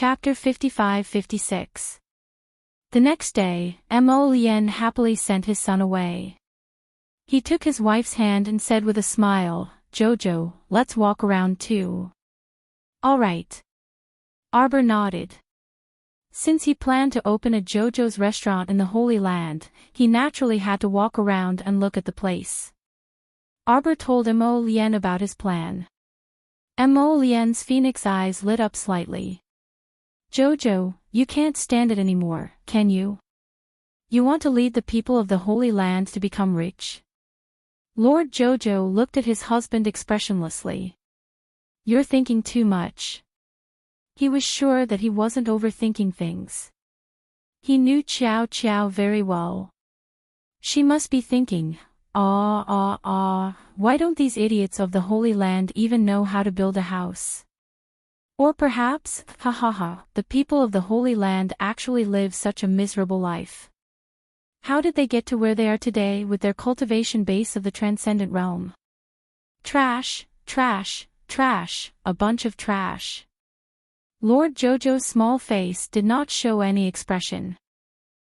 Chapter 55-56. The next day, Mo Lien happily sent his son away. He took his wife's hand and said with a smile, "Jojo, let's walk around too." "All right." Arbor nodded. Since he planned to open a Jojo's restaurant in the Holy Land, he naturally had to walk around and look at the place. Arbor told Mo Lien about his plan. Mo Lien's phoenix eyes lit up slightly. "Jojo, you can't stand it anymore, can you? You want to lead the people of the Holy Land to become rich?" Lord Jojo looked at his husband expressionlessly. "You're thinking too much." He was sure that he wasn't overthinking things. He knew Xiao Xiao very well. She must be thinking, why don't these idiots of the Holy Land even know how to build a house? Or perhaps, the people of the Holy Land actually live such a miserable life. How did they get to where they are today with their cultivation base of the transcendent realm? Trash, trash, trash, a bunch of trash. Lord Jojo's small face did not show any expression.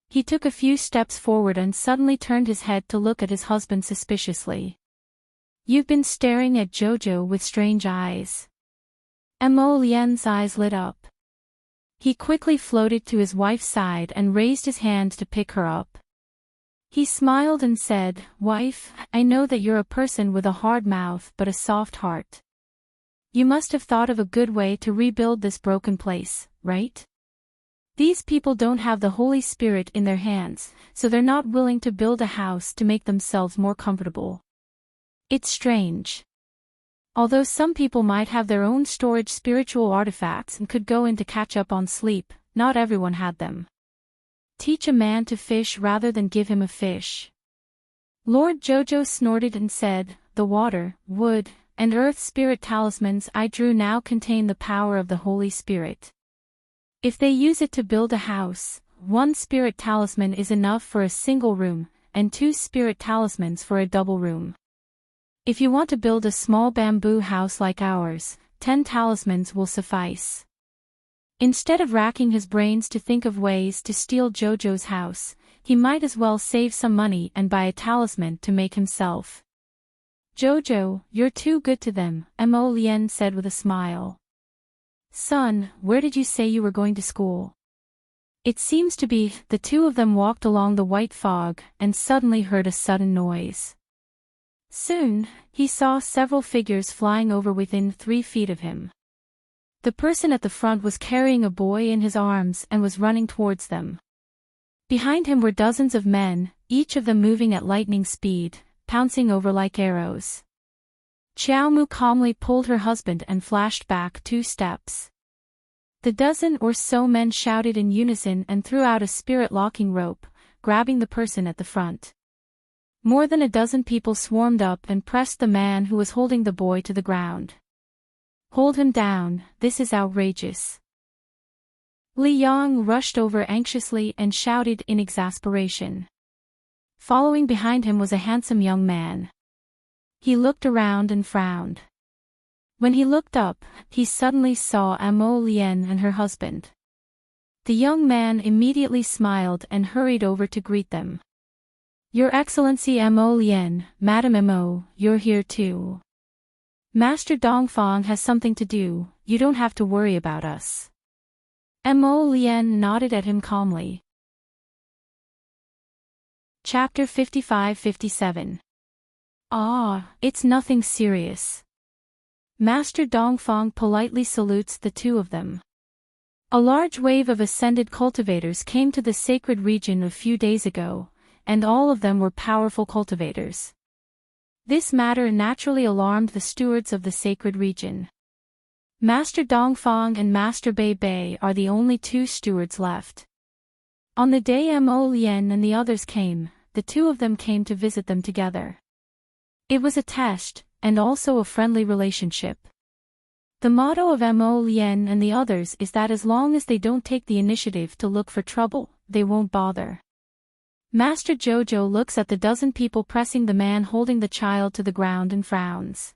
He took a few steps forward and suddenly turned his head to look at his husband suspiciously. "You've been staring at Jojo with strange eyes." Mo Lien's eyes lit up. He quickly floated to his wife's side and raised his hand to pick her up. He smiled and said, "Wife, I know that you're a person with a hard mouth but a soft heart. You must have thought of a good way to rebuild this broken place, right? These people don't have the Holy Spirit in their hands, so they're not willing to build a house to make themselves more comfortable. It's strange. Although some people might have their own storage spiritual artifacts and could go in to catch up on sleep, not everyone had them. Teach a man to fish rather than give him a fish." Lord Jojo snorted and said, "The water, wood, and earth spirit talismans I drew now contain the power of the Holy Spirit. If they use it to build a house, one spirit talisman is enough for a single room, and 2 spirit talismans for a double room. If you want to build a small bamboo house like ours, 10 talismans will suffice." Instead of racking his brains to think of ways to steal Jojo's house, he might as well save some money and buy a talisman to make himself. "Jojo, you're too good to them," Mo Lien said with a smile. "Son, where did you say you were going to school?" "It seems to be." The two of them walked along the white fog and suddenly heard a sudden noise. Soon, he saw several figures flying over within 3 feet of him. The person at the front was carrying a boy in his arms and was running towards them. Behind him were dozens of men, each of them moving at lightning speed, pouncing over like arrows. Xiao Mu calmly pulled her husband and flashed back 2 steps. The dozen or so men shouted in unison and threw out a spirit-locking rope, grabbing the person at the front. More than a dozen people swarmed up and pressed the man who was holding the boy to the ground. "Hold him down, this is outrageous." Li Yang rushed over anxiously and shouted in exasperation. Following behind him was a handsome young man. He looked around and frowned. When he looked up, he suddenly saw Mo Lien and her husband. The young man immediately smiled and hurried over to greet them. "Your Excellency Mo Lien, Madam Mo, you're here too. Master Dongfang has something to do, you don't have to worry about us." Mo Lien nodded at him calmly. Chapter 55-57. It's nothing serious. Master Dongfang politely salutes the two of them. A large wave of ascended cultivators came to the sacred region a few days ago, and all of them were powerful cultivators. This matter naturally alarmed the stewards of the sacred region. Master Dongfang and Master Bei Bei are the only 2 stewards left. On the day Mo Lien and the others came, the 2 of them came to visit them together. It was a test, and also a friendly relationship. The motto of Mo Lien and the others is that as long as they don't take the initiative to look for trouble, they won't bother. Master Jojo looks at the dozen people pressing the man holding the child to the ground and frowns.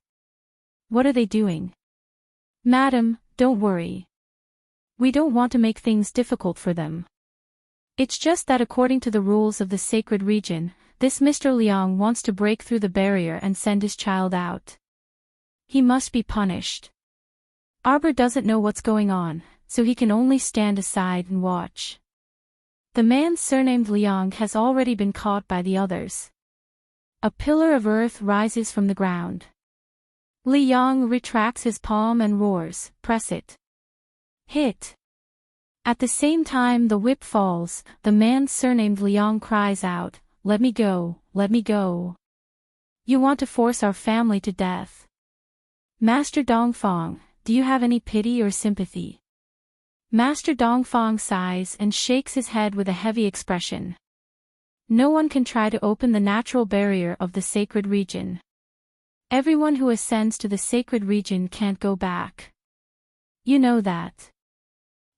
"What are they doing?" "Madam, don't worry. We don't want to make things difficult for them. It's just that according to the rules of the sacred region, this Mr. Liang wants to break through the barrier and send his child out. He must be punished. Arbor doesn't know what's going on, so he can only stand aside and watch. The man surnamed Liang has already been caught by the others. A pillar of earth rises from the ground. Liang retracts his palm and roars, "Press it. Hit." At the same time the whip falls, the man surnamed Liang cries out, "Let me go, let me go. You want to force our family to death. Master Dongfang, do you have any pity or sympathy?" Master Dongfang sighs and shakes his head with a heavy expression. No one can try to open the natural barrier of the sacred region. Everyone who ascends to the sacred region can't go back. You know that.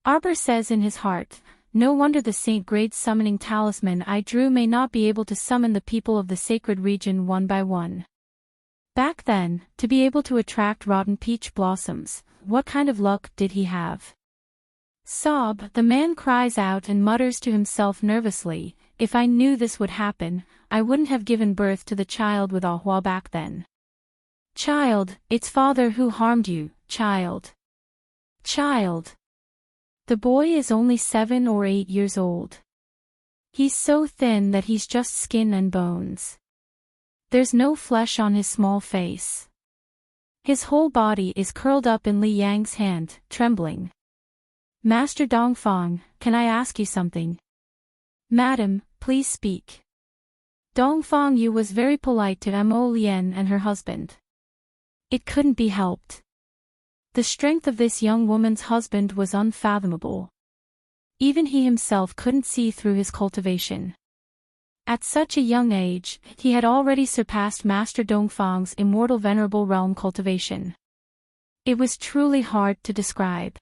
Arbor says in his heart, "No wonder the Saint Grade's summoning talisman I drew may not be able to summon the people of the sacred region one by one." Back then, to be able to attract rotten peach blossoms, what kind of luck did he have? Sob, the man cries out and mutters to himself nervously, "If I knew this would happen, I wouldn't have given birth to the child with Ahua back then. Child, it's father who harmed you, child. Child." The boy is only 7 or 8 years old. He's so thin that he's just skin and bones. There's no flesh on his small face. His whole body is curled up in Li Yang's hand, trembling. "Master Dongfang, can I ask you something?" "Madam, please speak." Dongfang Yu was very polite to Mo Lian and her husband. It couldn't be helped. The strength of this young woman's husband was unfathomable. Even he himself couldn't see through his cultivation. At such a young age, he had already surpassed Master Dongfang's immortal venerable realm cultivation. It was truly hard to describe.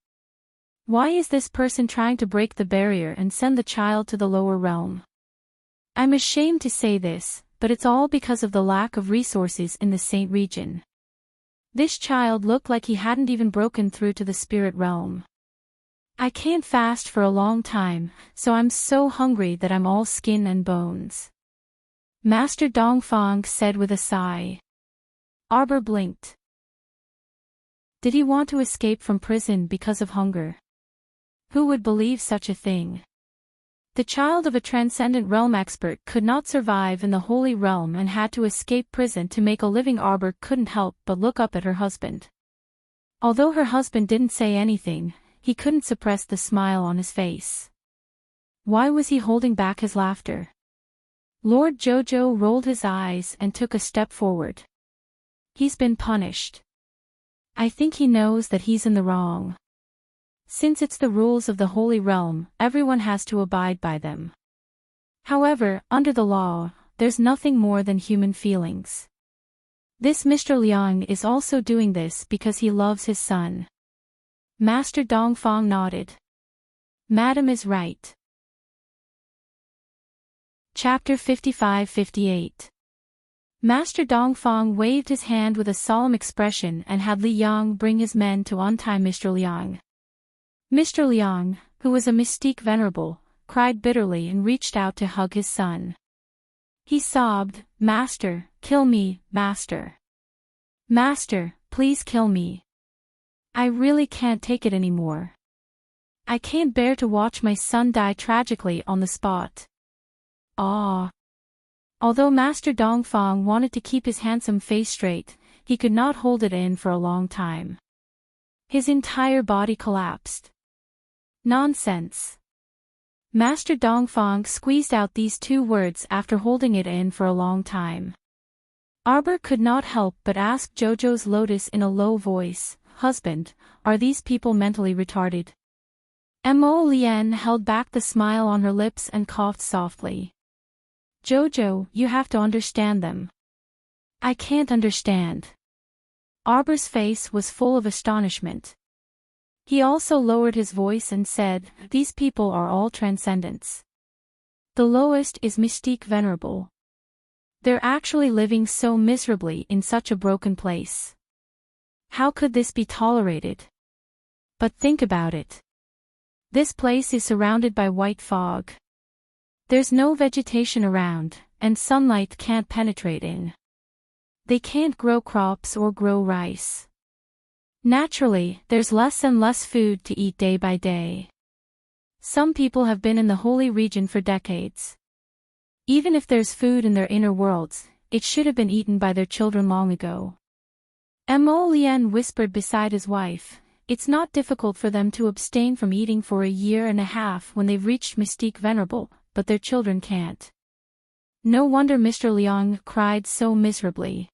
Why is this person trying to break the barrier and send the child to the lower realm? I'm ashamed to say this, but it's all because of the lack of resources in the Saint region. This child looked like he hadn't even broken through to the spirit realm. I can't fast for a long time, so I'm so hungry that I'm all skin and bones. Master Dongfang said with a sigh. Arbor blinked. Did he want to escape from prison because of hunger? Who would believe such a thing? The child of a transcendent realm expert could not survive in the holy realm and had to escape prison to make a living. Arbor couldn't help but look up at her husband. Although her husband didn't say anything, he couldn't suppress the smile on his face. Why was he holding back his laughter? Lord Jojo rolled his eyes and took a step forward. He's been punished. I think he knows that he's in the wrong. Since it's the rules of the Holy Realm, everyone has to abide by them. However, under the law, there's nothing more than human feelings. This Mr. Liang is also doing this because he loves his son. Master Dongfang nodded. Madam is right. Chapter 55-58. Master Dongfang waved his hand with a solemn expression and had Li Yang bring his men to untie Mr. Liang. Mr. Liang, who was a mystique venerable, cried bitterly and reached out to hug his son. He sobbed, "Master, kill me, Master. Master, please kill me. I really can't take it anymore. I can't bear to watch my son die tragically on the spot." Ah. Although Master Dongfang wanted to keep his handsome face straight, he could not hold it in for a long time. His entire body collapsed. Nonsense. Master Dongfang squeezed out these 2 words after holding it in for a long time. Arbor could not help but ask Jojo's Lotus in a low voice, "Husband, are these people mentally retarded?" Mo Lian held back the smile on her lips and coughed softly. "Jojo, you have to understand them." "I can't understand." Arbor's face was full of astonishment. He also lowered his voice and said, "These people are all transcendents. The lowest is Mystique Venerable. They're actually living so miserably in such a broken place. How could this be tolerated? But think about it. This place is surrounded by white fog. There's no vegetation around, and sunlight can't penetrate in. They can't grow crops or grow rice. Naturally, there's less and less food to eat day by day. Some people have been in the holy region for decades. Even if there's food in their inner worlds, it should have been eaten by their children long ago. Mo Lien whispered beside his wife, it's not difficult for them to abstain from eating for a year and a half when they've reached Mystique Venerable, but their children can't. No wonder Mr. Liang cried so miserably.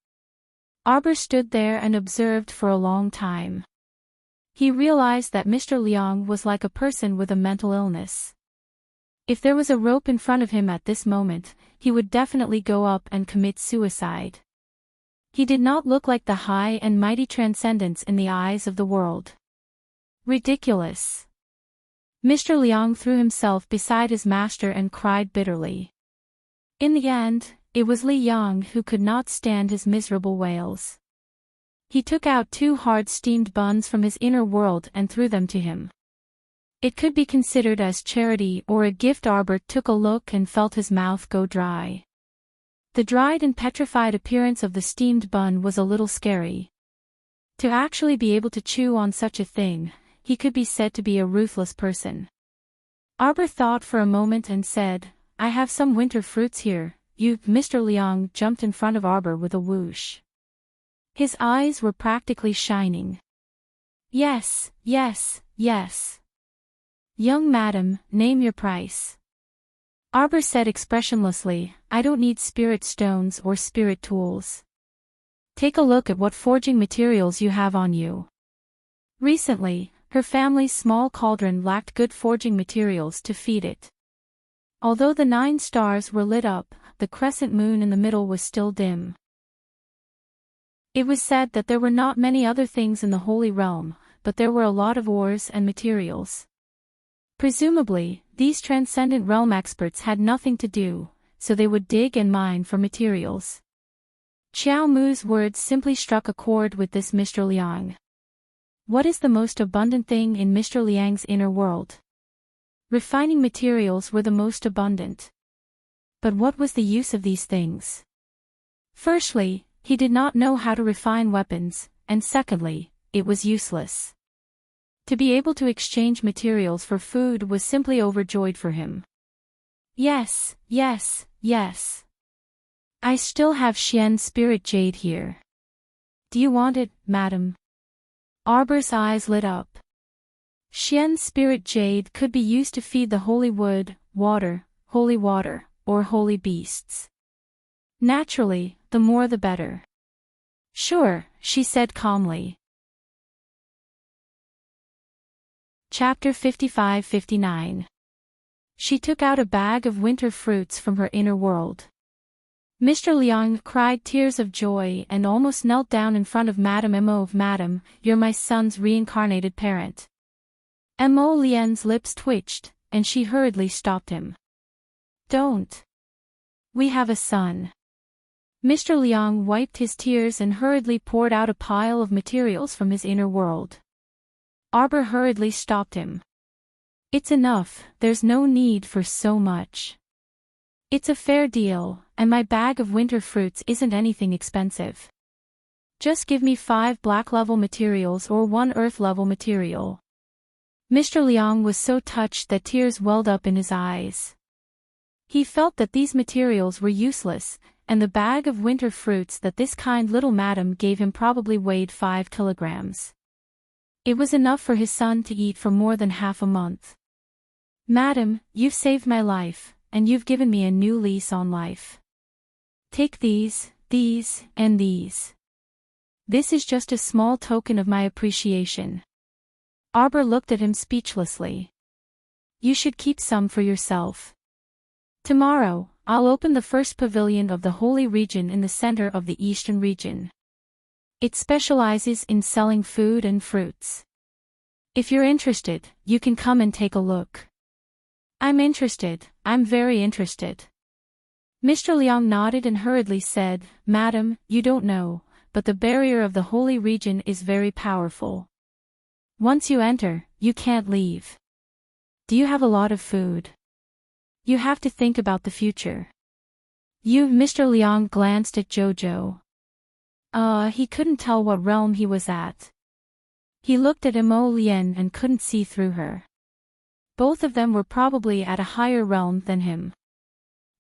Arbor stood there and observed for a long time. He realized that Mr. Liang was like a person with a mental illness. If there was a rope in front of him at this moment, he would definitely go up and commit suicide. He did not look like the high and mighty transcendence in the eyes of the world. Ridiculous. Mr. Liang threw himself beside his master and cried bitterly. In the end, it was Li Yang who could not stand his miserable wails. He took out 2 hard steamed buns from his inner world and threw them to him. It could be considered as charity or a gift. Arbor took a look and felt his mouth go dry. The dried and petrified appearance of the steamed bun was a little scary. To actually be able to chew on such a thing, he could be said to be a ruthless person. Arbor thought for a moment and said, I have some winter fruits here. Mr. Liang jumped in front of Arbor with a whoosh. His eyes were practically shining. Yes, yes, yes. Young madam, name your price. Arbor said expressionlessly, I don't need spirit stones or spirit tools. Take a look at what forging materials you have on you. Recently, her family's small cauldron lacked good forging materials to feed it. Although the 9 stars were lit up, the crescent moon in the middle was still dim. It was said that there were not many other things in the Holy Realm, but there were a lot of ores and materials. Presumably, these transcendent realm experts had nothing to do, so they would dig and mine for materials. Qiao Mu's words simply struck a chord with this Mr. Liang. What is the most abundant thing in Mr. Liang's inner world? Refining materials were the most abundant. But what was the use of these things? Firstly, he did not know how to refine weapons, and secondly, it was useless. To be able to exchange materials for food was simply overjoyed for him. Yes, yes, yes. I still have Xian's spirit jade here. Do you want it, madam? Arbor's eyes lit up. Xian's spirit jade could be used to feed the holy wood, water, or holy beasts. Naturally, the more the better. Sure, she said calmly. Chapter 55-59. She took out a bag of winter fruits from her inner world. Mr. Liang cried tears of joy and almost knelt down in front of Madame Mo. Madam, you're my son's reincarnated parent. Mo Lien's lips twitched, and she hurriedly stopped him. Don't. We have a son. Mr. Liang wiped his tears and hurriedly poured out a pile of materials from his inner world. Arbor hurriedly stopped him. It's enough, there's no need for so much. It's a fair deal, and my bag of winter fruits isn't anything expensive. Just give me 5 black-level materials or 1 earth-level material. Mr. Liang was so touched that tears welled up in his eyes. He felt that these materials were useless, and the bag of winter fruits that this kind little madam gave him probably weighed 5 kilograms. It was enough for his son to eat for more than half a month. Madam, you've saved my life, and you've given me a new lease on life. Take these, and these. This is just a small token of my appreciation. Arbor looked at him speechlessly. You should keep some for yourself. Tomorrow, I'll open the first pavilion of the Holy Region in the center of the Eastern region. It specializes in selling food and fruits. If you're interested, you can come and take a look. I'm interested, I'm very interested. Mr. Liang nodded and hurriedly said, Madam, you don't know, but the barrier of the Holy Region is very powerful. Once you enter, you can't leave. do you have a lot of food? You have to think about the future. Mr. Liang glanced at Jojo. He couldn't tell what realm he was at. He looked at Mo Lien and couldn't see through her. Both of them were probably at a higher realm than him.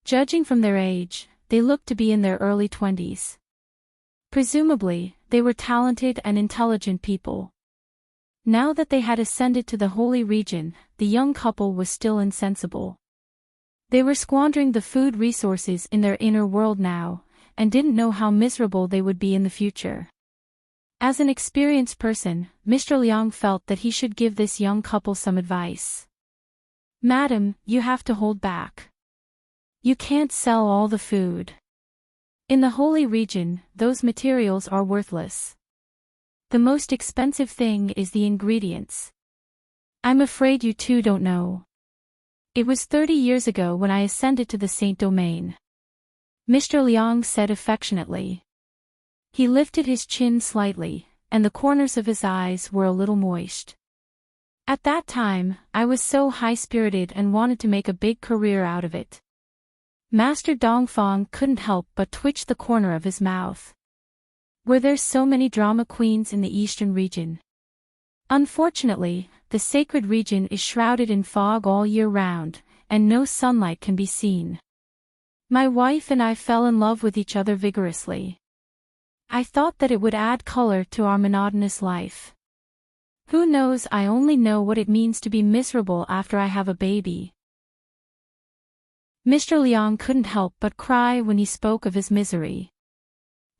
Judging from their age, they looked to be in their early 20s. Presumably, they were talented and intelligent people. Now that they had ascended to the holy region, the young couple was still insensible. They were squandering the food resources in their inner world now, and didn't know how miserable they would be in the future. As an experienced person, Mr. Liang felt that he should give this young couple some advice. Madam, you have to hold back. You can't sell all the food. In the holy region, those materials are worthless. The most expensive thing is the ingredients. I'm afraid you two don't know. It was 30 years ago when I ascended to the Saint Domain. Mr. Liang said affectionately. He lifted his chin slightly, and the corners of his eyes were a little moist. At that time, I was so high-spirited and wanted to make a big career out of it. Master Dongfang couldn't help but twitch the corner of his mouth. Were there so many drama queens in the eastern region? Unfortunately, the sacred region is shrouded in fog all year round, and no sunlight can be seen. My wife and I fell in love with each other vigorously. I thought that it would add color to our monotonous life. Who knows, I only know what it means to be miserable after I have a baby. Mr. Liang couldn't help but cry when he spoke of his misery.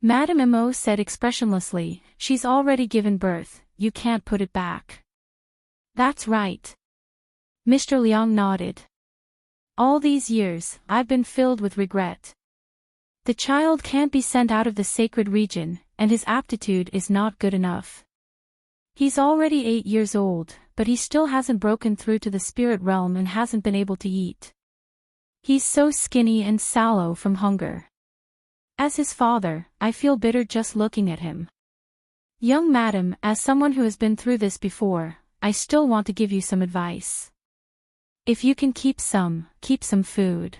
Madame Mo said expressionlessly, she's already given birth, you can't put it back. That's right. Mr. Liang nodded. All these years, I've been filled with regret. The child can't be sent out of the sacred region, and his aptitude is not good enough. He's already 8 years old, but he still hasn't broken through to the spirit realm and hasn't been able to eat. He's so skinny and sallow from hunger. As his father, I feel bitter just looking at him. Young madam, as someone who has been through this before, I still want to give you some advice. If you can keep some food.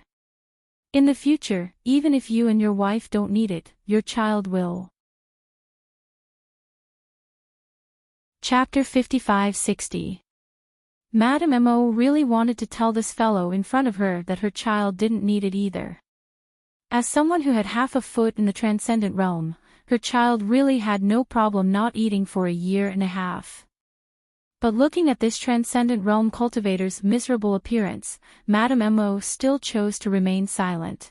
In the future, even if you and your wife don't need it, your child will. Chapter 55-60. Madame Mo really wanted to tell this fellow in front of her that her child didn't need it either. As someone who had half a foot in the transcendent realm, her child really had no problem not eating for a year and a half. But looking at this transcendent realm cultivator's miserable appearance, Madame Mo still chose to remain silent.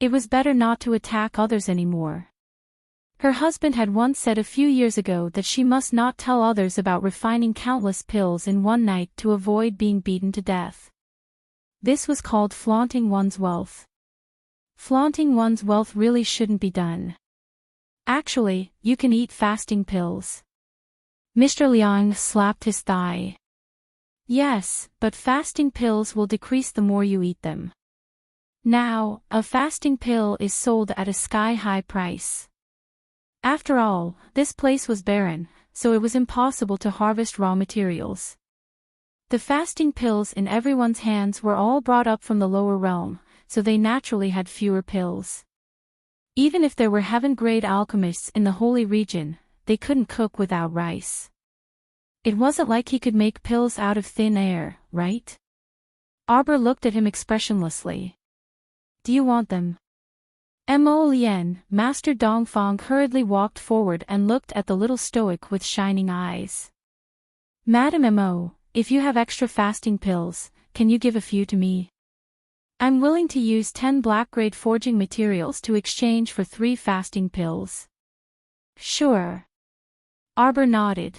It was better not to attack others anymore. Her husband had once said a few years ago that she must not tell others about refining countless pills in one night to avoid being beaten to death. This was called flaunting one's wealth. Flaunting one's wealth really shouldn't be done. Actually, you can eat fasting pills. Mr. Liang slapped his thigh. Yes, but fasting pills will decrease the more you eat them. Now, a fasting pill is sold at a sky-high price. After all, this place was barren, so it was impossible to harvest raw materials. The fasting pills in everyone's hands were all brought up from the lower realm, so they naturally had fewer pills. Even if there were heaven-grade alchemists in the holy region, they couldn't cook without rice. It wasn't like he could make pills out of thin air, right? Arbor looked at him expressionlessly. Do you want them? Mo Lien, Master Dongfang hurriedly walked forward and looked at the little stoic with shining eyes. Madame Mo, if you have extra fasting pills, can you give a few to me? I'm willing to use 10 black-grade forging materials to exchange for 3 fasting pills. Sure. Arbor nodded.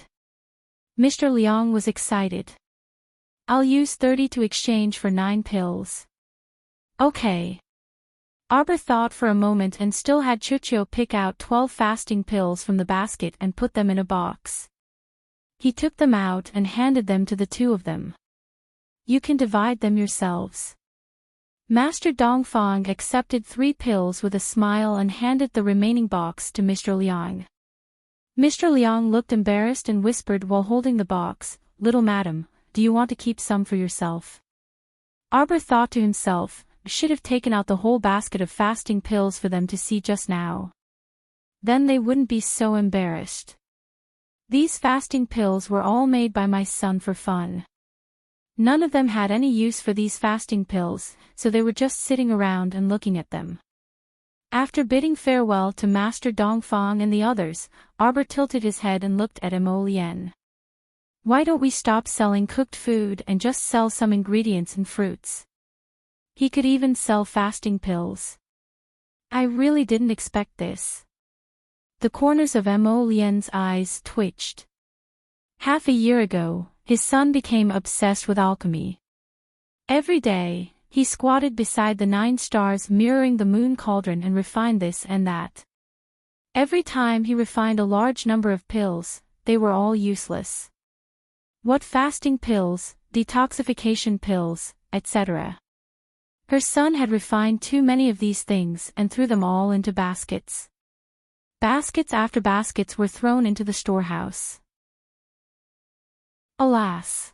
Mr. Liang was excited. I'll use 30 to exchange for 9 pills. Okay. Arbor thought for a moment and still had Chuchio pick out 12 fasting pills from the basket and put them in a box. He took them out and handed them to the two of them. You can divide them yourselves. Master Dongfang accepted 3 pills with a smile and handed the remaining box to Mr. Liang. Mr. Liang looked embarrassed and whispered while holding the box, "Little madam, do you want to keep some for yourself? Arbor thought to himself, should have taken out the whole basket of fasting pills for them to see just now. Then they wouldn't be so embarrassed. These fasting pills were all made by my son for fun. None of them had any use for these fasting pills, so they were just sitting around and looking at them. After bidding farewell to Master Dongfang and the others, Arbor tilted his head and looked at Mo Lien. Why don't we stop selling cooked food and just sell some ingredients and fruits? He could even sell fasting pills. I really didn't expect this. The corners of Mo Lien's eyes twitched. Half a year ago, his son became obsessed with alchemy. Every day, he squatted beside the 9 stars mirroring the moon cauldron and refined this and that. Every time he refined a large number of pills, they were all useless. What fasting pills, detoxification pills, etc. Her son had refined too many of these things and threw them all into baskets. Baskets after baskets were thrown into the storehouse. Alas!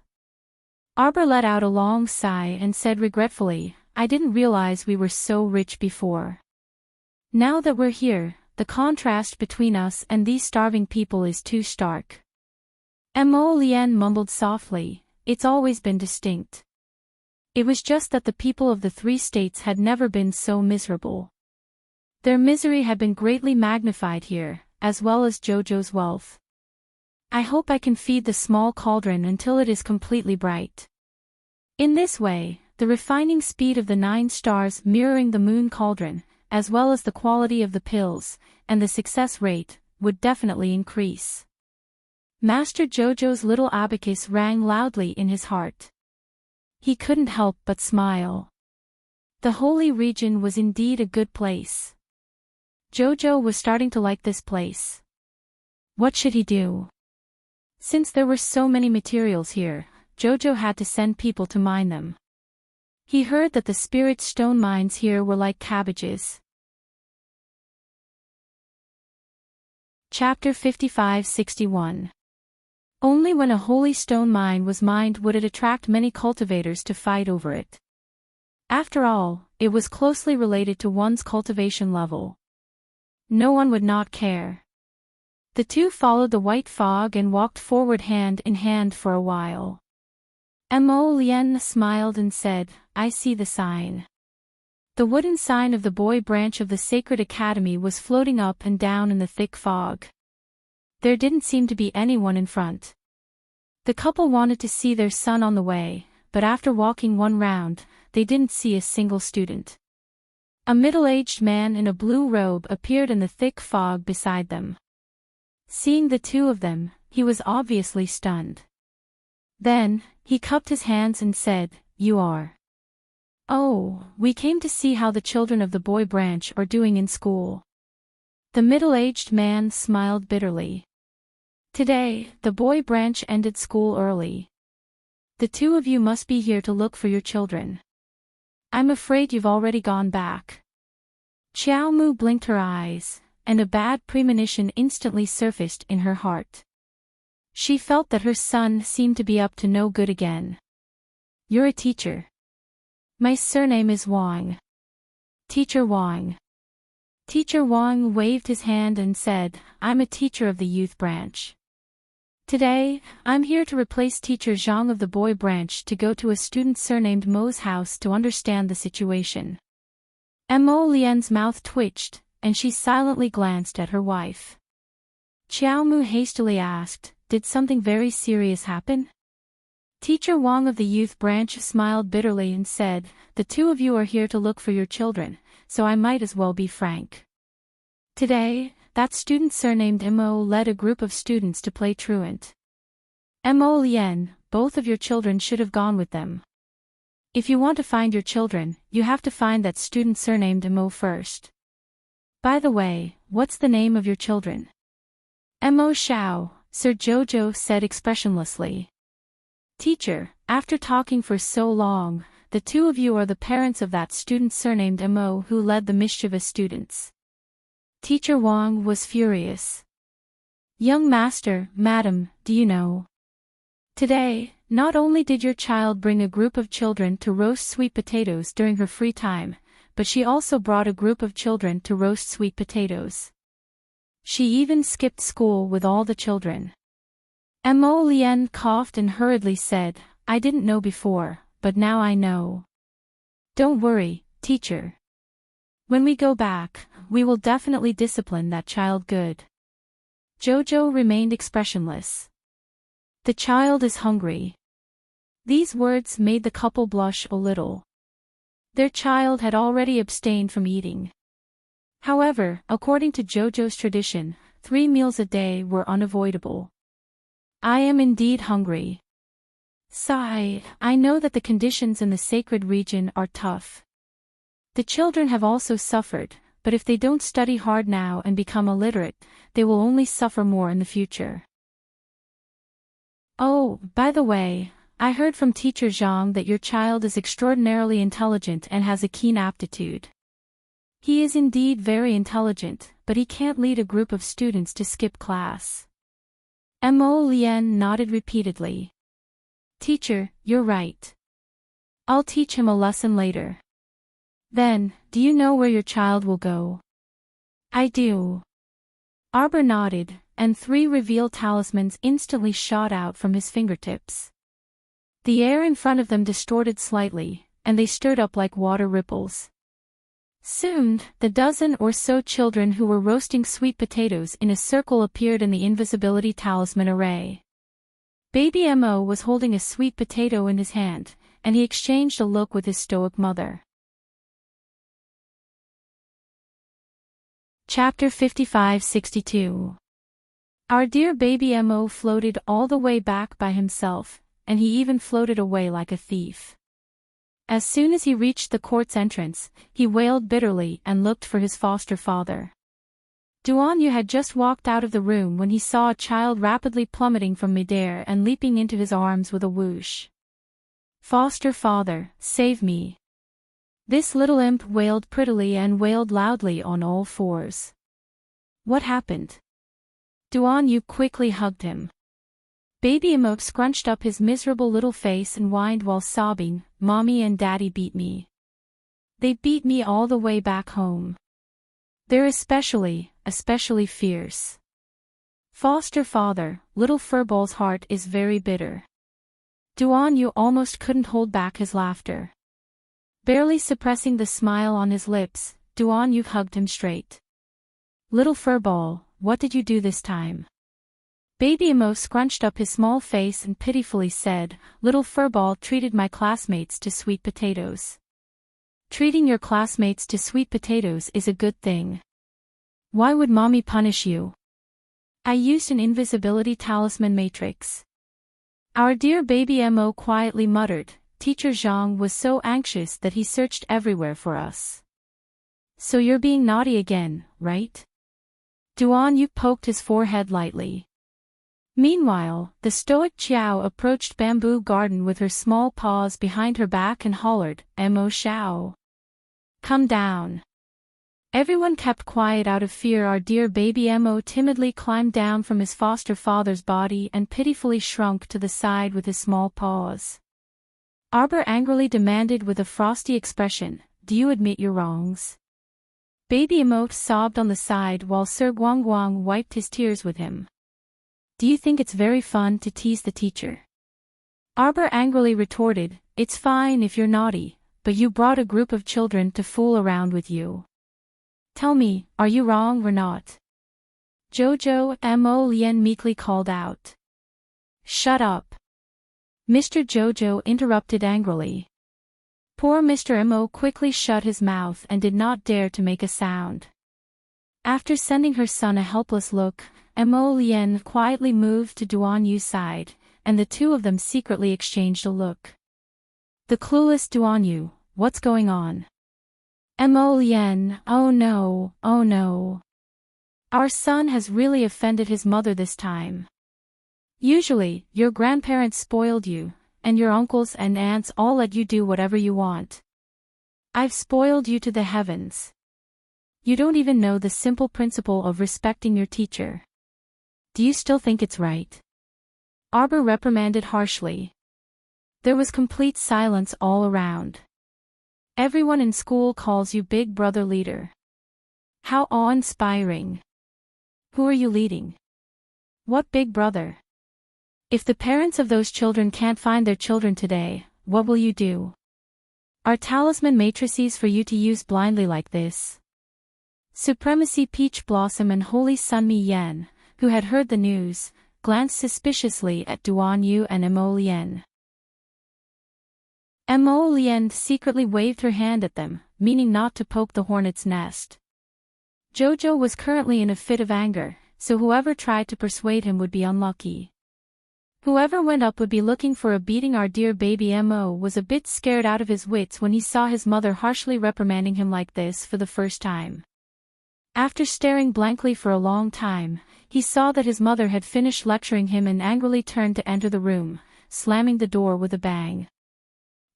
Arbor let out a long sigh and said regretfully, I didn't realize we were so rich before. Now that we're here, the contrast between us and these starving people is too stark. Mo Lien mumbled softly, it's always been distinct. It was just that the people of the 3 states had never been so miserable. Their misery had been greatly magnified here, as well as Jojo's wealth. I hope I can feed the small cauldron until it is completely bright. In this way, the refining speed of the 9 stars mirroring the moon cauldron, as well as the quality of the pills, and the success rate, would definitely increase. Master Jojo's little abacus rang loudly in his heart. He couldn't help but smile. The holy region was indeed a good place. Jojo was starting to like this place. What should he do? Since there were so many materials here, Jojo had to send people to mine them. He heard that the spirit stone mines here were like cabbages. Chapter 55-61. Only when a holy stone mine was mined would it attract many cultivators to fight over it. After all, it was closely related to one's cultivation level. No one would not care. The two followed the white fog and walked forward hand in hand for a while. Mo Lien smiled and said, I see the sign. The wooden sign of the boy branch of the Sacred Academy was floating up and down in the thick fog. There didn't seem to be anyone in front. The couple wanted to see their son on the way, but after walking one round, they didn't see a single student. A middle-aged man in a blue robe appeared in the thick fog beside them. Seeing the two of them, he was obviously stunned. Then, he cupped his hands and said, You are. Oh, we came to see how the children of the boy branch are doing in school. The middle-aged man smiled bitterly. Today, the boy branch ended school early. The two of you must be here to look for your children. I'm afraid you've already gone back. Xiao Mu blinked her eyes, and a bad premonition instantly surfaced in her heart. She felt that her son seemed to be up to no good again. You're a teacher. My surname is Wang. Teacher Wang. Teacher Wang waved his hand and said, I'm a teacher of the youth branch. Today, I'm here to replace Teacher Zhang of the boy branch to go to a student surnamed Mo's house to understand the situation. Mo Lien's mouth twitched, and she silently glanced at her wife. Qiao Mu hastily asked, Did something very serious happen? Teacher Wang of the youth branch smiled bitterly and said, The two of you are here to look for your children, so I might as well be frank. Today, that student surnamed Mo led a group of students to play truant. Mo Lien, both of your children should have gone with them. If you want to find your children, you have to find that student surnamed Mo first. By the way, what's the name of your children? Mo Xiao, Sir Jojo said expressionlessly. Teacher, after talking for so long, the two of you are the parents of that student surnamed Mo who led the mischievous students. Teacher Wang was furious. Young master, madam, do you know? Today, Not only did your child bring a group of children to roast sweet potatoes during her free time, but she also brought a group of children to roast sweet potatoes. She even skipped school with all the children. Mo Lien coughed and hurriedly said, I didn't know before, but now I know. Don't worry, teacher. When we go back, we will definitely discipline that child good. Jojo remained expressionless. The child is hungry. These words made the couple blush a little. Their child had already abstained from eating. However, according to Jojo's tradition, 3 meals a day were unavoidable. I am indeed hungry. Sigh, I know that the conditions in the sacred region are tough. The children have also suffered, but if they don't study hard now and become illiterate, they will only suffer more in the future. Oh, by the way, I heard from Teacher Zhang that your child is extraordinarily intelligent and has a keen aptitude. He is indeed very intelligent, but he can't lead a group of students to skip class. Mo Lien nodded repeatedly. Teacher, you're right. I'll teach him a lesson later. Then, do you know where your child will go? I do. Arbor nodded, and 3 reveal talismans instantly shot out from his fingertips. The air in front of them distorted slightly, and they stirred up like water ripples. Soon, the dozen or so children who were roasting sweet potatoes in a circle appeared in the invisibility talisman array. Baby Mo was holding a sweet potato in his hand, and he exchanged a look with his stoic mother. Chapter 55-62. Our dear baby Mo floated all the way back by himself, and he even floated away like a thief. As soon as he reached the court's entrance, he wailed bitterly and looked for his foster father. Duan Yu had just walked out of the room when he saw a child rapidly plummeting from midair and leaping into his arms with a whoosh. Foster father, save me. This little imp wailed prettily and wailed loudly on all fours. What happened? Duan Yu quickly hugged him. Baby Mo scrunched up his miserable little face and whined while sobbing, Mommy and Daddy beat me. They beat me all the way back home. They're especially fierce. Foster father, little Furball's heart is very bitter. Duan Yu almost couldn't hold back his laughter. Barely suppressing the smile on his lips, Duan Yu hugged him straight. Little Furball, what did you do this time? Baby Mo scrunched up his small face and pitifully said, Little Furball treated my classmates to sweet potatoes. Treating your classmates to sweet potatoes is a good thing. Why would Mommy punish you? I used an invisibility talisman matrix. Our dear baby Mo quietly muttered, Teacher Zhang was so anxious that he searched everywhere for us. So you're being naughty again, right? Duan Yu poked his forehead lightly. Meanwhile, the stoic Qiao approached Bamboo Garden with her small paws behind her back and hollered, Mo Xiao. Come down. Everyone kept quiet out of fear. Our dear baby Mo timidly climbed down from his foster father's body and pitifully shrunk to the side with his small paws. Arbor angrily demanded with a frosty expression, Do you admit your wrongs? Baby Mo sobbed on the side while Sir Guangguang wiped his tears with him. Do you think it's very fun to tease the teacher? Arbor angrily retorted, It's fine if you're naughty, but you brought a group of children to fool around with you. Tell me, are you wrong or not? Jojo Mo Lien meekly called out. Shut up. Mr. Jojo interrupted angrily. Poor Mr. Mo quickly shut his mouth and did not dare to make a sound. After sending her son a helpless look, Mo Lien quietly moved to Duan Yu's side, and the two of them secretly exchanged a look. The clueless Duan Yu, what's going on? Mo Lien, oh no, oh no. Our son has really offended his mother this time. Usually, your grandparents spoiled you, and your uncles and aunts all let you do whatever you want. I've spoiled you to the heavens. You don't even know the simple principle of respecting your teacher. Do you still think it's right? Arbor reprimanded harshly. There was complete silence all around. Everyone in school calls you Big Brother leader. How awe-inspiring. Who are you leading? What Big Brother? If the parents of those children can't find their children today, what will you do? Are talisman matrices for you to use blindly like this? Supremacy Peach Blossom and Holy Sun Mi Yen, who had heard the news, glanced suspiciously at Duan Yu and Mo Lien. Mo Lien secretly waved her hand at them, meaning not to poke the hornet's nest. Jojo was currently in a fit of anger, so whoever tried to persuade him would be unlucky. Whoever went up would be looking for a beating. Our dear baby Mo was a bit scared out of his wits when he saw his mother harshly reprimanding him like this for the first time. After staring blankly for a long time, he saw that his mother had finished lecturing him and angrily turned to enter the room, slamming the door with a bang.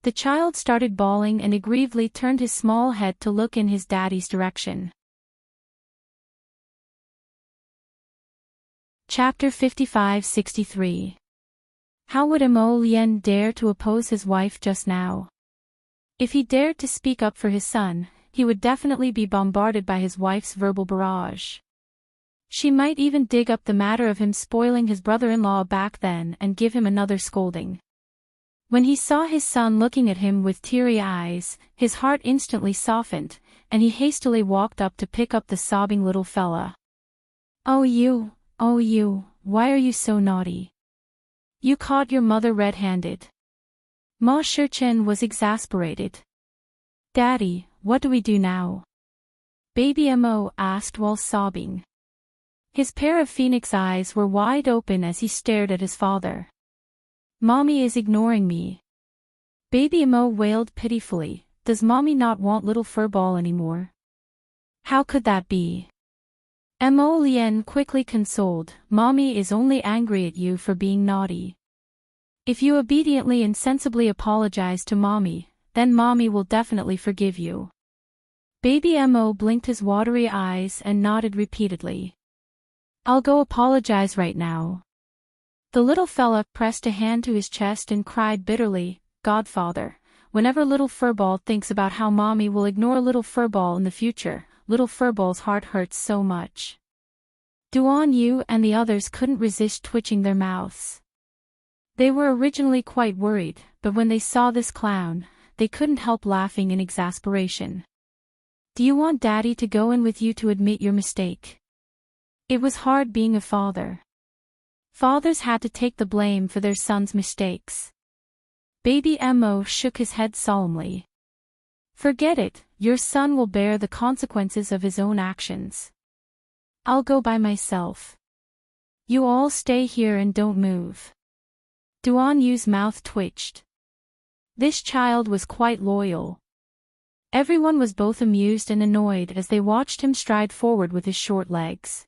The child started bawling and aggrievedly turned his small head to look in his daddy's direction. Chapter 55-63. How would Mo Lien dare to oppose his wife just now? If he dared to speak up for his son, he would definitely be bombarded by his wife's verbal barrage. She might even dig up the matter of him spoiling his brother-in-law back then and give him another scolding. When he saw his son looking at him with teary eyes, his heart instantly softened, and he hastily walked up to pick up the sobbing little fella. Oh you, why are you so naughty? You caught your mother red-handed. Ma Shichen was exasperated. Daddy, what do we do now? Baby Mo asked while sobbing. His pair of phoenix eyes were wide open as he stared at his father. Mommy is ignoring me. Baby Mo wailed pitifully. Does mommy not want little furball anymore? How could that be? Mo Lien quickly consoled. Mommy is only angry at you for being naughty. If you obediently and sensibly apologize to mommy, then mommy will definitely forgive you. Baby Mo blinked his watery eyes and nodded repeatedly. I'll go apologize right now. The little fella pressed a hand to his chest and cried bitterly, Godfather, whenever little furball thinks about how mommy will ignore little furball in the future, little furball's heart hurts so much. Duan Yu and the others couldn't resist twitching their mouths. They were originally quite worried, but when they saw this clown, they couldn't help laughing in exasperation. Do you want Daddy to go in with you to admit your mistake? It was hard being a father. Fathers had to take the blame for their sons' mistakes. Baby Mo shook his head solemnly. Forget it, your son will bear the consequences of his own actions. I'll go by myself. You all stay here and don't move. Duan Yu's mouth twitched. This child was quite loyal. Everyone was both amused and annoyed as they watched him stride forward with his short legs.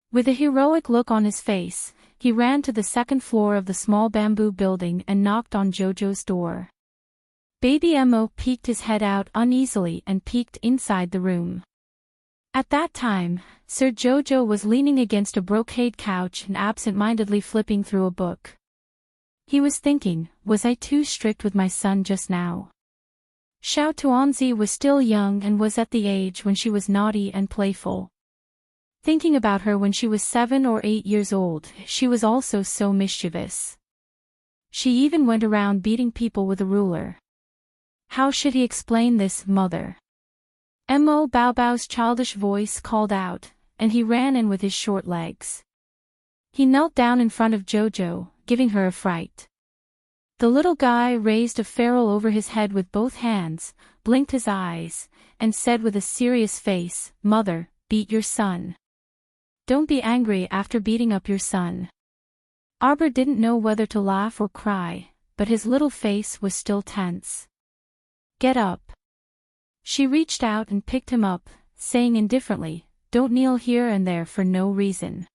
With a heroic look on his face, he ran to the second floor of the small bamboo building and knocked on Jojo's door. Baby Mo peeked his head out uneasily and peeked inside the room. At that time, Sir Jojo was leaning against a brocade couch and absent-mindedly flipping through a book. He was thinking, was I too strict with my son just now? Xiao Tuanzi was still young and was at the age when she was naughty and playful. Thinking about her when she was 7 or 8 years old, she was also so mischievous. She even went around beating people with a ruler. How should he explain this, mother? Mo Baobao's childish voice called out, and he ran in with his short legs. He knelt down in front of Jojo, giving her a fright. The little guy raised a ferrule over his head with both hands, blinked his eyes, and said with a serious face, Mother, beat your son. Don't be angry after beating up your son. Arbor didn't know whether to laugh or cry, but his little face was still tense. Get up. She reached out and picked him up, saying indifferently, don't kneel here and there for no reason.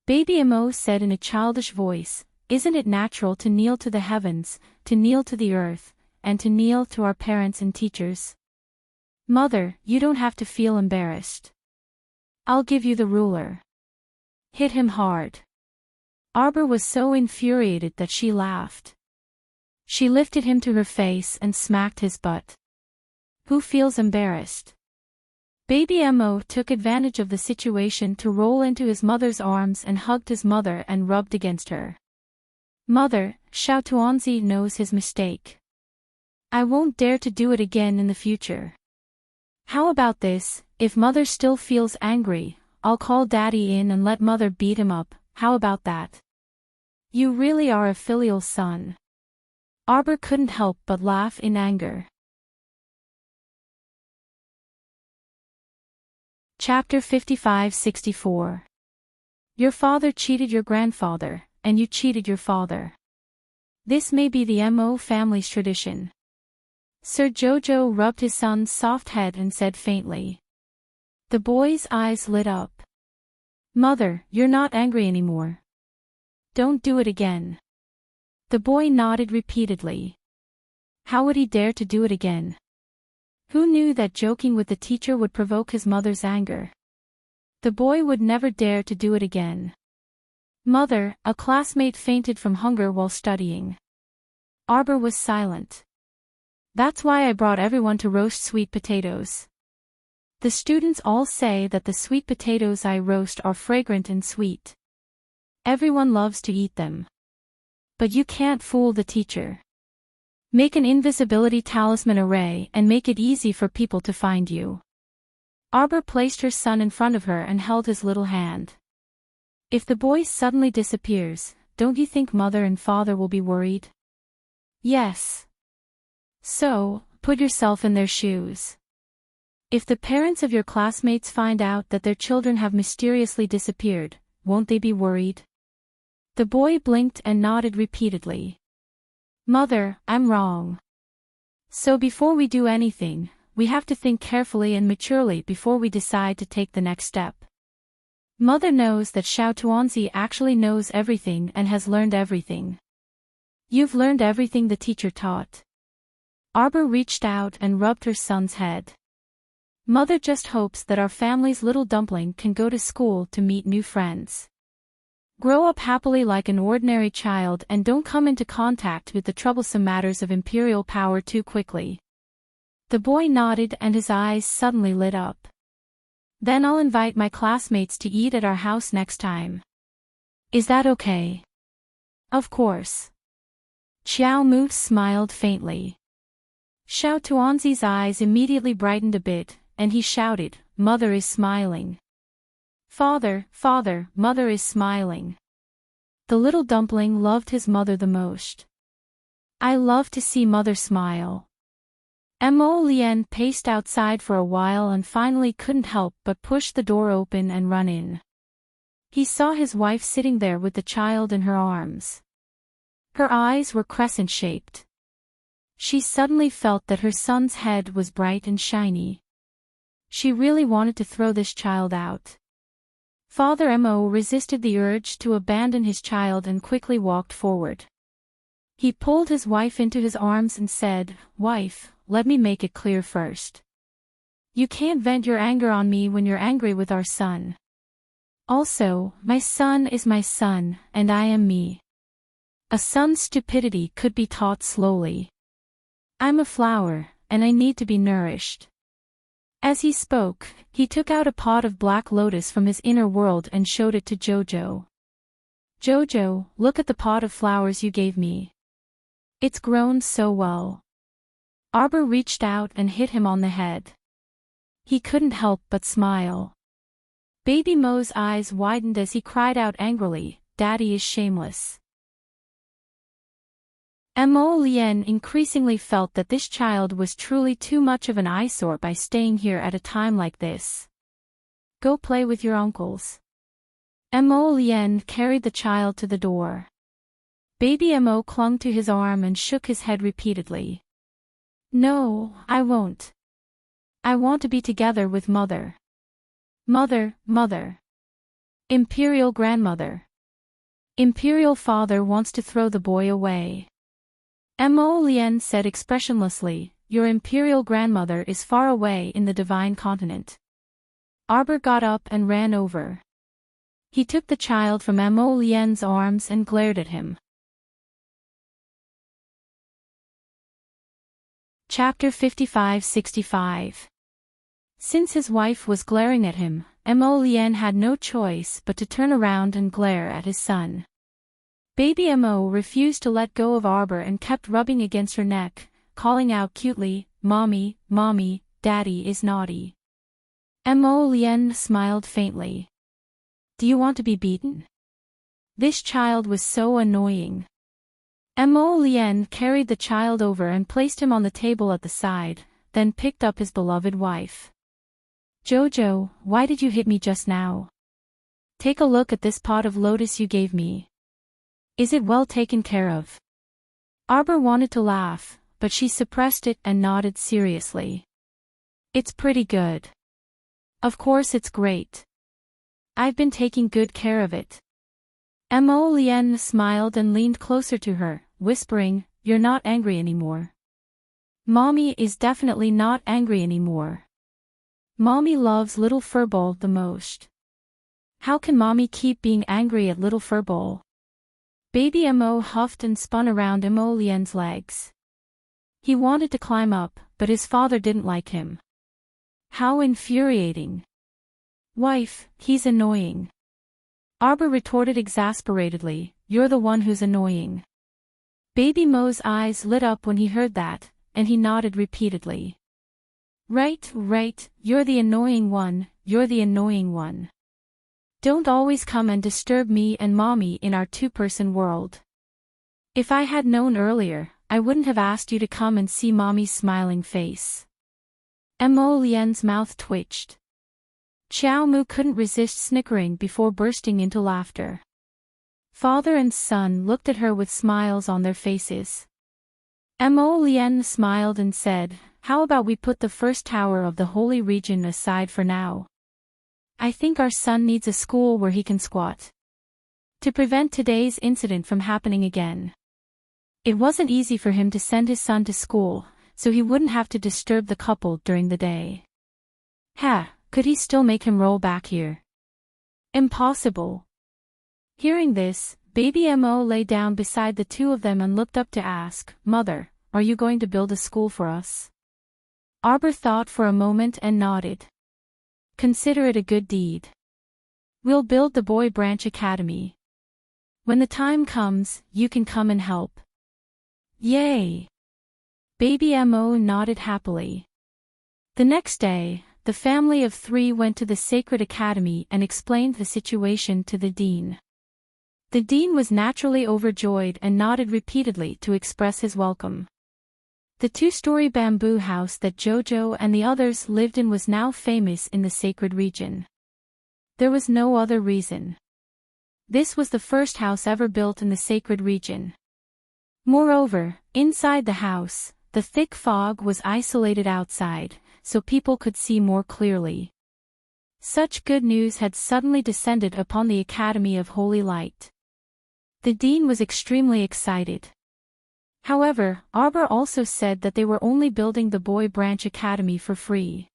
Baby Mo said in a childish voice, isn't it natural to kneel to the heavens, to kneel to the earth, and to kneel to our parents and teachers? Mother, you don't have to feel embarrassed. I'll give you the ruler. Hit him hard. Arbor was so infuriated that she laughed. She lifted him to her face and smacked his butt. Who feels embarrassed? Baby Mo took advantage of the situation to roll into his mother's arms and hugged his mother and rubbed against her. Mother, Xiao Tuanzi knows his mistake. I won't dare to do it again in the future. How about this, if mother still feels angry, I'll call daddy in and let mother beat him up, how about that? You really are a filial son. Arbor couldn't help but laugh in anger. Chapter 55-64. Your father cheated your grandfather, and you cheated your father. This may be the Mo family's tradition. Sir Jojo rubbed his son's soft head and said faintly. The boy's eyes lit up. Mother, you're not angry anymore. Don't do it again. The boy nodded repeatedly. How would he dare to do it again? Who knew that joking with the teacher would provoke his mother's anger? The boy would never dare to do it again. Mother, a classmate fainted from hunger while studying. Arbor was silent. That's why I brought everyone to roast sweet potatoes. The students all say that the sweet potatoes I roast are fragrant and sweet. Everyone loves to eat them. But you can't fool the teacher. Make an invisibility talisman array and make it easy for people to find you. Arbor placed her son in front of her and held his little hand. If the boy suddenly disappears, don't you think mother and father will be worried? Yes. So, put yourself in their shoes. If the parents of your classmates find out that their children have mysteriously disappeared, won't they be worried? The boy blinked and nodded repeatedly. Mother, I'm wrong. So before we do anything, we have to think carefully and maturely before we decide to take the next step. Mother knows that Xiao Tuanzi actually knows everything and has learned everything. You've learned everything the teacher taught. Arbor reached out and rubbed her son's head. Mother just hopes that our family's little dumpling can go to school to meet new friends. Grow up happily like an ordinary child and don't come into contact with the troublesome matters of imperial power too quickly. The boy nodded and his eyes suddenly lit up. Then I'll invite my classmates to eat at our house next time. Is that okay? Of course. Xiao Mu smiled faintly. Xiao Tuanzi's eyes immediately brightened a bit, and he shouted, Mother is smiling. Father, father, mother is smiling. The little dumpling loved his mother the most. I love to see mother smile. Mo Lien paced outside for a while and finally couldn't help but push the door open and run in. He saw his wife sitting there with the child in her arms. Her eyes were crescent-shaped. She suddenly felt that her son's head was bright and shiny. She really wanted to throw this child out. Father Mo resisted the urge to abandon his child and quickly walked forward. He pulled his wife into his arms and said, Wife, let me make it clear first. You can't vent your anger on me when you're angry with our son. Also, my son is my son, and I am me. A son's stupidity could be taught slowly. I'm a flower, and I need to be nourished. As he spoke, he took out a pot of black lotus from his inner world and showed it to Jojo. Jojo, look at the pot of flowers you gave me. It's grown so well. Arbor reached out and hit him on the head. He couldn't help but smile. Baby Mo's eyes widened as he cried out angrily, Daddy is shameless. Mo Lien increasingly felt that this child was truly too much of an eyesore by staying here at a time like this. Go play with your uncles. Mo Lien carried the child to the door. Baby Mo clung to his arm and shook his head repeatedly. No, I won't. I want to be together with mother. Mother, mother. Imperial grandmother. Imperial father wants to throw the boy away. Mo Lien said expressionlessly, Your imperial grandmother is far away in the divine continent. Arbor got up and ran over. He took the child from Mo Lien's arms and glared at him. Chapter 55-65. Since his wife was glaring at him, Mo Lien had no choice but to turn around and glare at his son. Baby Mo refused to let go of Arbor and kept rubbing against her neck, calling out cutely, "Mommy, Mommy, Daddy is naughty." Mo Lien smiled faintly. "Do you want to be beaten?" This child was so annoying. Mo Lien carried the child over and placed him on the table at the side, then picked up his beloved wife. "Jojo, why did you hit me just now? Take a look at this pot of lotus you gave me. Is it well taken care of?" Arbor wanted to laugh, but she suppressed it and nodded seriously. "It's pretty good. Of course it's great. I've been taking good care of it." Mo Lien smiled and leaned closer to her, whispering, "You're not angry anymore." "Mommy is definitely not angry anymore. Mommy loves Little Furball the most. How can Mommy keep being angry at Little Furball?" Baby Mo huffed and spun around Mo Lien's legs. He wanted to climb up, but his father didn't like him. How infuriating. "Wife, he's annoying." Arbor retorted exasperatedly, "You're the one who's annoying." Baby Mo's eyes lit up when he heard that, and he nodded repeatedly. Right, you're the annoying one, you're the annoying one. Don't always come and disturb me and Mommy in our two-person world. If I had known earlier, I wouldn't have asked you to come and see Mommy's smiling face." Mo Lien's mouth twitched. Xiao Mu couldn't resist snickering before bursting into laughter. Father and son looked at her with smiles on their faces. Mo Lien smiled and said, "How about we put the first tower of the holy region aside for now? I think our son needs a school where he can squat. To prevent today's incident from happening again." It wasn't easy for him to send his son to school, so he wouldn't have to disturb the couple during the day. Could he still make him roll back here? Impossible. Hearing this, Baby Mo lay down beside the two of them and looked up to ask, "Mother, are you going to build a school for us?" Arbor thought for a moment and nodded. "Consider it a good deed. We'll build the Boy Branch Academy. When the time comes, you can come and help." Yay! Baby Mo nodded happily. The next day, the family of three went to the Sacred Academy and explained the situation to the dean. The dean was naturally overjoyed and nodded repeatedly to express his welcome. The two-story bamboo house that Jojo and the others lived in was now famous in the sacred region. There was no other reason. This was the first house ever built in the sacred region. Moreover, inside the house, the thick fog was isolated outside, so people could see more clearly. Such good news had suddenly descended upon the Academy of Holy Light. The dean was extremely excited. However, Arbor also said that they were only building the Boy Branch Academy for free.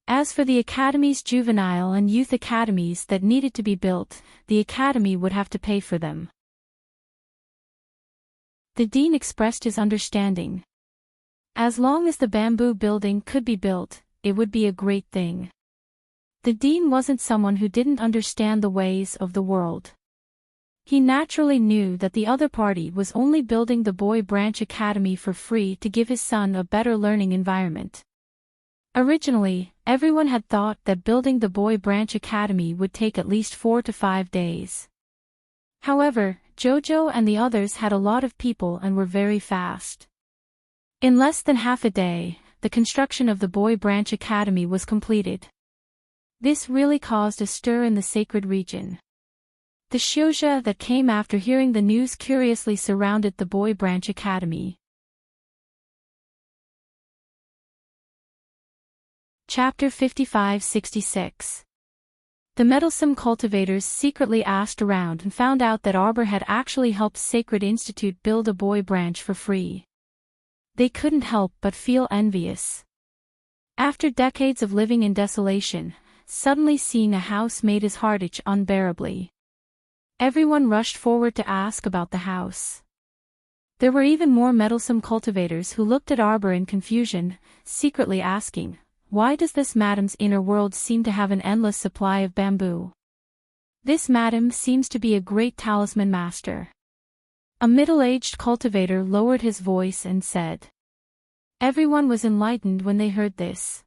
As for the Academy's juvenile and youth academies that needed to be built, the Academy would have to pay for them. The dean expressed his understanding. As long as the bamboo building could be built, it would be a great thing. The dean wasn't someone who didn't understand the ways of the world. He naturally knew that the other party was only building the Boy Branch Academy for free to give his son a better learning environment. Originally, everyone had thought that building the Boy Branch Academy would take at least 4 to 5 days. However, Jojo and the others had a lot of people and were very fast. In less than half a day, the construction of the Boy Branch Academy was completed. This really caused a stir in the sacred region. The Xiuzha that came after hearing the news curiously surrounded the Boy Branch Academy. Chapter 55-66. The meddlesome cultivators secretly asked around and found out that Arbor had actually helped Sacred Institute build a boy branch for free. They couldn't help but feel envious. After decades of living in desolation, suddenly seeing a house made his heart itch unbearably. Everyone rushed forward to ask about the house. There were even more meddlesome cultivators who looked at Arbor in confusion, secretly asking, "Why does this madam's inner world seem to have an endless supply of bamboo? This madam seems to be a great talisman master." A middle-aged cultivator lowered his voice and said. Everyone was enlightened when they heard this.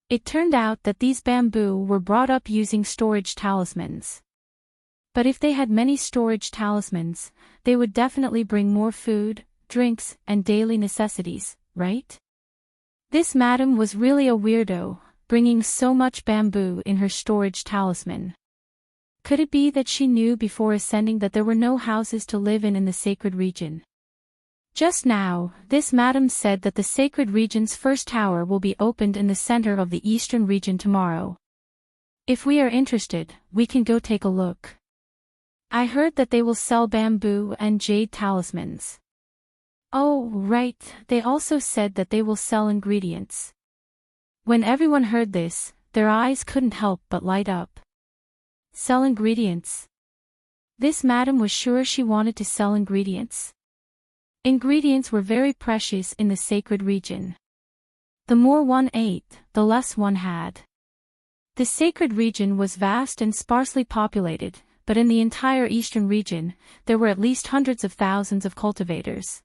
It turned out that these bamboo were brought up using storage talismans. But if they had many storage talismans, they would definitely bring more food, drinks, and daily necessities, right? This madam was really a weirdo, bringing so much bamboo in her storage talisman. Could it be that she knew before ascending that there were no houses to live in the sacred region? Just now, this madam said that the sacred region's first tower will be opened in the center of the eastern region tomorrow. If we are interested, we can go take a look. I heard that they will sell bamboo and jade talismans. Oh, right, they also said that they will sell ingredients. When everyone heard this, their eyes couldn't help but light up. Sell ingredients. This madam was sure she wanted to sell ingredients. Ingredients were very precious in the sacred region. The more one ate, the less one had. The sacred region was vast and sparsely populated, but in the entire eastern region, there were at least hundreds of thousands of cultivators.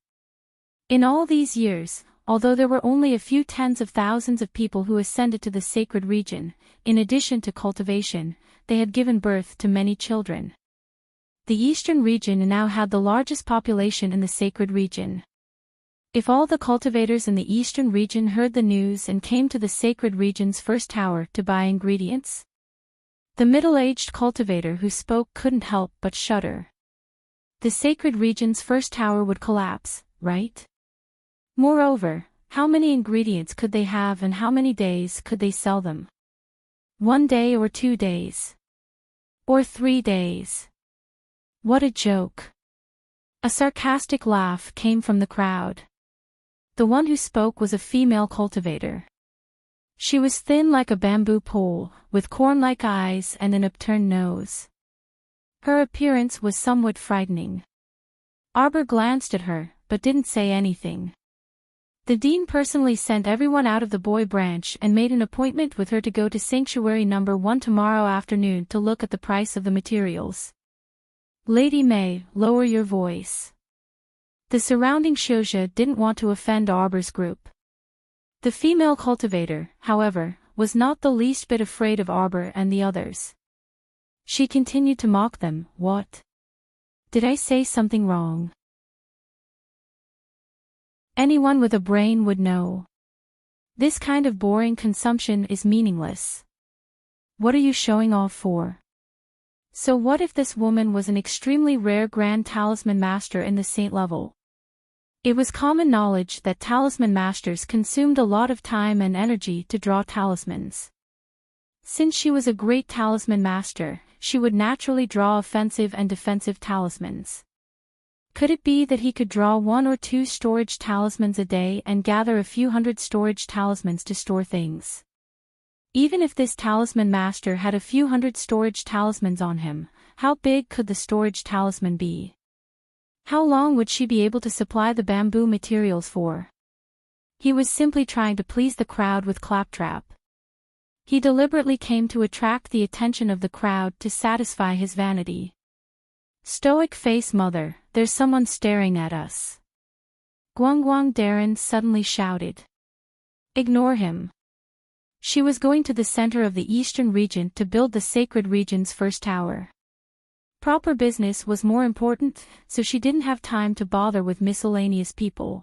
In all these years, although there were only a few tens of thousands of people who ascended to the sacred region, in addition to cultivation, they had given birth to many children. The eastern region now had the largest population in the sacred region. If all the cultivators in the eastern region heard the news and came to the sacred region's first tower to buy ingredients, the middle-aged cultivator who spoke couldn't help but shudder. The sacred region's first tower would collapse, right? Moreover, how many ingredients could they have and how many days could they sell them? 1 day or 2 days? Or 3 days? What a joke. A sarcastic laugh came from the crowd. The one who spoke was a female cultivator. She was thin like a bamboo pole, with corn-like eyes and an upturned nose. Her appearance was somewhat frightening. Arbor glanced at her, but didn't say anything. The dean personally sent everyone out of the boy branch and made an appointment with her to go to Sanctuary No. 1 tomorrow afternoon to look at the price of the materials. Lady May, lower your voice. The surrounding Shouja didn't want to offend Arbor's group. The female cultivator, however, was not the least bit afraid of Arbor and the others. She continued to mock them. What? Did I say something wrong? Anyone with a brain would know. This kind of boring consumption is meaningless. What are you showing off for? So what if this woman was an extremely rare grand talisman master in the saint level? It was common knowledge that talisman masters consumed a lot of time and energy to draw talismans. Since she was a great talisman master, she would naturally draw offensive and defensive talismans. Could it be that he could draw 1 or 2 storage talismans a day and gather a few hundred storage talismans to store things? Even if this talisman master had a few hundred storage talismans on him, how big could the storage talisman be? How long would she be able to supply the bamboo materials for? He was simply trying to please the crowd with claptrap. He deliberately came to attract the attention of the crowd to satisfy his vanity. Stoic face mother, there's someone staring at us. Guangguang Darren suddenly shouted. Ignore him. She was going to the center of the eastern region to build the sacred region's first tower. Proper business was more important, so she didn't have time to bother with miscellaneous people.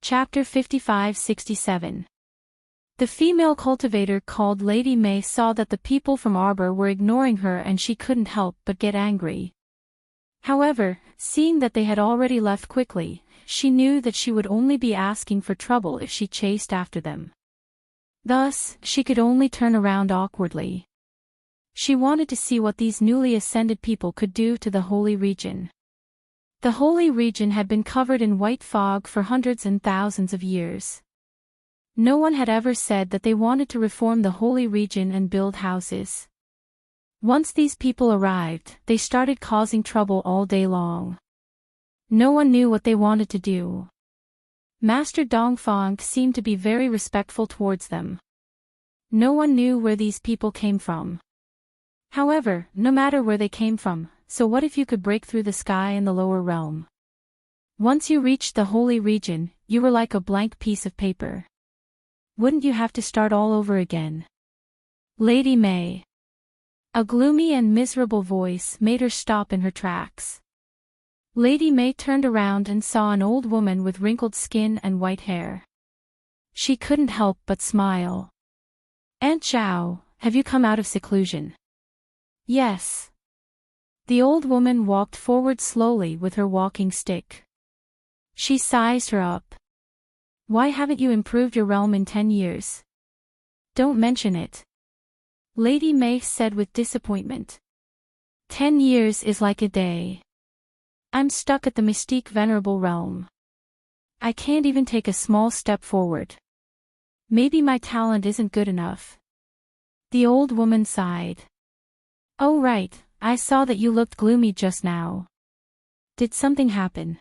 Chapter 55-67. The female cultivator called Lady May saw that the people from Arbor were ignoring her and she couldn't help but get angry. However, seeing that they had already left quickly, she knew that she would only be asking for trouble if she chased after them. Thus, she could only turn around awkwardly. She wanted to see what these newly ascended people could do to the holy region. The holy region had been covered in white fog for hundreds and thousands of years. No one had ever said that they wanted to reform the holy region and build houses. Once these people arrived, they started causing trouble all day long. No one knew what they wanted to do. Master Dongfang seemed to be very respectful towards them. No one knew where these people came from. However, no matter where they came from, so what if you could break through the sky in the lower realm? Once you reached the holy region, you were like a blank piece of paper. Wouldn't you have to start all over again? Lady May. A gloomy and miserable voice made her stop in her tracks. Lady May turned around and saw an old woman with wrinkled skin and white hair. She couldn't help but smile. Aunt Zhao, have you come out of seclusion? Yes. The old woman walked forward slowly with her walking stick. She sized her up. Why haven't you improved your realm in 10 years? Don't mention it. Lady May said with disappointment. 10 years is like a day. I'm stuck at the Mystique Venerable realm. I can't even take a small step forward. Maybe my talent isn't good enough. The old woman sighed. Oh right, I saw that you looked gloomy just now. Did something happen?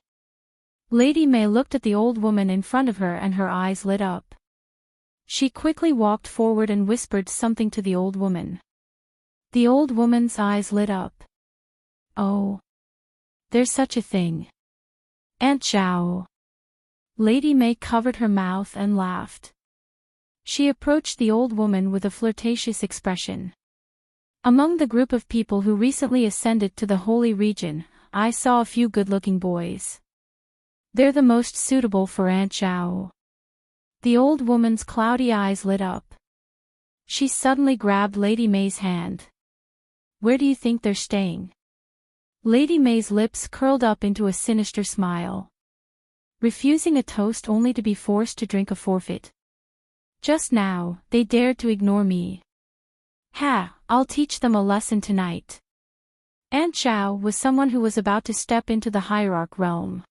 Lady May looked at the old woman in front of her and her eyes lit up. She quickly walked forward and whispered something to the old woman. The old woman's eyes lit up. Oh. There's such a thing. Aunt Zhao. Lady May covered her mouth and laughed. She approached the old woman with a flirtatious expression. Among the group of people who recently ascended to the holy region, I saw a few good-looking boys. They're the most suitable for Aunt Zhao. The old woman's cloudy eyes lit up. She suddenly grabbed Lady May's hand. Where do you think they're staying? Lady May's lips curled up into a sinister smile. Refusing a toast only to be forced to drink a forfeit. Just now, they dared to ignore me. Ha, I'll teach them a lesson tonight. Aunt Zhao was someone who was about to step into the hierarch realm.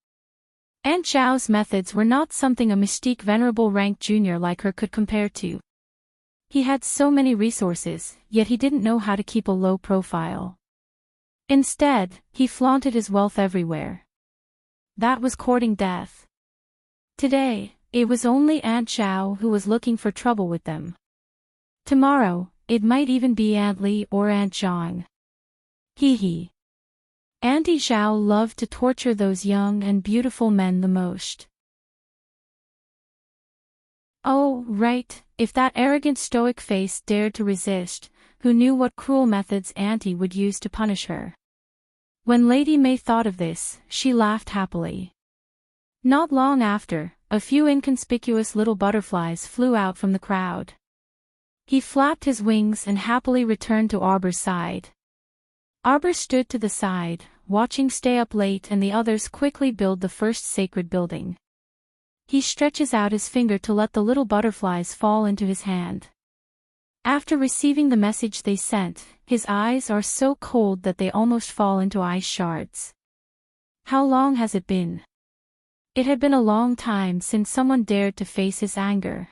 Aunt Zhao's methods were not something a Mystique Venerable rank junior like her could compare to. He had so many resources, yet he didn't know how to keep a low profile. Instead, he flaunted his wealth everywhere. That was courting death. Today, it was only Aunt Zhao who was looking for trouble with them. Tomorrow, it might even be Aunt Li or Aunt Zhang. Hee hee. Auntie Zhao loved to torture those young and beautiful men the most. Oh, right, if that arrogant stoic face dared to resist, who knew what cruel methods Auntie would use to punish her. When Lady May thought of this, she laughed happily. Not long after, a few inconspicuous little butterflies flew out from the crowd. He flapped his wings and happily returned to Arbor's side. Arbor stood to the side, watching stay up late and the others quickly build the first sacred building. He stretches out his finger to let the little butterflies fall into his hand. After receiving the message they sent, his eyes are so cold that they almost fall into ice shards. How long has it been? It had been a long time since someone dared to face his anger.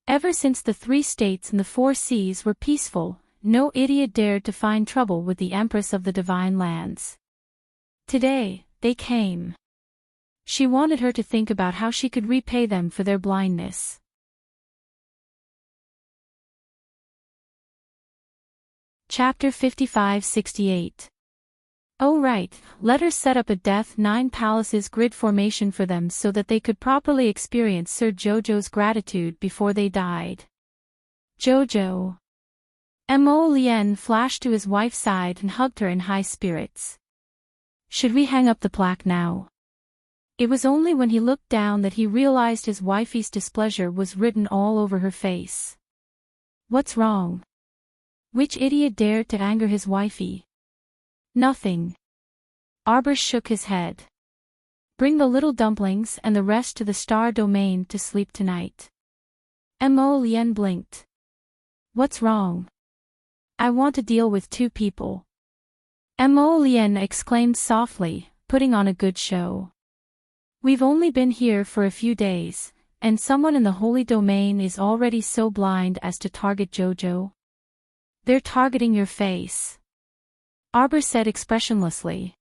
Ever since the 3 states and the 4 seas were peaceful, no idiot dared to find trouble with the Empress of the Divine Lands. Today, they came. She wanted her to think about how she could repay them for their blindness. Chapter 55-68. Oh right, let her set up a Death 9 Palaces grid formation for them so that they could properly experience Sir Jojo's gratitude before they died. Jojo. Mo Lien flashed to his wife's side and hugged her in high spirits. Should we hang up the plaque now? It was only when he looked down that he realized his wifey's displeasure was written all over her face. What's wrong? Which idiot dared to anger his wifey? Nothing. Arbor shook his head. Bring the little dumplings and the rest to the star domain to sleep tonight. Mo Lien blinked. What's wrong? I want to deal with 2 people. Mo Lien exclaimed softly, putting on a good show. We've only been here for a few days, And someone in the holy domain is already so blind as to target Jojo? They're targeting your face. Arbor said expressionlessly.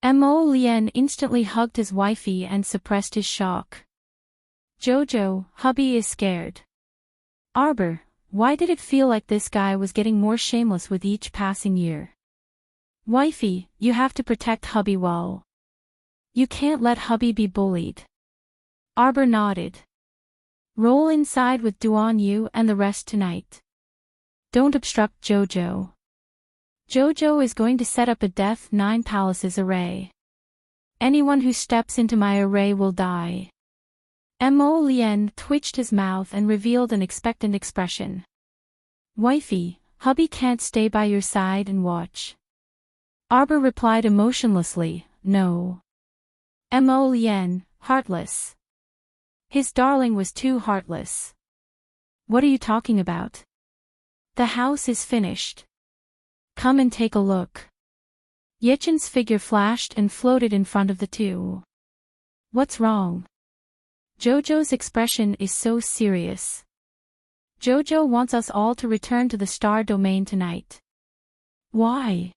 Mo Lien instantly hugged his wifey and suppressed his shock. Jojo, hubby is scared. Arbor, why did it feel like this guy was getting more shameless with each passing year? Wifey, you have to protect hubby well. You can't let hubby be bullied. Arbor nodded. Roll inside with Duan Yu and the rest tonight. Don't obstruct Jojo. Jojo is going to set up a Death 9 Palaces array. Anyone who steps into my array will die. Mo Lien twitched his mouth and revealed an expectant expression. Wifey, hubby can't stay by your side and watch. Arbor replied emotionlessly, no. Mo Lien, heartless. His darling was too heartless. What are you talking about? The house is finished. Come and take a look. Yichen's figure flashed and floated in front of the two. What's wrong? Jojo's expression is so serious. Jojo wants us all to return to the star domain tonight. Why?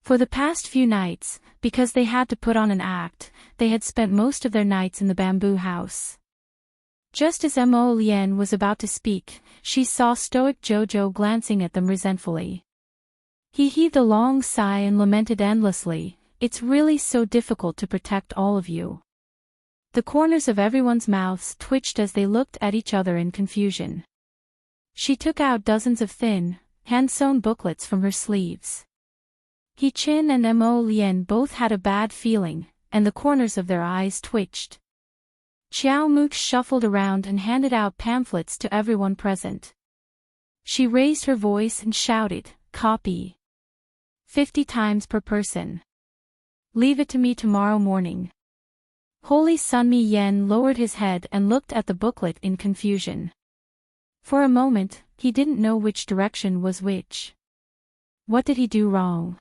For the past few nights, because they had to put on an act, they had spent most of their nights in the bamboo house. Just as Mo Lien was about to speak, she saw stoic Jojo glancing at them resentfully. He heaved a long sigh and lamented endlessly, it's really so difficult to protect all of you. The corners of everyone's mouths twitched as they looked at each other in confusion. She took out dozens of thin, hand-sewn booklets from her sleeves. He Chin and Mo Lien both had a bad feeling, and the corners of their eyes twitched. Xiao Mook shuffled around and handed out pamphlets to everyone present. She raised her voice and shouted, copy. 50 times per person. Leave it to me tomorrow morning. Holy Sun Mi Yen lowered his head and looked at the booklet in confusion. For a moment, he didn't know which direction was which. What did he do wrong?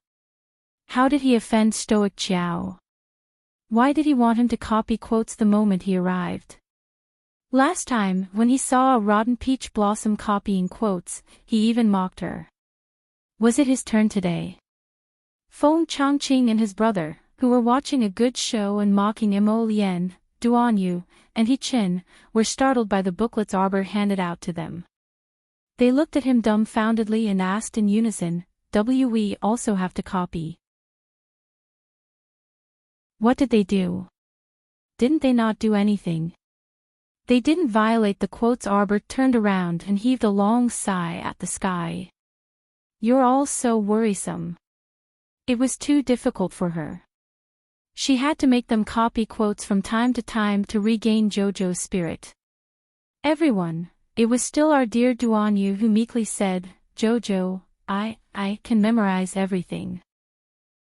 How did he offend Stoic Qiao? Why did he want him to copy quotes the moment he arrived? Last time, when he saw a rotten peach blossom copying quotes, he even mocked her. Was it his turn today? Feng Changqing and his brother, who were watching a good show and mocking Mo Lien, Duan Yu, and He Chin, were startled by the booklets Arbor handed out to them. They looked at him dumbfoundedly and asked in unison, we also have to copy. What did they do? Didn't they not do anything? They didn't violate the quotes. Arbor turned around and heaved a long sigh at the sky. You're all so worrisome. It was too difficult for her. She had to make them copy quotes from time to time to regain Jojo's spirit. Everyone, it was still our dear Duan Yu who meekly said, Jojo, I can memorize everything.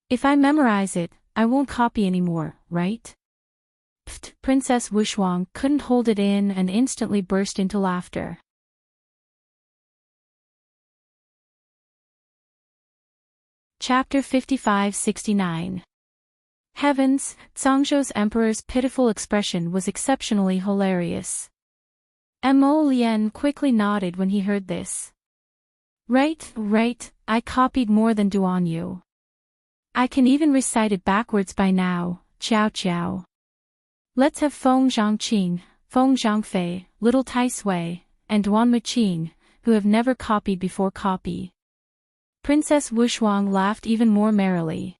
If I memorize it, I won't copy anymore, right? Pfft, Princess Wushuang couldn't hold it in and instantly burst into laughter. Chapter 55-69. Heavens, Zhangzhou's emperor's pitiful expression was exceptionally hilarious. Mo Lien quickly nodded when he heard this. Right, I copied more than Duan Yu. I can even recite it backwards by now, Ciao. Let's have Feng Zhangqing, Feng Zhangfei, Little Tai Sui, and Duan Muqing, who have never copied before copy. Princess Wushuang laughed even more merrily.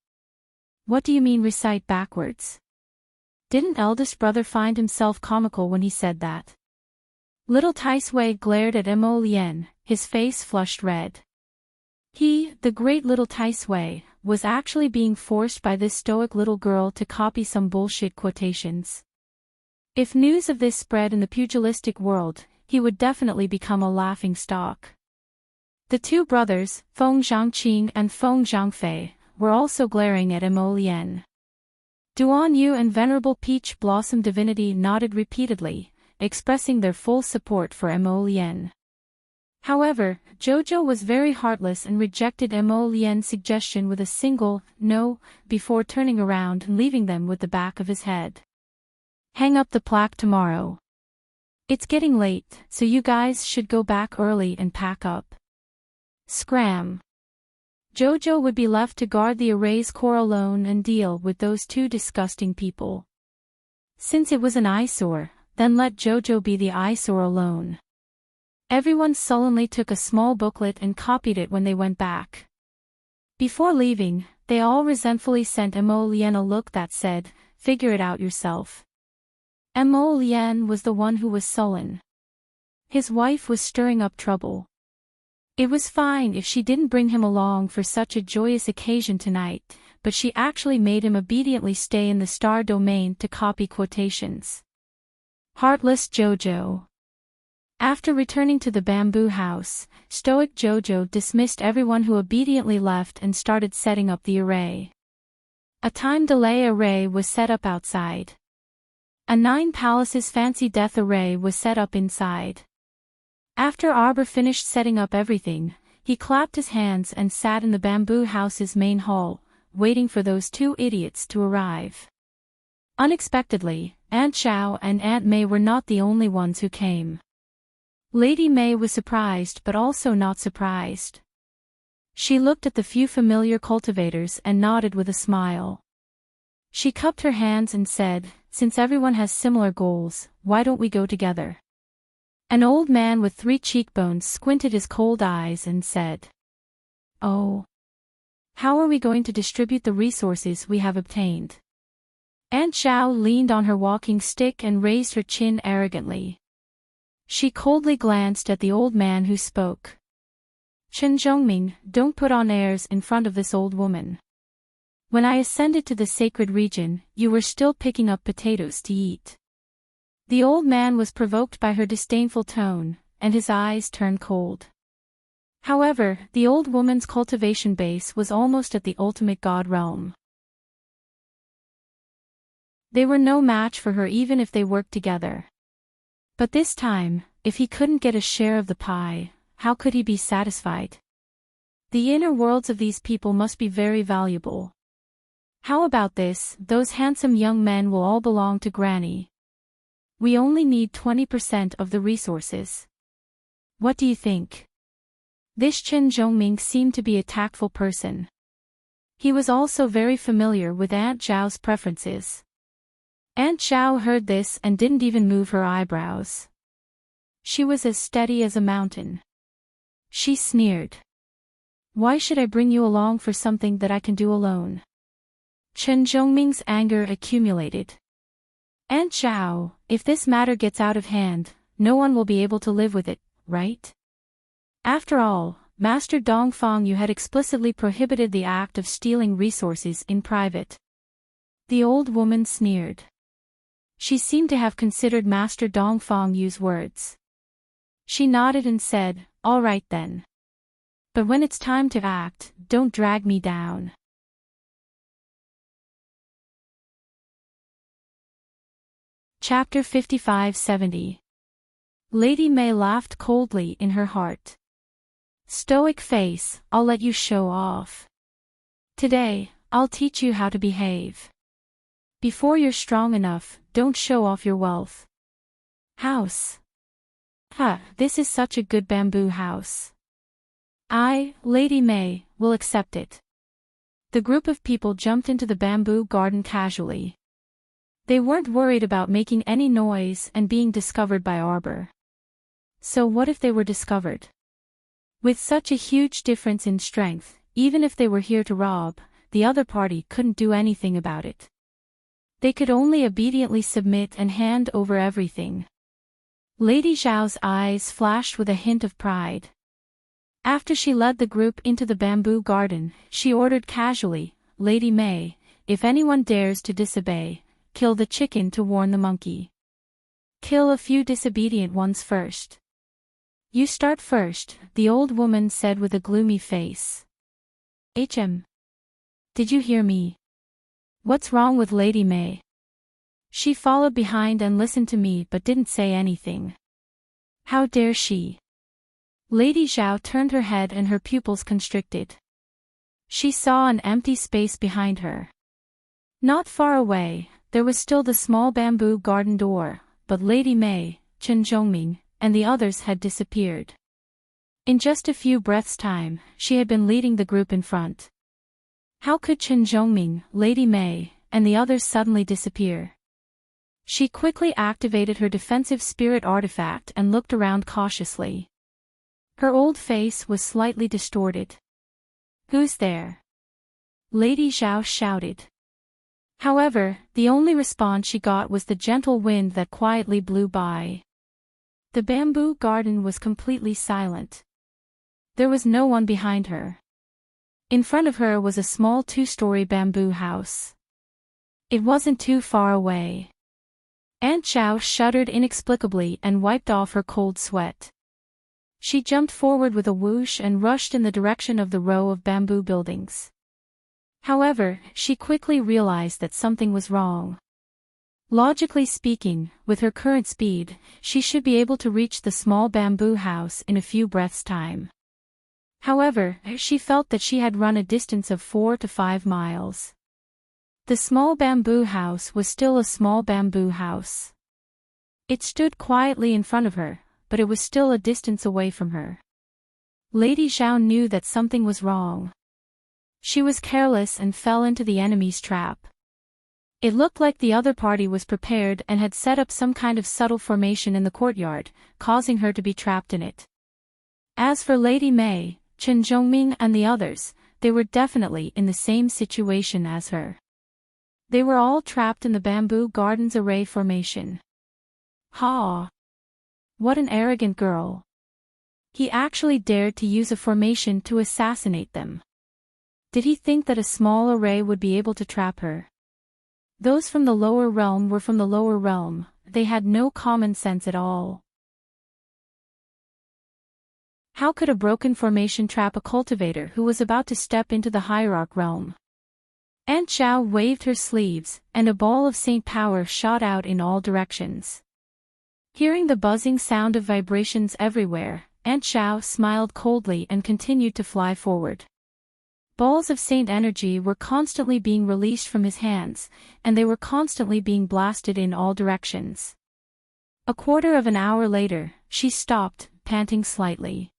What do you mean recite backwards? Didn't eldest brother find himself comical when he said that? Little Tai Sui glared at Mo Lien, his face flushed red. He, the great Little Tai Sui, was actually being forced by this stoic little girl to copy some bullshit quotations. If news of this spread in the pugilistic world, he would definitely become a laughing stock. The two brothers, Feng Zhangqing and Feng Zhangfei, were also glaring at Mo Lien. Duan Yu and Venerable Peach Blossom Divinity nodded repeatedly, expressing their full support for Mo Lien. However, Jojo was very heartless and rejected Mo Lien's suggestion with a single no before turning around and leaving them with the back of his head. Hang up the plaque tomorrow. It's getting late, so you guys should go back early and pack up. Scram. Jojo would be left to guard the array's core alone and deal with those two disgusting people. Since it was an eyesore, then let Jojo be the eyesore alone. Everyone sullenly took a small booklet and copied it when they went back. Before leaving, they all resentfully sent Mo Lien a look that said, "Figure it out yourself." Mo Lien was the one who was sullen. His wife was stirring up trouble. It was fine if she didn't bring him along for such a joyous occasion tonight, but she actually made him obediently stay in the star domain to copy quotations. Heartless Jojo. After returning to the bamboo house, stoic Jojo dismissed everyone who obediently left and started setting up the array. A time delay array was set up outside. A 9 palaces fancy death array was set up inside. After Arbor finished setting up everything, he clapped his hands and sat in the bamboo house's main hall, waiting for those two idiots to arrive. Unexpectedly, Aunt Xiao and Aunt May were not the only ones who came. Lady May was surprised but also not surprised. She looked at the few familiar cultivators and nodded with a smile. She cupped her hands and said, "Since everyone has similar goals, why don't we go together?" An old man with 3 cheekbones squinted his cold eyes and said, "Oh. How are we going to distribute the resources we have obtained?" Aunt Xiao leaned on her walking stick and raised her chin arrogantly. She coldly glanced at the old man who spoke. "Chen Zhongming, don't put on airs in front of this old woman. When I ascended to the sacred region, you were still picking up potatoes to eat." The old man was provoked by her disdainful tone, and his eyes turned cold. However, the old woman's cultivation base was almost at the ultimate god realm. They were no match for her even if they worked together. But this time, if he couldn't get a share of the pie, how could he be satisfied? The inner worlds of these people must be very valuable. How about this? Those handsome young men will all belong to Granny. We only need 20% of the resources. What do you think? This Chen Zhongming seemed to be a tactful person. He was also very familiar with Aunt Zhao's preferences. Aunt Zhao heard this and didn't even move her eyebrows. She was as steady as a mountain. She sneered. "Why should I bring you along for something that I can do alone?" Chen Zhongming's anger accumulated. "Aunt Zhao, if this matter gets out of hand, no one will be able to live with it, right? After all, Master Dongfang Yu had explicitly prohibited the act of stealing resources in private." The old woman sneered. She seemed to have considered Master Dongfang Yu's words. She nodded and said, "All right then. But when it's time to act, don't drag me down." Chapter 55-70. Lady May laughed coldly in her heart. "Stoic face, I'll let you show off. Today, I'll teach you how to behave. Before you're strong enough, don't show off your wealth." House. This is such a good bamboo house. I, Lady May, will accept it. The group of people jumped into the bamboo garden casually. They weren't worried about making any noise and being discovered by Arbor. So what if they were discovered? With such a huge difference in strength, even if they were here to rob, the other party couldn't do anything about it. They could only obediently submit and hand over everything. Lady Zhao's eyes flashed with a hint of pride. After she led the group into the bamboo garden, she ordered casually, "Lady May, if anyone dares to disobey, kill the chicken to warn the monkey. Kill a few disobedient ones first." "You start first," the old woman said with a gloomy face. Did you hear me? What's wrong with Lady May? She followed behind and listened to me but didn't say anything. How dare she? Lady Zhao turned her head and her pupils constricted. She saw an empty space behind her. Not far away, there was still the small bamboo garden door, but Lady May, Chen Zhongming, and the others had disappeared. In just a few breaths' time, she had been leading the group in front. How could Chen Zhongming, Lady May, and the others suddenly disappear? She quickly activated her defensive spirit artifact and looked around cautiously. Her old face was slightly distorted. "Who's there?" Lady Zhao shouted. However, the only response she got was the gentle wind that quietly blew by. The bamboo garden was completely silent. There was no one behind her. In front of her was a small 2-story bamboo house. It wasn't too far away. Aunt Zhao shuddered inexplicably and wiped off her cold sweat. She jumped forward with a whoosh and rushed in the direction of the row of bamboo buildings. However, she quickly realized that something was wrong. Logically speaking, with her current speed, she should be able to reach the small bamboo house in a few breaths' time. However, she felt that she had run a distance of 4 to 5 miles. The small bamboo house was still a small bamboo house. It stood quietly in front of her, but it was still a distance away from her. Lady Zhao knew that something was wrong. She was careless and fell into the enemy's trap. It looked like the other party was prepared and had set up some kind of subtle formation in the courtyard, causing her to be trapped in it. As for Lady May, Chen Zhongming and the others, they were definitely in the same situation as her. They were all trapped in the bamboo garden's array formation. Ha! What an arrogant girl. He actually dared to use a formation to assassinate them. Did he think that a small array would be able to trap her? Those from the lower realm were from the lower realm, they had no common sense at all. How could a broken formation trap a cultivator who was about to step into the hierarch realm? Aunt Zhao waved her sleeves, and a ball of saint power shot out in all directions. Hearing the buzzing sound of vibrations everywhere, Aunt Zhao smiled coldly and continued to fly forward. Balls of saint energy were constantly being released from his hands, and they were constantly being blasted in all directions. A quarter of an hour later, she stopped, panting slightly.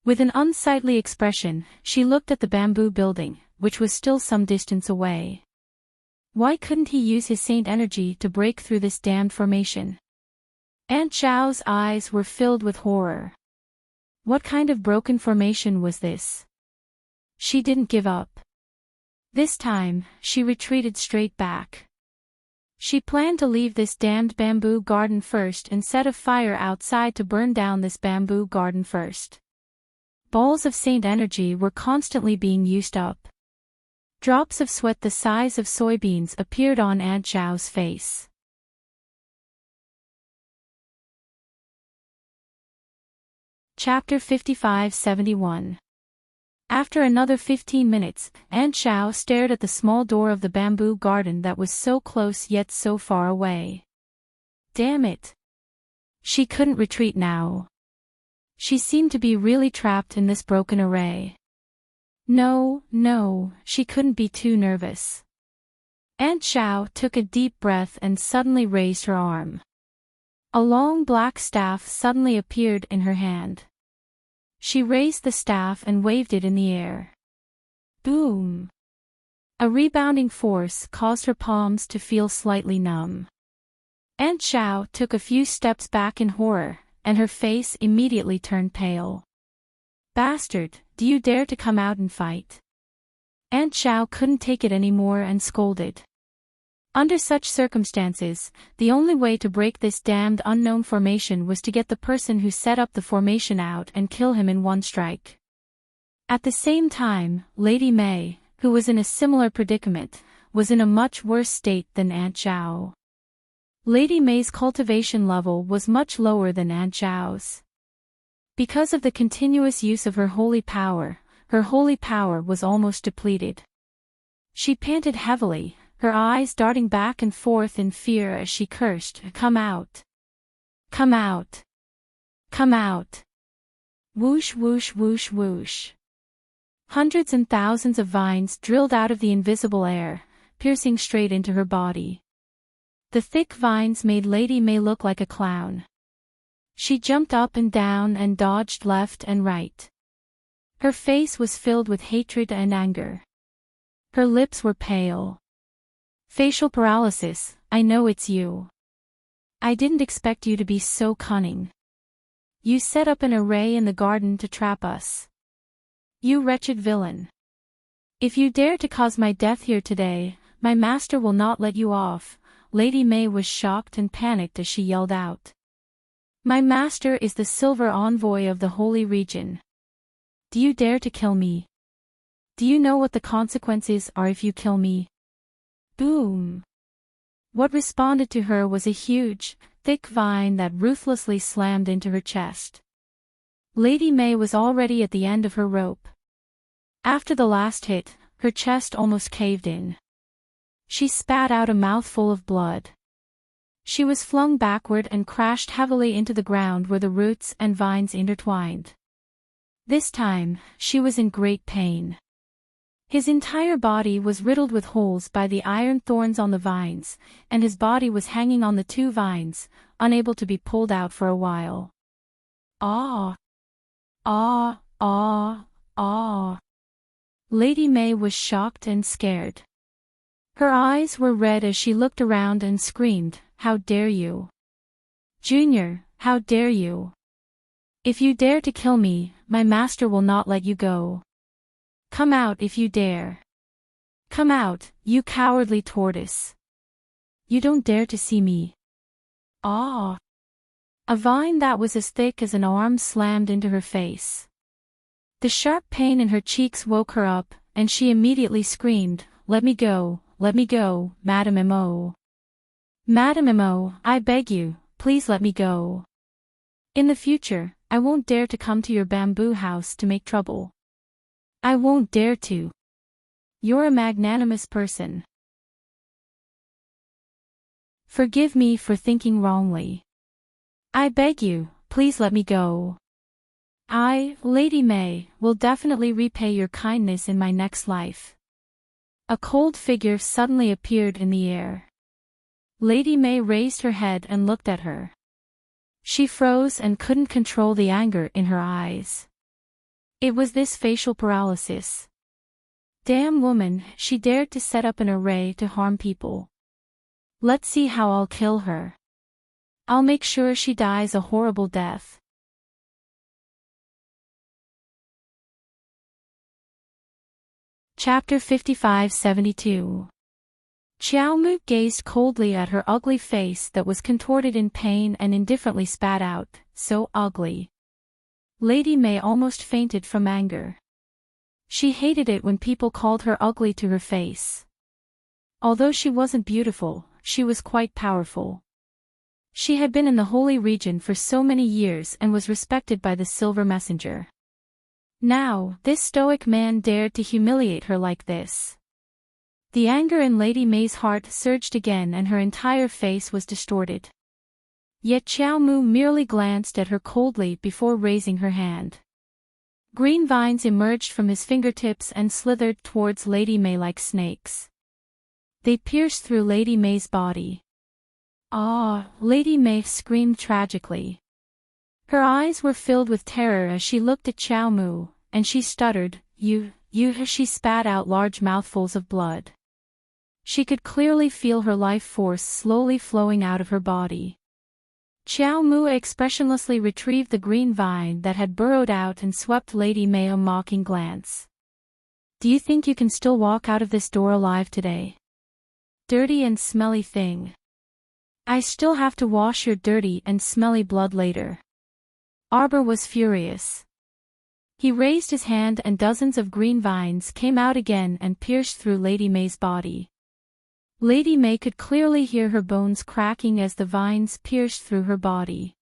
With an unsightly expression, she looked at the bamboo building, which was still some distance away. Why couldn't he use his saint energy to break through this damned formation? Aunt Zhao's eyes were filled with horror. What kind of broken formation was this? She didn't give up. This time, she retreated straight back. She planned to leave this damned bamboo garden first and set a fire outside to burn down this bamboo garden first. Balls of saint energy were constantly being used up. Drops of sweat the size of soybeans appeared on Aunt Zhao's face. Chapter 55-71. After another 15 minutes, Aunt Zhao stared at the small door of the bamboo garden that was so close yet so far away. Damn it! She couldn't retreat now. She seemed to be really trapped in this broken array. No, she couldn't be too nervous. Aunt Zhao took a deep breath and suddenly raised her arm. A long black staff suddenly appeared in her hand. She raised the staff and waved it in the air. Boom! A rebounding force caused her palms to feel slightly numb. Aunt Zhao took a few steps back in horror, and her face immediately turned pale. Bastard, do you dare to come out and fight? Aunt Zhao couldn't take it anymore and scolded. Under such circumstances, the only way to break this damned unknown formation was to get the person who set up the formation out and kill him in one strike. At the same time, Lady May, who was in a similar predicament, was in a much worse state than Aunt Zhao. Lady May's cultivation level was much lower than Aunt Zhao's. Because of the continuous use of her holy power was almost depleted. She panted heavily, her eyes darting back and forth in fear as she cursed, "Come out! Come out! Come out!" Whoosh whoosh whoosh whoosh. Hundreds and thousands of vines drilled out of the invisible air, piercing straight into her body. The thick vines made Lady May look like a clown. She jumped up and down and dodged left and right. Her face was filled with hatred and anger. Her lips were pale. Facial paralysis, I know it's you. I didn't expect you to be so cunning. You set up an array in the garden to trap us. You wretched villain. If you dare to cause my death here today, my master will not let you off. Lady May was shocked and panicked as she yelled out. My master is the silver envoy of the holy region. Do you dare to kill me? Do you know what the consequences are if you kill me? Boom! What responded to her was a huge, thick vine that ruthlessly slammed into her chest. Lady May was already at the end of her rope. After the last hit, her chest almost caved in. She spat out a mouthful of blood. She was flung backward and crashed heavily into the ground where the roots and vines intertwined. This time, she was in great pain. His entire body was riddled with holes by the iron thorns on the vines, and his body was hanging on the two vines, unable to be pulled out for a while. Ah! Ah! Ah! Ah! Lady May was shocked and scared. Her eyes were red as she looked around and screamed, How dare you? Junior, how dare you? If you dare to kill me, my master will not let you go. Come out if you dare. Come out, you cowardly tortoise. You don't dare to see me. Ah! A vine that was as thick as an arm slammed into her face. The sharp pain in her cheeks woke her up, and she immediately screamed, Let me go, Madame M.O. Madame M.O., I beg you, please let me go. In the future, I won't dare to come to your bamboo house to make trouble. I won't dare to. You're a magnanimous person. Forgive me for thinking wrongly. I beg you, please let me go. I, Lady May, will definitely repay your kindness in my next life. A cold figure suddenly appeared in the air. Lady May raised her head and looked at her. She froze and couldn't control the anger in her eyes. It was this facial paralysis. Damn woman, she dared to set up an array to harm people. Let's see how I'll kill her. I'll make sure she dies a horrible death. Chapter 55-72. Xiao Mu gazed coldly at her ugly face that was contorted in pain and indifferently spat out, so ugly. Lady May almost fainted from anger. She hated it when people called her ugly to her face. Although she wasn't beautiful, she was quite powerful. She had been in the Holy Region for so many years and was respected by the Silver Messenger. Now, this stoic man dared to humiliate her like this. The anger in Lady May's heart surged again and her entire face was distorted. Yet Xiao Mu merely glanced at her coldly before raising her hand. Green vines emerged from his fingertips and slithered towards Lady May like snakes. They pierced through Lady May's body. Ah! Lady May screamed tragically. Her eyes were filled with terror as she looked at Xiao Mu, and she stuttered, You, she spat out large mouthfuls of blood. She could clearly feel her life force slowly flowing out of her body. Xiao Mu expressionlessly retrieved the green vine that had burrowed out and swept Lady May a mocking glance. Do you think you can still walk out of this door alive today? Dirty and smelly thing. I still have to wash your dirty and smelly blood later. Arbor was furious. He raised his hand and dozens of green vines came out again and pierced through Lady May's body. Lady May could clearly hear her bones cracking as the vines pierced through her body.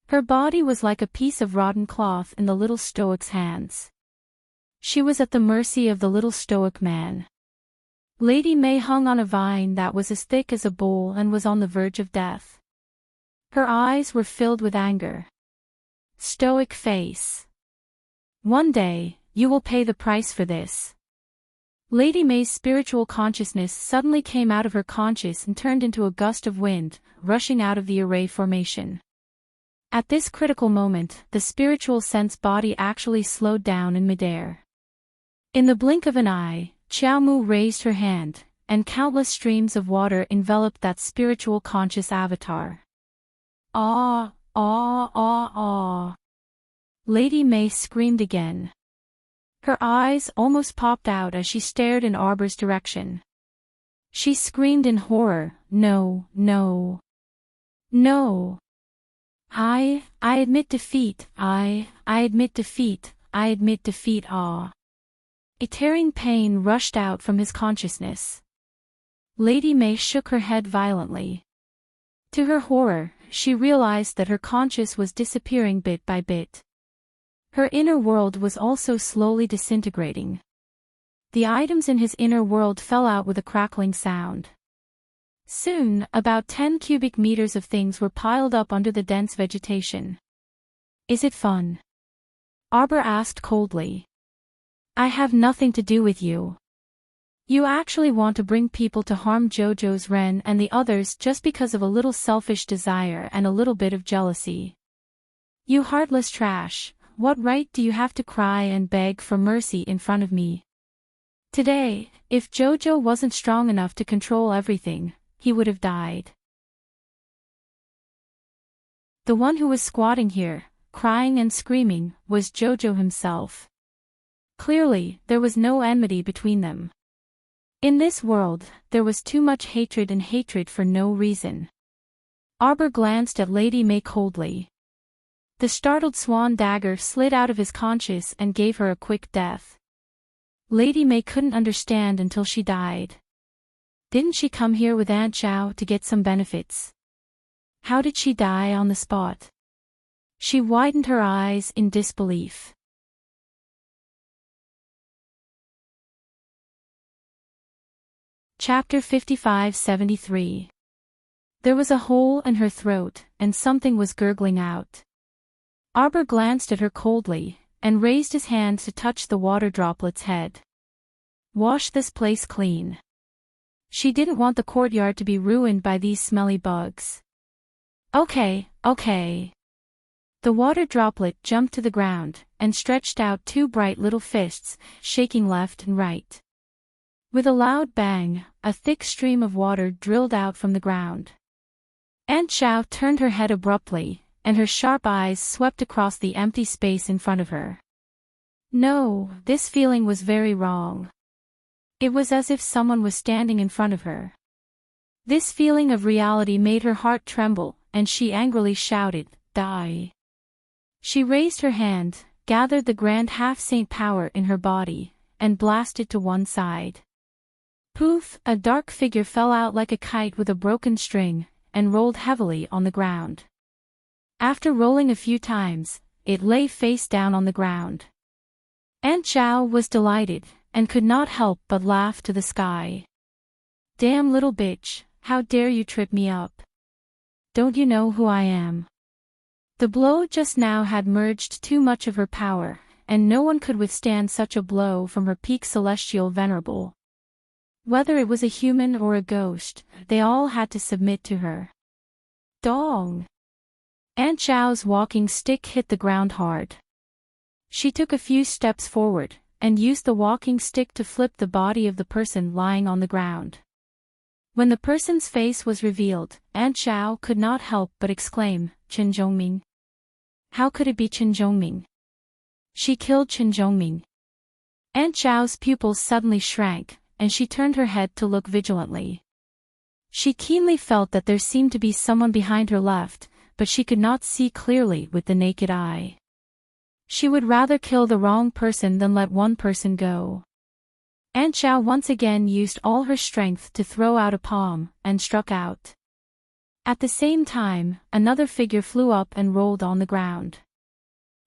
Her body was like a piece of rotten cloth in the little stoic's hands. She was at the mercy of the little stoic man. Lady May hung on a vine that was as thick as a bowl and was on the verge of death. Her eyes were filled with anger. Stoic face. One day, you will pay the price for this. Lady May's spiritual consciousness suddenly came out of her conscious and turned into a gust of wind, rushing out of the array formation. At this critical moment, the spiritual sense body actually slowed down in midair. In the blink of an eye, Xiao Mu raised her hand, and countless streams of water enveloped that spiritual conscious avatar. Ah, ah, ah, ah. Lady May screamed again. Her eyes almost popped out as she stared in Arbor's direction. She screamed in horror, "No, no. No. I admit defeat, I admit defeat, I admit defeat." Ah. A tearing pain rushed out from his consciousness. Lady May shook her head violently. To her horror, she realized that her conscience was disappearing bit by bit. Her inner world was also slowly disintegrating. The items in his inner world fell out with a crackling sound. Soon, about 10 cubic meters of things were piled up under the dense vegetation. "Is it fun?" Arbor asked coldly. "I have nothing to do with you. You actually want to bring people to harm JoJo's Ren and the others just because of a little selfish desire and a little bit of jealousy. You heartless trash, what right do you have to cry and beg for mercy in front of me? Today, if JoJo wasn't strong enough to control everything, he would have died." The one who was squatting here, crying and screaming, was JoJo himself. Clearly, there was no enmity between them. In this world, there was too much hatred and hatred for no reason. Arbor glanced at Lady May coldly. The startled swan dagger slid out of his conscience and gave her a quick death. Lady May couldn't understand until she died. Didn't she come here with Aunt Xiao to get some benefits? How did she die on the spot? She widened her eyes in disbelief. Chapter 55-73. There was a hole in her throat, and something was gurgling out. Arbor glanced at her coldly, and raised his hand to touch the water droplet's head. "Wash this place clean." She didn't want the courtyard to be ruined by these smelly bugs. Okay. The water droplet jumped to the ground, and stretched out two bright little fists, shaking left and right. With a loud bang, a thick stream of water drilled out from the ground. Aunt Xiao turned her head abruptly, and her sharp eyes swept across the empty space in front of her. No, this feeling was very wrong. It was as if someone was standing in front of her. This feeling of reality made her heart tremble, and she angrily shouted, "Die!" She raised her hand, gathered the grand half-saint power in her body, and blasted to one side. Poof! A dark figure fell out like a kite with a broken string, and rolled heavily on the ground. After rolling a few times, it lay face down on the ground. Aunt Xiao was delighted, and could not help but laugh to the sky. "Damn little bitch, how dare you trip me up? Don't you know who I am?" The blow just now had merged too much of her power, and no one could withstand such a blow from her peak celestial venerable. Whether it was a human or a ghost, they all had to submit to her. Dong! Aunt Xiao's walking stick hit the ground hard. She took a few steps forward, and used the walking stick to flip the body of the person lying on the ground. When the person's face was revealed, Aunt Xiao could not help but exclaim, "Chen Zhongming. How could it be Chen Zhongming? She killed Chen Zhongming." Aunt Xiao's pupils suddenly shrank, and she turned her head to look vigilantly. She keenly felt that there seemed to be someone behind her left, but she could not see clearly with the naked eye. She would rather kill the wrong person than let one person go. Aunt Xiao once again used all her strength to throw out a palm, and struck out. At the same time, another figure flew up and rolled on the ground.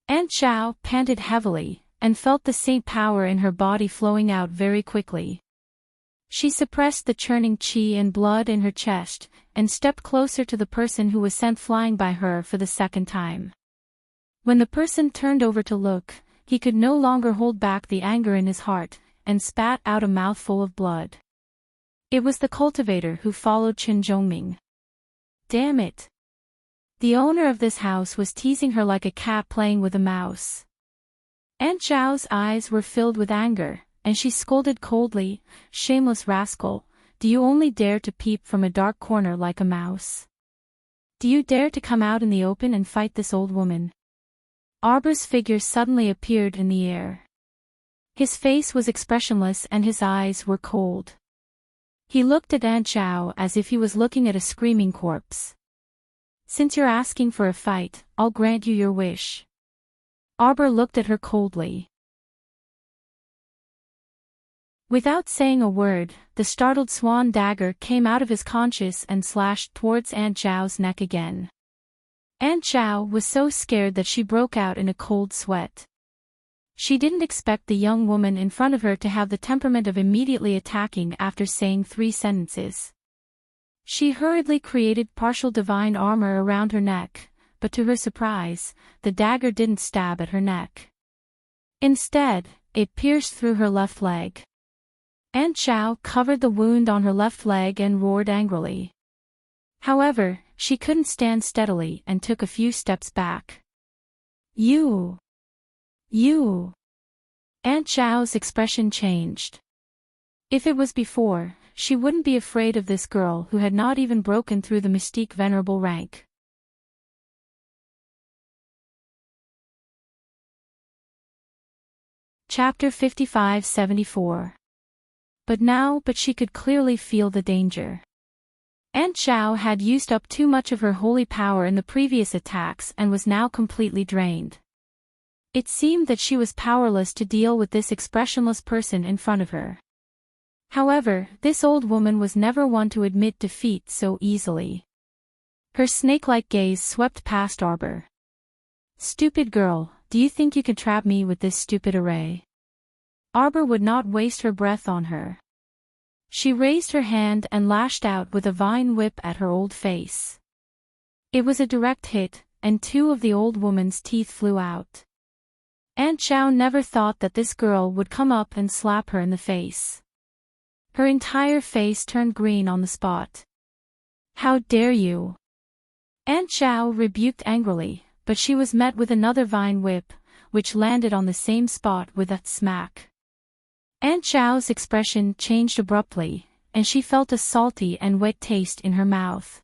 Aunt Xiao panted heavily, and felt the saint power in her body flowing out very quickly. She suppressed the churning qi and blood in her chest, and stepped closer to the person who was sent flying by her for the second time. When the person turned over to look, he could no longer hold back the anger in his heart, and spat out a mouthful of blood. It was the cultivator who followed Chen Zhongming. Damn it! The owner of this house was teasing her like a cat playing with a mouse. Aunt Zhao's eyes were filled with anger, and she scolded coldly, "Shameless rascal, do you only dare to peep from a dark corner like a mouse? Do you dare to come out in the open and fight this old woman?" Arbor's figure suddenly appeared in the air. His face was expressionless and his eyes were cold. He looked at Aunt Zhao as if he was looking at a screaming corpse. "Since you're asking for a fight, I'll grant you your wish." Arbor looked at her coldly. Without saying a word, the startled swan dagger came out of his conscience and slashed towards Aunt Zhao's neck again. Aunt Zhao was so scared that she broke out in a cold sweat. She didn't expect the young woman in front of her to have the temperament of immediately attacking after saying 3 sentences. She hurriedly created partial divine armor around her neck, but to her surprise, the dagger didn't stab at her neck. Instead, it pierced through her left leg. Aunt Zhao covered the wound on her left leg and roared angrily. However, she couldn't stand steadily and took a few steps back. You! Aunt Zhao's expression changed. If it was before, she wouldn't be afraid of this girl who had not even broken through the mystique venerable rank. Chapter 55-74. But she could clearly feel the danger. Aunt Zhao had used up too much of her holy power in the previous attacks and was now completely drained. It seemed that she was powerless to deal with this expressionless person in front of her. However, this old woman was never one to admit defeat so easily. Her snake-like gaze swept past Arbor. "Stupid girl, do you think you can trap me with this stupid array?" Arbor would not waste her breath on her. She raised her hand and lashed out with a vine whip at her old face. It was a direct hit, and 2 of the old woman's teeth flew out. Aunt Zhao never thought that this girl would come up and slap her in the face. Her entire face turned green on the spot. "How dare you!" Aunt Zhao rebuked angrily, but she was met with another vine whip, which landed on the same spot with a smack. Aunt Zhao's expression changed abruptly, and she felt a salty and wet taste in her mouth.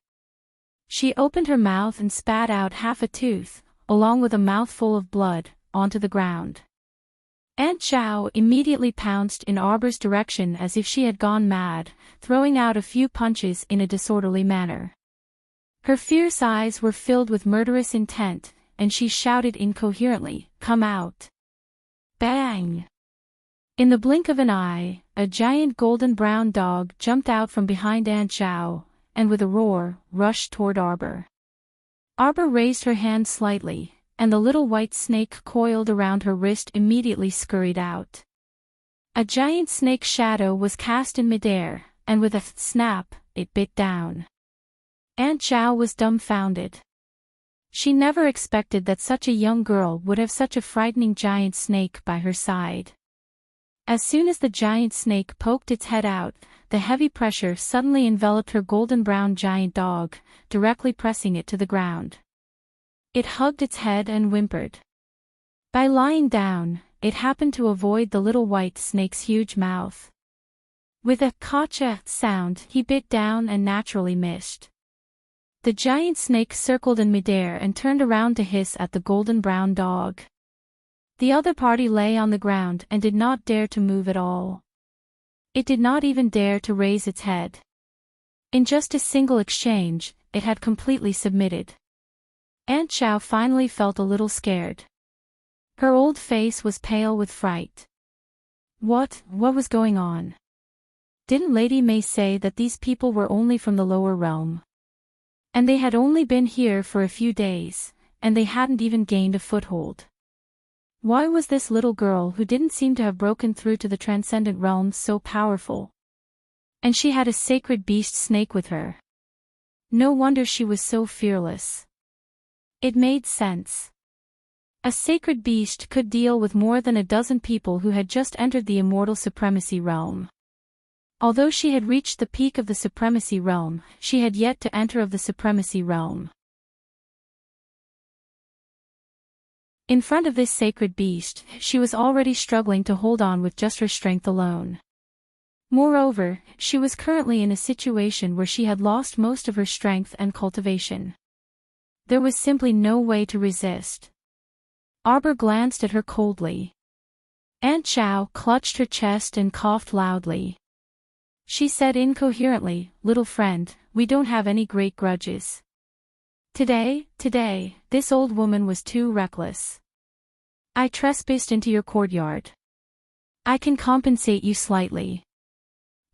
She opened her mouth and spat out half a tooth, along with a mouthful of blood, onto the ground. Aunt Zhao immediately pounced in Arbor's direction as if she had gone mad, throwing out a few punches in a disorderly manner. Her fierce eyes were filled with murderous intent, and she shouted incoherently, "Come out!" Bang! In the blink of an eye, a giant golden-brown dog jumped out from behind Aunt Zhao, and with a roar, rushed toward Arbor. Arbor raised her hand slightly, and the little white snake coiled around her wrist immediately scurried out. A giant snake shadow was cast in midair, and with a snap, it bit down. Aunt Zhao was dumbfounded. She never expected that such a young girl would have such a frightening giant snake by her side. As soon as the giant snake poked its head out, the heavy pressure suddenly enveloped her golden-brown giant dog, directly pressing it to the ground. It hugged its head and whimpered. By lying down, it happened to avoid the little white snake's huge mouth. With a "cacha" sound, he bit down and naturally missed. The giant snake circled in midair and turned around to hiss at the golden-brown dog. The other party lay on the ground and did not dare to move at all. It did not even dare to raise its head. In just a single exchange, it had completely submitted. Aunt Zhao finally felt a little scared. Her old face was pale with fright. What was going on? Didn't Lady May say that these people were only from the lower realm? And they had only been here for a few days, and they hadn't even gained a foothold. Why was this little girl who didn't seem to have broken through to the transcendent realms so powerful? And she had a sacred beast snake with her. No wonder she was so fearless. It made sense. A sacred beast could deal with more than a dozen people who had just entered the immortal supremacy realm. Although she had reached the peak of the supremacy realm, she had yet to enter of the supremacy realm. In front of this sacred beast, she was already struggling to hold on with just her strength alone. Moreover, she was currently in a situation where she had lost most of her strength and cultivation. There was simply no way to resist. Arbor glanced at her coldly. Aunt Chow clutched her chest and coughed loudly. She said incoherently, "Little friend, we don't have any great grudges. Today, this old woman was too reckless. I trespassed into your courtyard. I can compensate you slightly.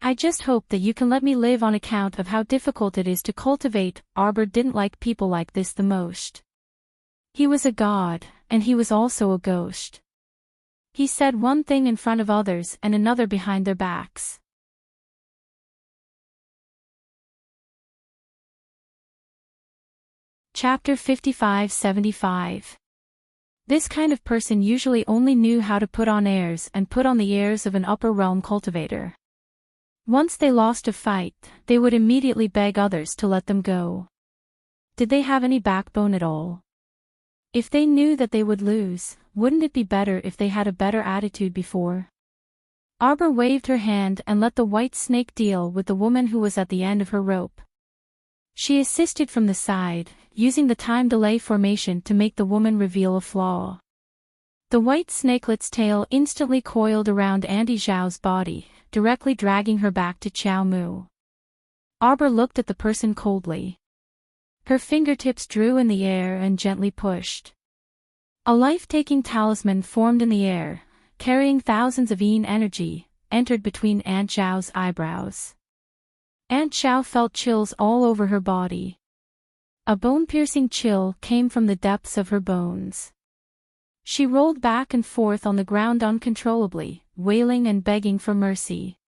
I just hope that you can let me live on account of how difficult it is to cultivate." Arbor didn't like people like this the most. He was a god, and he was also a ghost. He said one thing in front of others and another behind their backs. Chapter 55-75. This kind of person usually only knew how to put on airs and put on the airs of an upper realm cultivator. Once they lost a fight, they would immediately beg others to let them go. Did they have any backbone at all? If they knew that they would lose, wouldn't it be better if they had a better attitude before? Arbor waved her hand and let the white snake deal with the woman who was at the end of her rope. She assisted from the side, using the time delay formation to make the woman reveal a flaw. The white snakelet's tail instantly coiled around Auntie Zhao's body, directly dragging her back to Chow Mu. Arbor looked at the person coldly. Her fingertips drew in the air and gently pushed. A life-taking talisman formed in the air, carrying thousands of yin energy, entered between Aunt Zhao's eyebrows. Aunt Zhao felt chills all over her body. A bone-piercing chill came from the depths of her bones. She rolled back and forth on the ground uncontrollably, wailing and begging for mercy.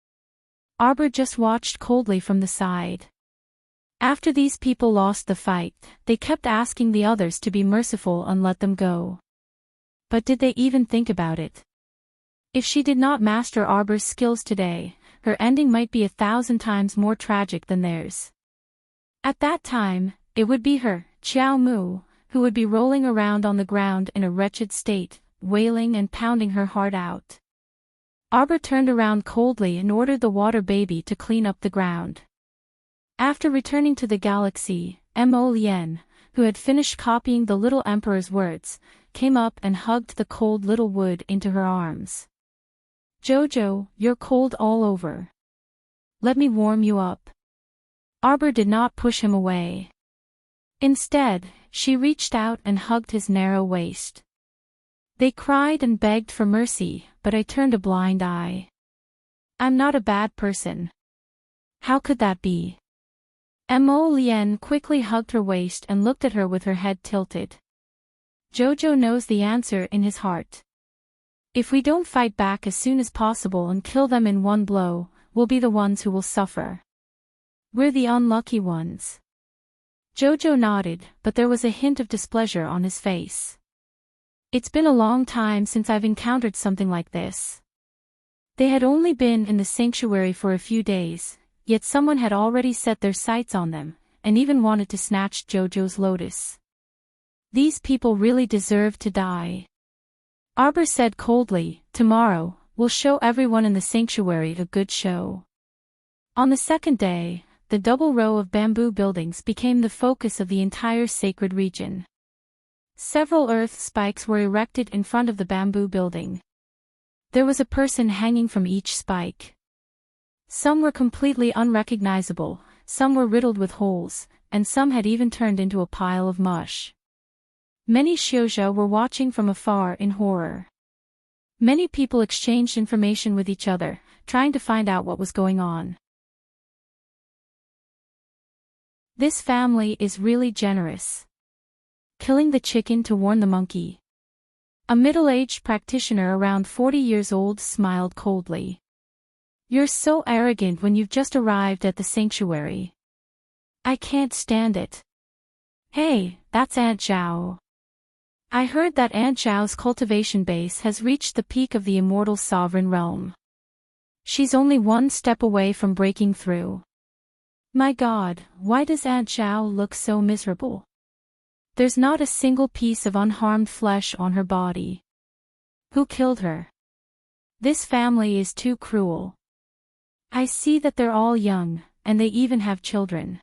Arbor just watched coldly from the side. After these people lost the fight, they kept asking the others to be merciful and let them go. But did they even think about it? If she did not master Arbor's skills today, her ending might be 1,000 times more tragic than theirs. At that time, it would be her, Chow Mu, who would be rolling around on the ground in a wretched state, wailing and pounding her heart out. Arbor turned around coldly and ordered the water baby to clean up the ground. After returning to the galaxy, Mo Lien, who had finished copying the little emperor's words, came up and hugged the cold little wood into her arms. "Jojo, you're cold all over. Let me warm you up." Arbor did not push him away. Instead, she reached out and hugged his narrow waist. They cried and begged for mercy, but I turned a blind eye. I'm not a bad person. How could that be? Mo Lien quickly hugged her waist and looked at her with her head tilted. Jojo knows the answer in his heart. If we don't fight back as soon as possible and kill them in one blow, we'll be the ones who will suffer. We're the unlucky ones. Jojo nodded, but there was a hint of displeasure on his face. It's been a long time since I've encountered something like this. They had only been in the sanctuary for a few days, yet someone had already set their sights on them, and even wanted to snatch Jojo's lotus. These people really deserve to die. Arbor said coldly, "Tomorrow, we'll show everyone in the sanctuary a good show." On the second day, the double row of bamboo buildings became the focus of the entire sacred region. Several earth spikes were erected in front of the bamboo building. There was a person hanging from each spike. Some were completely unrecognizable, some were riddled with holes, and some had even turned into a pile of mush. Many shoujo were watching from afar in horror. Many people exchanged information with each other, trying to find out what was going on. This family is really generous. Killing the chicken to warn the monkey. A middle-aged practitioner around 40 years old smiled coldly. You're so arrogant when you've just arrived at the sanctuary. I can't stand it. Hey, that's Aunt Zhao. I heard that Aunt Zhao's cultivation base has reached the peak of the immortal sovereign realm. She's only one step away from breaking through. My God, why does Aunt Zhao look so miserable? There's not a single piece of unharmed flesh on her body. Who killed her? This family is too cruel. I see that they're all young, and they even have children.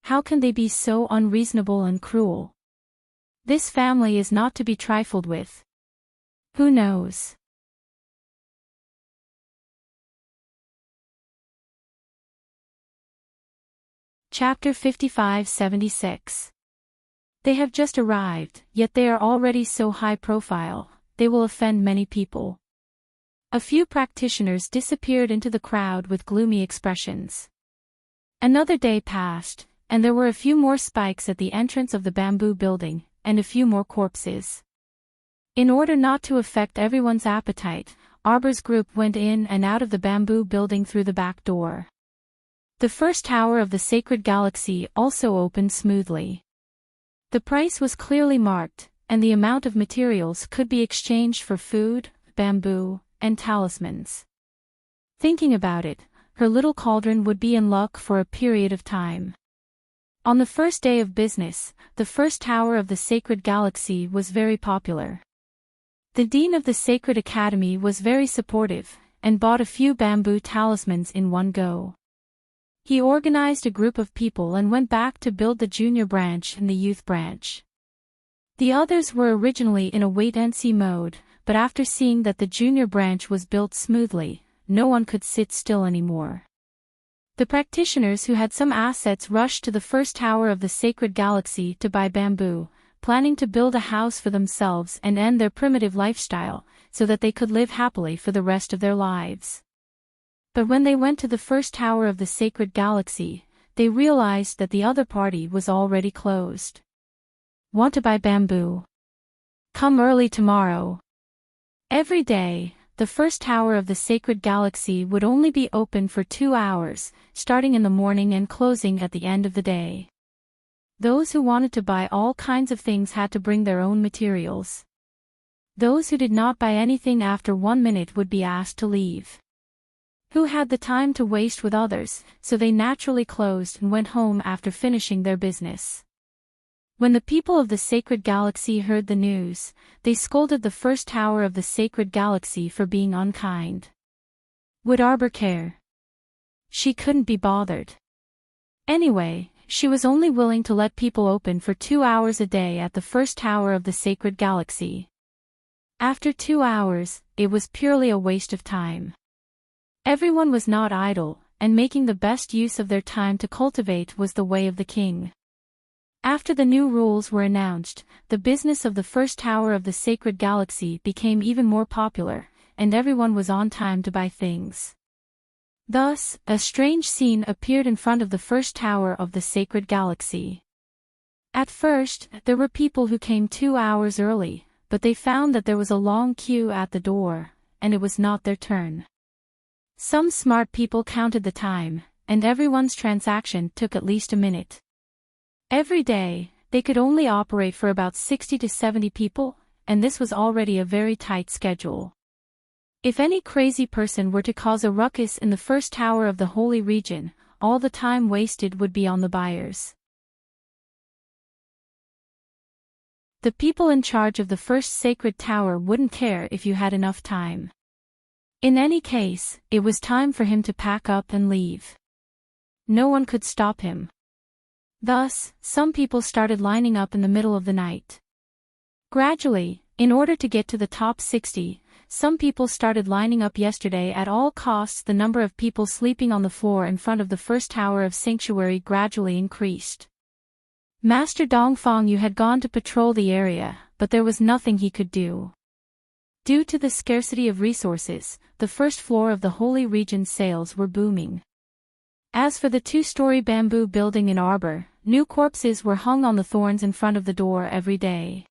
How can they be so unreasonable and cruel? This family is not to be trifled with. Who knows? Chapter 55-76. They have just arrived, yet they are already so high profile, they will offend many people. A few practitioners disappeared into the crowd with gloomy expressions. Another day passed, and there were a few more spikes at the entrance of the bamboo building, and a few more corpses. In order not to affect everyone's appetite, Arbor's group went in and out of the bamboo building through the back door. The first tower of the sacred galaxy also opened smoothly. The price was clearly marked, and the amount of materials could be exchanged for food, bamboo, and talismans. Thinking about it, her little cauldron would be in luck for a period of time. On the first day of business, the first tower of the sacred galaxy was very popular. The dean of the Sacred Academy was very supportive, and bought a few bamboo talismans in one go. He organized a group of people and went back to build the junior branch and the youth branch. The others were originally in a wait-and-see mode, but after seeing that the junior branch was built smoothly, no one could sit still anymore. The practitioners who had some assets rushed to the first tower of the sacred galaxy to buy bamboo, planning to build a house for themselves and end their primitive lifestyle, so that they could live happily for the rest of their lives. But when they went to the first tower of the sacred galaxy, they realized that the other party was already closed. Want to buy bamboo? Come early tomorrow. Every day, the first tower of the sacred galaxy would only be open for 2 hours, starting in the morning and closing at the end of the day. Those who wanted to buy all kinds of things had to bring their own materials. Those who did not buy anything after 1 minute would be asked to leave. Who had the time to waste with others, so they naturally closed and went home after finishing their business. When the people of the sacred galaxy heard the news, they scolded the first tower of the sacred galaxy for being unkind. Would Arbor care? She couldn't be bothered. Anyway, she was only willing to let people open for 2 hours a day at the first tower of the sacred galaxy. After 2 hours, it was purely a waste of time. Everyone was not idle, and making the best use of their time to cultivate was the way of the king. After the new rules were announced, the business of the first tower of the sacred galaxy became even more popular, and everyone was on time to buy things. Thus, a strange scene appeared in front of the first tower of the sacred galaxy. At first, there were people who came 2 hours early, but they found that there was a long queue at the door, and it was not their turn. Some smart people counted the time, and everyone's transaction took at least a minute. Every day, they could only operate for about 60 to 70 people, and this was already a very tight schedule. If any crazy person were to cause a ruckus in the first tower of the holy region, all the time wasted would be on the buyers. The people in charge of the first sacred tower wouldn't care if you had enough time. In any case, it was time for him to pack up and leave. No one could stop him. Thus, some people started lining up in the middle of the night. Gradually, in order to get to the top 60, some people started lining up yesterday at all costs. The number of people sleeping on the floor in front of the first tower of sanctuary gradually increased. Master Dongfang Yu had gone to patrol the area, but there was nothing he could do. Due to the scarcity of resources, the first floor of the holy region's sales were booming. As for the 2-story bamboo building in Arbor, new corpses were hung on the thorns in front of the door every day.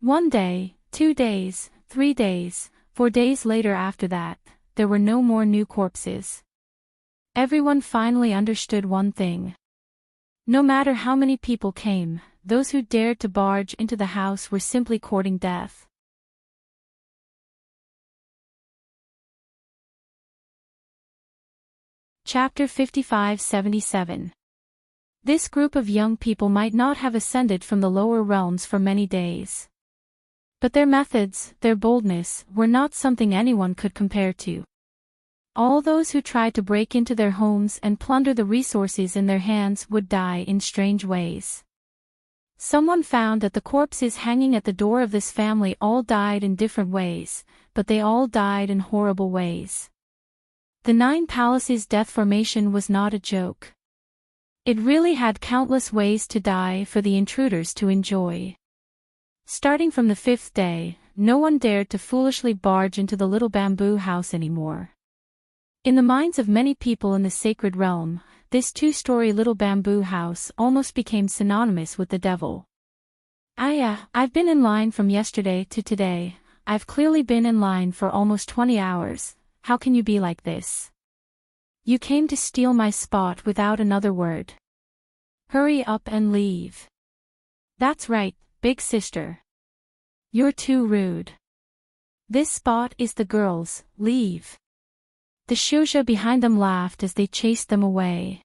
1 day, 2 days, 3 days, 4 days later after that, there were no more new corpses. Everyone finally understood one thing. No matter how many people came, those who dared to barge into the house were simply courting death. Chapter 55-77. This group of young people might not have ascended from the lower realms for many days. But their methods, their boldness, were not something anyone could compare to. All those who tried to break into their homes and plunder the resources in their hands would die in strange ways. Someone found that the corpses hanging at the door of this family all died in different ways, but they all died in horrible ways. The Nine Palaces death formation was not a joke. It really had countless ways to die for the intruders to enjoy. Starting from the 5th day, no one dared to foolishly barge into the little bamboo house anymore. In the minds of many people in the sacred realm, this 2-story little bamboo house almost became synonymous with the devil. I've been in line from yesterday to today. I've clearly been in line for almost 20 hours. How can you be like this? You came to steal my spot without another word. Hurry up and leave. That's right, big sister. You're too rude. This spot is the girls', leave. The shouja behind them laughed as they chased them away.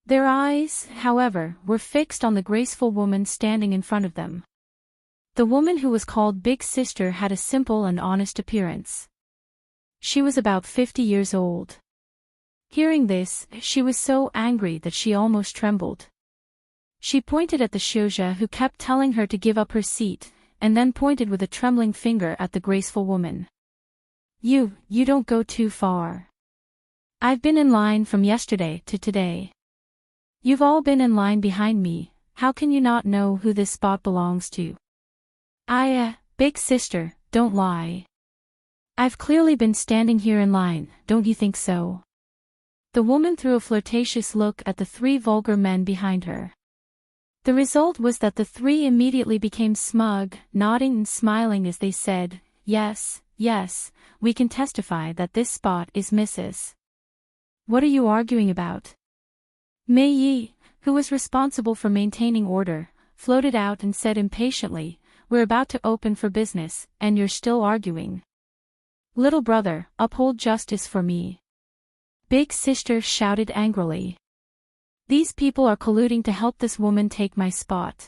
Their eyes, however, were fixed on the graceful woman standing in front of them. The woman who was called Big Sister had a simple and honest appearance. She was about 50 years old. Hearing this, she was so angry that she almost trembled. She pointed at the shouja who kept telling her to give up her seat, and then pointed with a trembling finger at the graceful woman. You don't go too far. I've been in line from yesterday to today. You've all been in line behind me, how can you not know who this spot belongs to? Big sister, don't lie. I've clearly been standing here in line, don't you think so? The woman threw a flirtatious look at the 3 vulgar men behind her. The result was that the 3 immediately became smug, nodding and smiling as they said, Yes, we can testify that this spot is Mrs. What are you arguing about? Mei Yi, who was responsible for maintaining order, floated out and said impatiently, We're about to open for business, and you're still arguing. Little brother, uphold justice for me. Big sister shouted angrily. These people are colluding to help this woman take my spot.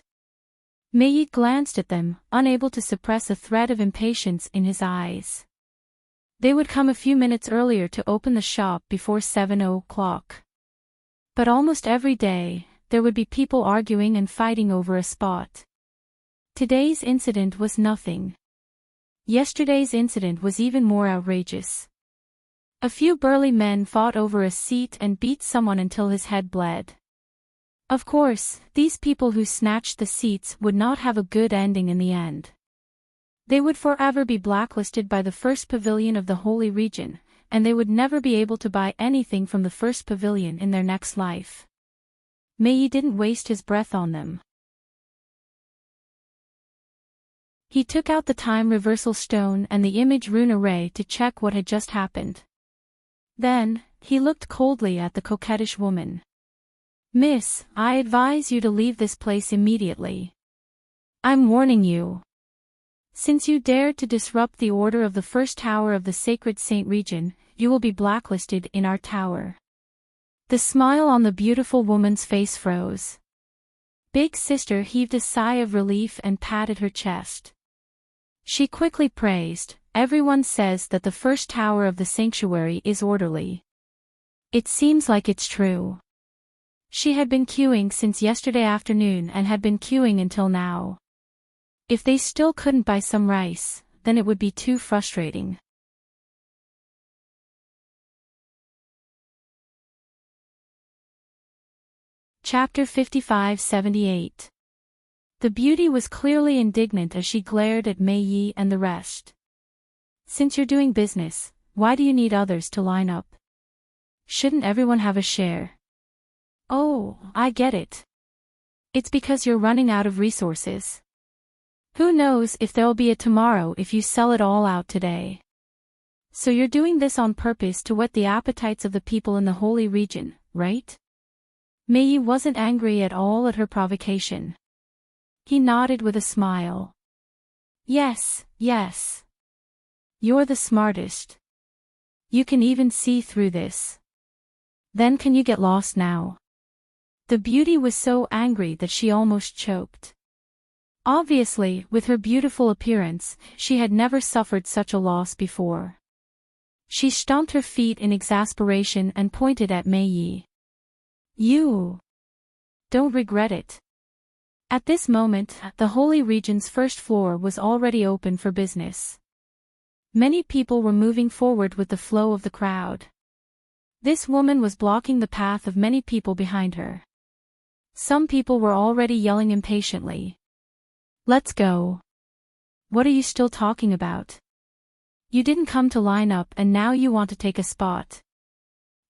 Mei Yi glanced at them, unable to suppress a thread of impatience in his eyes. They would come a few minutes earlier to open the shop before 7 o'clock. But almost every day, there would be people arguing and fighting over a spot. Today's incident was nothing. Yesterday's incident was even more outrageous. A few burly men fought over a seat and beat someone until his head bled. Of course, these people who snatched the seats would not have a good ending in the end. They would forever be blacklisted by the first pavilion of the Holy Region, and they would never be able to buy anything from the first pavilion in their next life. Mei Yi didn't waste his breath on them. He took out the time reversal stone and the image rune array to check what had just happened. Then, he looked coldly at the coquettish woman. Miss, I advise you to leave this place immediately. I'm warning you. Since you dared to disrupt the order of the first tower of the sacred Saint Region, you will be blacklisted in our tower. The smile on the beautiful woman's face froze. Big sister heaved a sigh of relief and patted her chest. She quickly praised, Everyone says that the first tower of the sanctuary is orderly. It seems like it's true. She had been queuing since yesterday afternoon and had been queuing until now. If they still couldn't buy some rice, then it would be too frustrating. Chapter 55-78. The beauty was clearly indignant as she glared at Mei Yi and the rest. Since you're doing business, why do you need others to line up? Shouldn't everyone have a share? Oh, I get it. It's because you're running out of resources. Who knows if there'll be a tomorrow if you sell it all out today. So you're doing this on purpose to whet the appetites of the people in the Holy Region, right? Mei Yi wasn't angry at all at her provocation. He nodded with a smile. Yes. You're the smartest. You can even see through this. Then can you get lost now? The beauty was so angry that she almost choked. Obviously, with her beautiful appearance, she had never suffered such a loss before. She stomped her feet in exasperation and pointed at Mei Yi. You don't regret it. At this moment, the Holy Region's first floor was already open for business. Many people were moving forward with the flow of the crowd. This woman was blocking the path of many people behind her. Some people were already yelling impatiently. Let's go. What are you still talking about? You didn't come to line up and now you want to take a spot.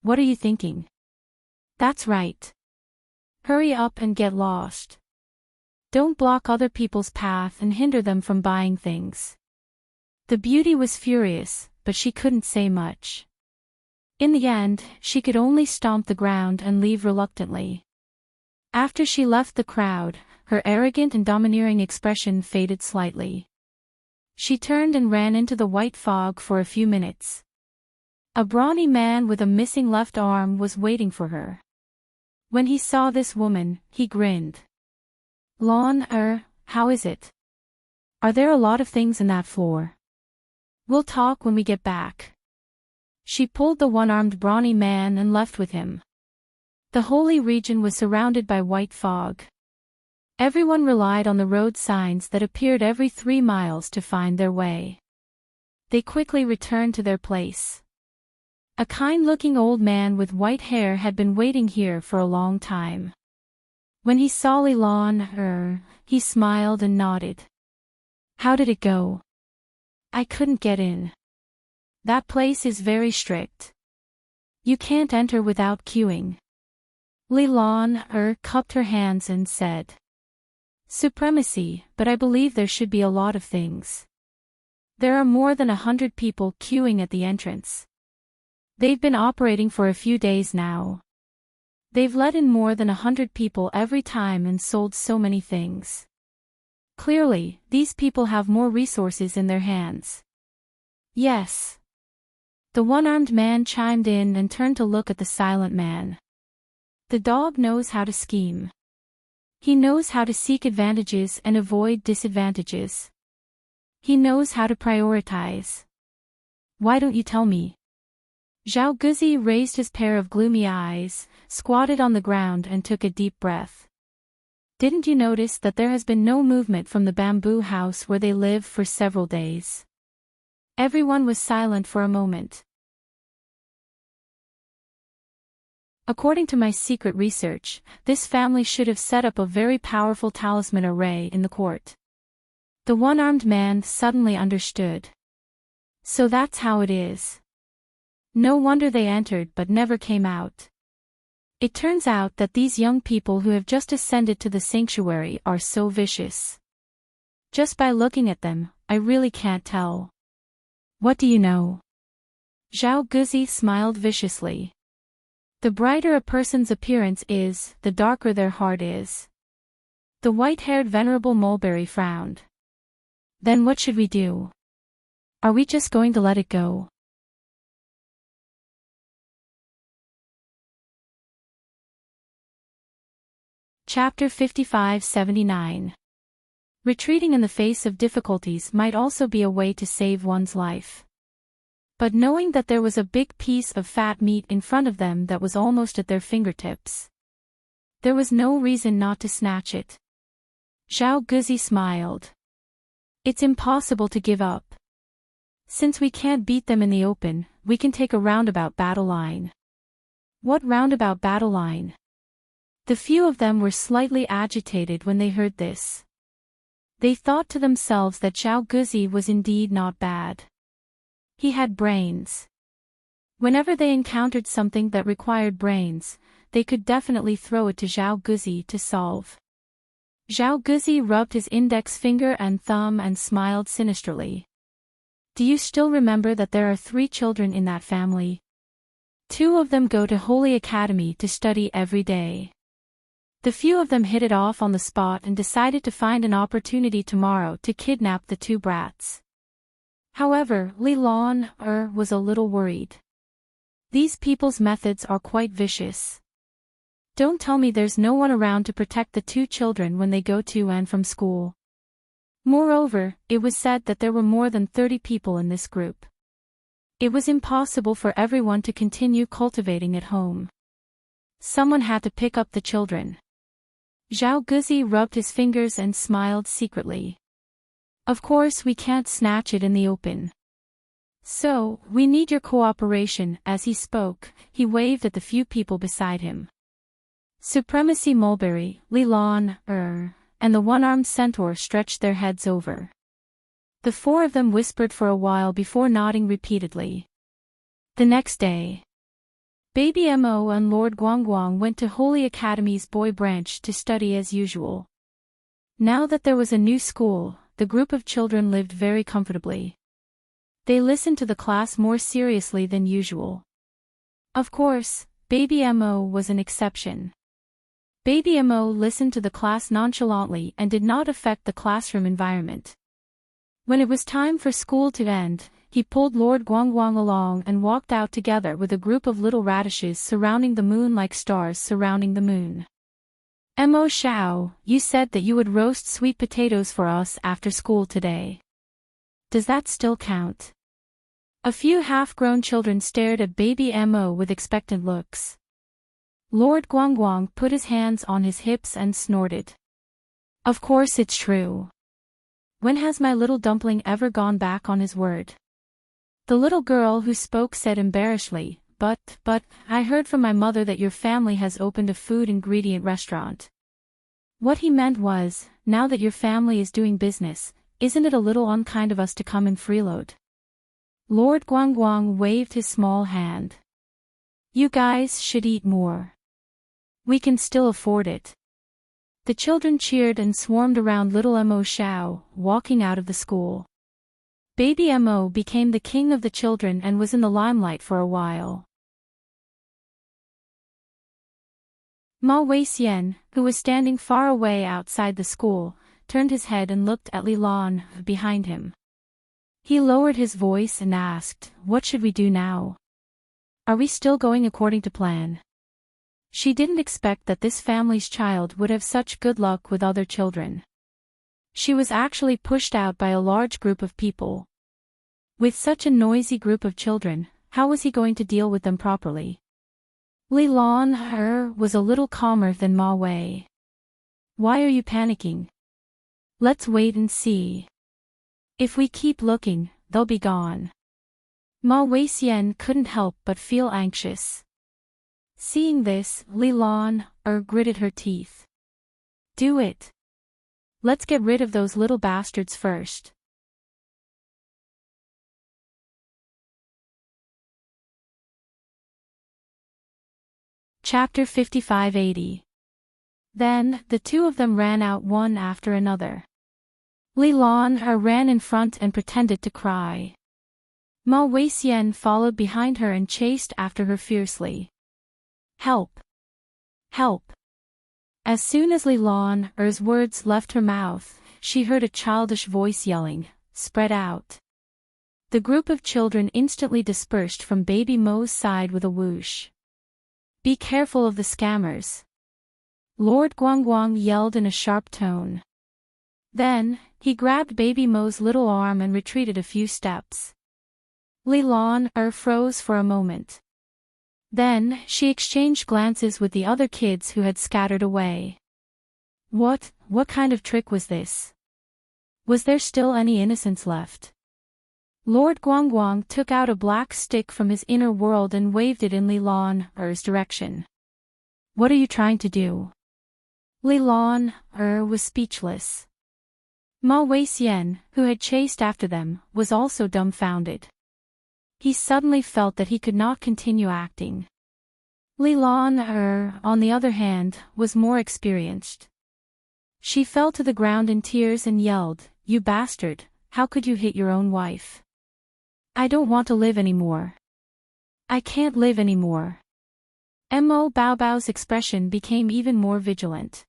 What are you thinking? That's right. Hurry up and get lost. Don't block other people's path and hinder them from buying things. The beauty was furious, but she couldn't say much. In the end, she could only stomp the ground and leave reluctantly. After she left the crowd, her arrogant and domineering expression faded slightly. She turned and ran into the white fog for a few minutes. A brawny man with a missing left arm was waiting for her. When he saw this woman, he grinned. How is it? Are there a lot of things in that floor? We'll talk when we get back. She pulled the one-armed brawny man and left with him. The Holy Region was surrounded by white fog. Everyone relied on the road signs that appeared every 3 miles to find their way. They quickly returned to their place. A kind-looking old man with white hair had been waiting here for a long time. When he saw Li, he smiled and nodded. How did it go? I couldn't get in. That place is very strict. You can't enter without queuing. Li cupped her hands and said. Supremacy, but I believe there should be a lot of things. There are more than 100 people queuing at the entrance. They've been operating for a few days now. They've let in more than 100 people every time and sold so many things. Clearly, these people have more resources in their hands. Yes. The one-armed man chimed in and turned to look at the silent man. The dog knows how to scheme. He knows how to seek advantages and avoid disadvantages. He knows how to prioritize. Why don't you tell me? Zhao Guzi raised his pair of gloomy eyes, squatted on the ground and took a deep breath. Didn't you notice that there has been no movement from the bamboo house where they live for several days? Everyone was silent for a moment. According to my secret research, this family should have set up a very powerful talisman array in the court. The one-armed man suddenly understood. So that's how it is. No wonder they entered but never came out. It turns out that these young people who have just ascended to the sanctuary are so vicious. Just by looking at them, I really can't tell. What do you know? Zhao Guzi smiled viciously. The brighter a person's appearance is, the darker their heart is. The white-haired venerable mulberry frowned. Then what should we do? Are we just going to let it go? Chapter 55-79. Retreating in the face of difficulties might also be a way to save one's life. But knowing that there was a big piece of fat meat in front of them that was almost at their fingertips, there was no reason not to snatch it. Zhao Guzi smiled. It's impossible to give up. Since we can't beat them in the open, we can take a roundabout battle line. What roundabout battle line? The few of them were slightly agitated when they heard this. They thought to themselves that Zhao Guzi was indeed not bad. He had brains. Whenever they encountered something that required brains, they could definitely throw it to Zhao Guzi to solve. Zhao Guzi rubbed his index finger and thumb and smiled sinisterly. Do you still remember that there are 3 children in that family? 2 of them go to Holy Academy to study every day. The few of them hit it off on the spot and decided to find an opportunity tomorrow to kidnap the 2 brats. However, Li was a little worried. These people's methods are quite vicious. Don't tell me there's no one around to protect the two children when they go to and from school. Moreover, it was said that there were more than 30 people in this group. It was impossible for everyone to continue cultivating at home. Someone had to pick up the children. Zhao Guzi rubbed his fingers and smiled secretly. Of course we can't snatch it in the open. So, we need your cooperation. As he spoke, he waved at the few people beside him. Supremacy Mulberry, Li Lan, and the one-armed centaur stretched their heads over. The four of them whispered for a while before nodding repeatedly. The next day, Baby Mo and Lord Guangguang went to Holy Academy's boy branch to study as usual. Now that there was a new school, the group of children lived very comfortably. They listened to the class more seriously than usual. Of course, Baby Mo was an exception. Baby Mo listened to the class nonchalantly and did not affect the classroom environment. When it was time for school to end, he pulled Lord Guangguang along and walked out together with a group of little radishes surrounding the moon like stars surrounding the moon. Mo Xiao, you said that you would roast sweet potatoes for us after school today. Does that still count? A few half-grown children stared at Baby Mo with expectant looks. Lord Guangguang put his hands on his hips and snorted. Of course it's true. When has my little dumpling ever gone back on his word? The little girl who spoke said embarrassedly, but, I heard from my mother that your family has opened a food ingredient restaurant. What he meant was, now that your family is doing business, isn't it a little unkind of us to come and freeload? Lord Guangguang waved his small hand. You guys should eat more. We can still afford it. The children cheered and swarmed around little Mo Xiao, walking out of the school. Baby Mo became the king of the children and was in the limelight for a while. Ma Weixian, who was standing far away outside the school, turned his head and looked at Li Lan, behind him. He lowered his voice and asked, what should we do now? Are we still going according to plan? She didn't expect that this family's child would have such good luck with other children. She was actually pushed out by a large group of people. With such a noisy group of children, how was he going to deal with them properly? Li Lan was a little calmer than Ma Wei. Why are you panicking? Let's wait and see. If we keep looking, they'll be gone. Ma Weixian couldn't help but feel anxious. Seeing this, Li Lan gritted her teeth. Do it. Let's get rid of those little bastards first. Chapter 55-80. Then, the two of them ran out one after another. Li Lan ran in front and pretended to cry. Ma Weixian followed behind her and chased after her fiercely. Help! Help! As soon as Li Lan's words left her mouth, she heard a childish voice yelling, spread out. The group of children instantly dispersed from Baby Mo's side with a whoosh. Be careful of the scammers. Lord Guangguang yelled in a sharp tone. Then, he grabbed Baby Mo's little arm and retreated a few steps. Li Lan froze for a moment. Then, she exchanged glances with the other kids who had scattered away. What kind of trick was this? Was there still any innocence left? Lord Guangguang took out a black stick from his inner world and waved it in Li Lan's direction. What are you trying to do? Li Lan was speechless. Ma Weixian, who had chased after them, was also dumbfounded. He suddenly felt that he could not continue acting. Li Lan, on the other hand, was more experienced. She fell to the ground in tears and yelled, "You bastard, how could you hit your own wife? I don't want to live anymore. I can't live anymore." Mo Baobao's expression became even more vigilant.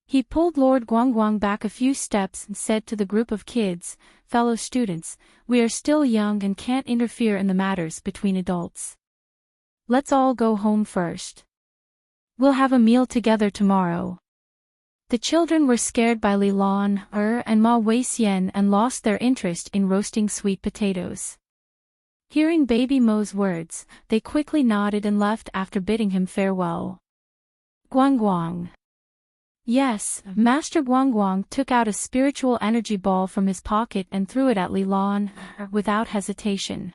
He pulled Lord Guangguang back a few steps and said to the group of kids, "Fellow students, we are still young and can't interfere in the matters between adults. Let's all go home first." We'll have a meal together tomorrow. The children were scared by Li Lan, and Ma Weixian and lost their interest in roasting sweet potatoes. Hearing Baby Mo's words, they quickly nodded and left after bidding him farewell. Guang Guang. Yes, Master Guang Guang took out a spiritual energy ball from his pocket and threw it at Li Lan, without hesitation.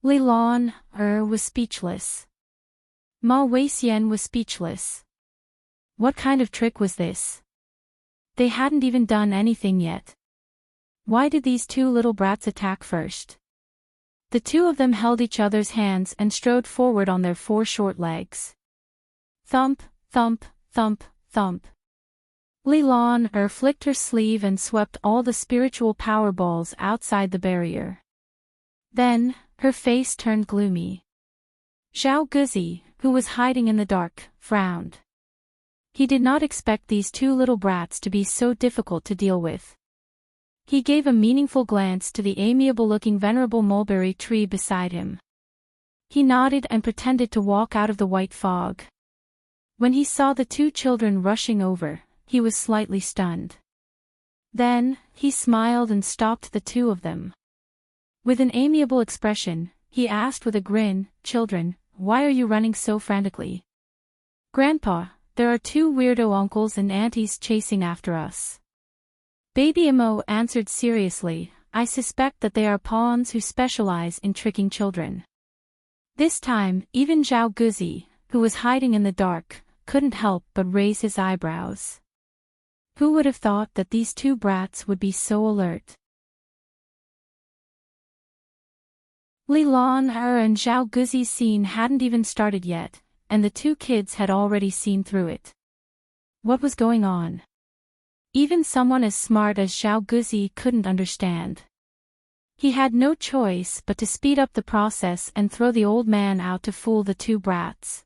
Li Lan, was speechless. Ma Weixian was speechless. What kind of trick was this? They hadn't even done anything yet. Why did these two little brats attack first? The two of them held each other's hands and strode forward on their 4 short legs. Thump, thump, thump, thump. Li Lan flicked her sleeve and swept all the spiritual power balls outside the barrier. Then, her face turned gloomy. Zhao Guzi, who was hiding in the dark, frowned. He did not expect these two little brats to be so difficult to deal with. He gave a meaningful glance to the amiable-looking venerable mulberry tree beside him. He nodded and pretended to walk out of the white fog. When he saw the two children rushing over, he was slightly stunned. Then, he smiled and stopped the two of them. With an amiable expression, he asked with a grin, "Children, why are you running so frantically?" "Grandpa, there are 2 weirdo uncles and aunties chasing after us." Baby Mo answered seriously, "I suspect that they are pawns who specialize in tricking children." This time, even Zhao Guzi, who was hiding in the dark, couldn't help but raise his eyebrows. Who would have thought that these 2 brats would be so alert? Li Lan and Zhao Guzi's scene hadn't even started yet, and the 2 kids had already seen through it. What was going on? Even someone as smart as Zhao Guzi couldn't understand. He had no choice but to speed up the process and throw the old man out to fool the 2 brats.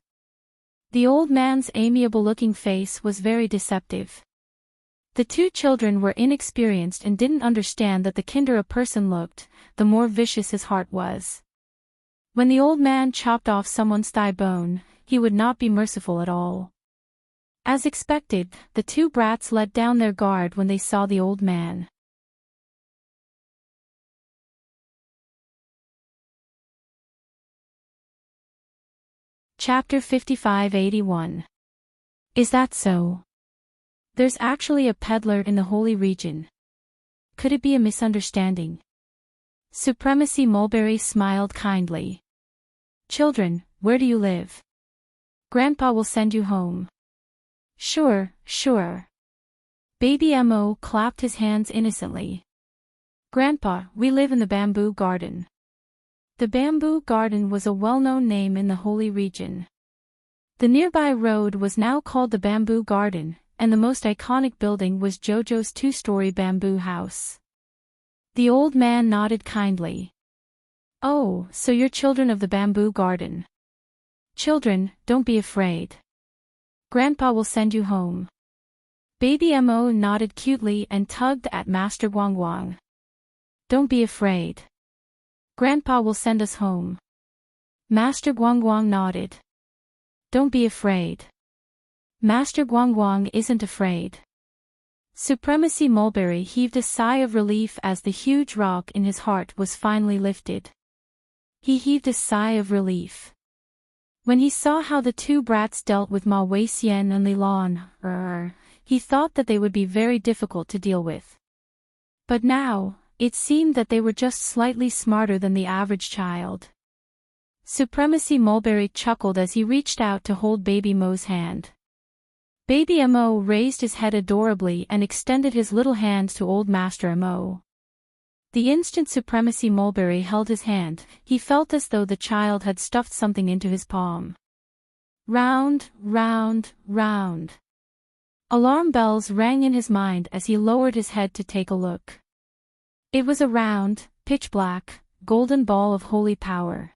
The old man's amiable-looking face was very deceptive. The 2 children were inexperienced and didn't understand that the kinder a person looked, the more vicious his heart was. When the old man chopped off someone's thigh bone, he would not be merciful at all. As expected, the 2 brats let down their guard when they saw the old man. Chapter 5581. Is that so? There's actually a peddler in the holy region. Could it be a misunderstanding? Supremacy Mulberry smiled kindly. "Children, where do you live? Grandpa will send you home." Sure, sure. Baby Mo clapped his hands innocently. "Grandpa, we live in the bamboo garden." The bamboo garden was a well-known name in the holy region. The nearby road was now called the Bamboo Garden, and the most iconic building was Jojo's 2-story bamboo house. The old man nodded kindly. "Oh, so you're children of the bamboo garden. Children, don't be afraid. Grandpa will send you home." Baby Mo nodded cutely and tugged at Master Guang Guang. "Don't be afraid. Grandpa will send us home." Master Guang Guang nodded. "Don't be afraid. Master Guang Guang isn't afraid." Supremacy Mulberry heaved a sigh of relief as the huge rock in his heart was finally lifted. He heaved a sigh of relief. When he saw how the 2 brats dealt with Ma Weixian and Li Lan, he thought that they would be very difficult to deal with. But now, it seemed that they were just slightly smarter than the average child. Supremacy Mulberry chuckled as he reached out to hold Baby Mo's hand. Baby Mo raised his head adorably and extended his little hand to old Master Mo. The instant Supremacy Mulberry held his hand, he felt as though the child had stuffed something into his palm. Round, round, round. Alarm bells rang in his mind as he lowered his head to take a look. It was a round, pitch-black, golden ball of holy power.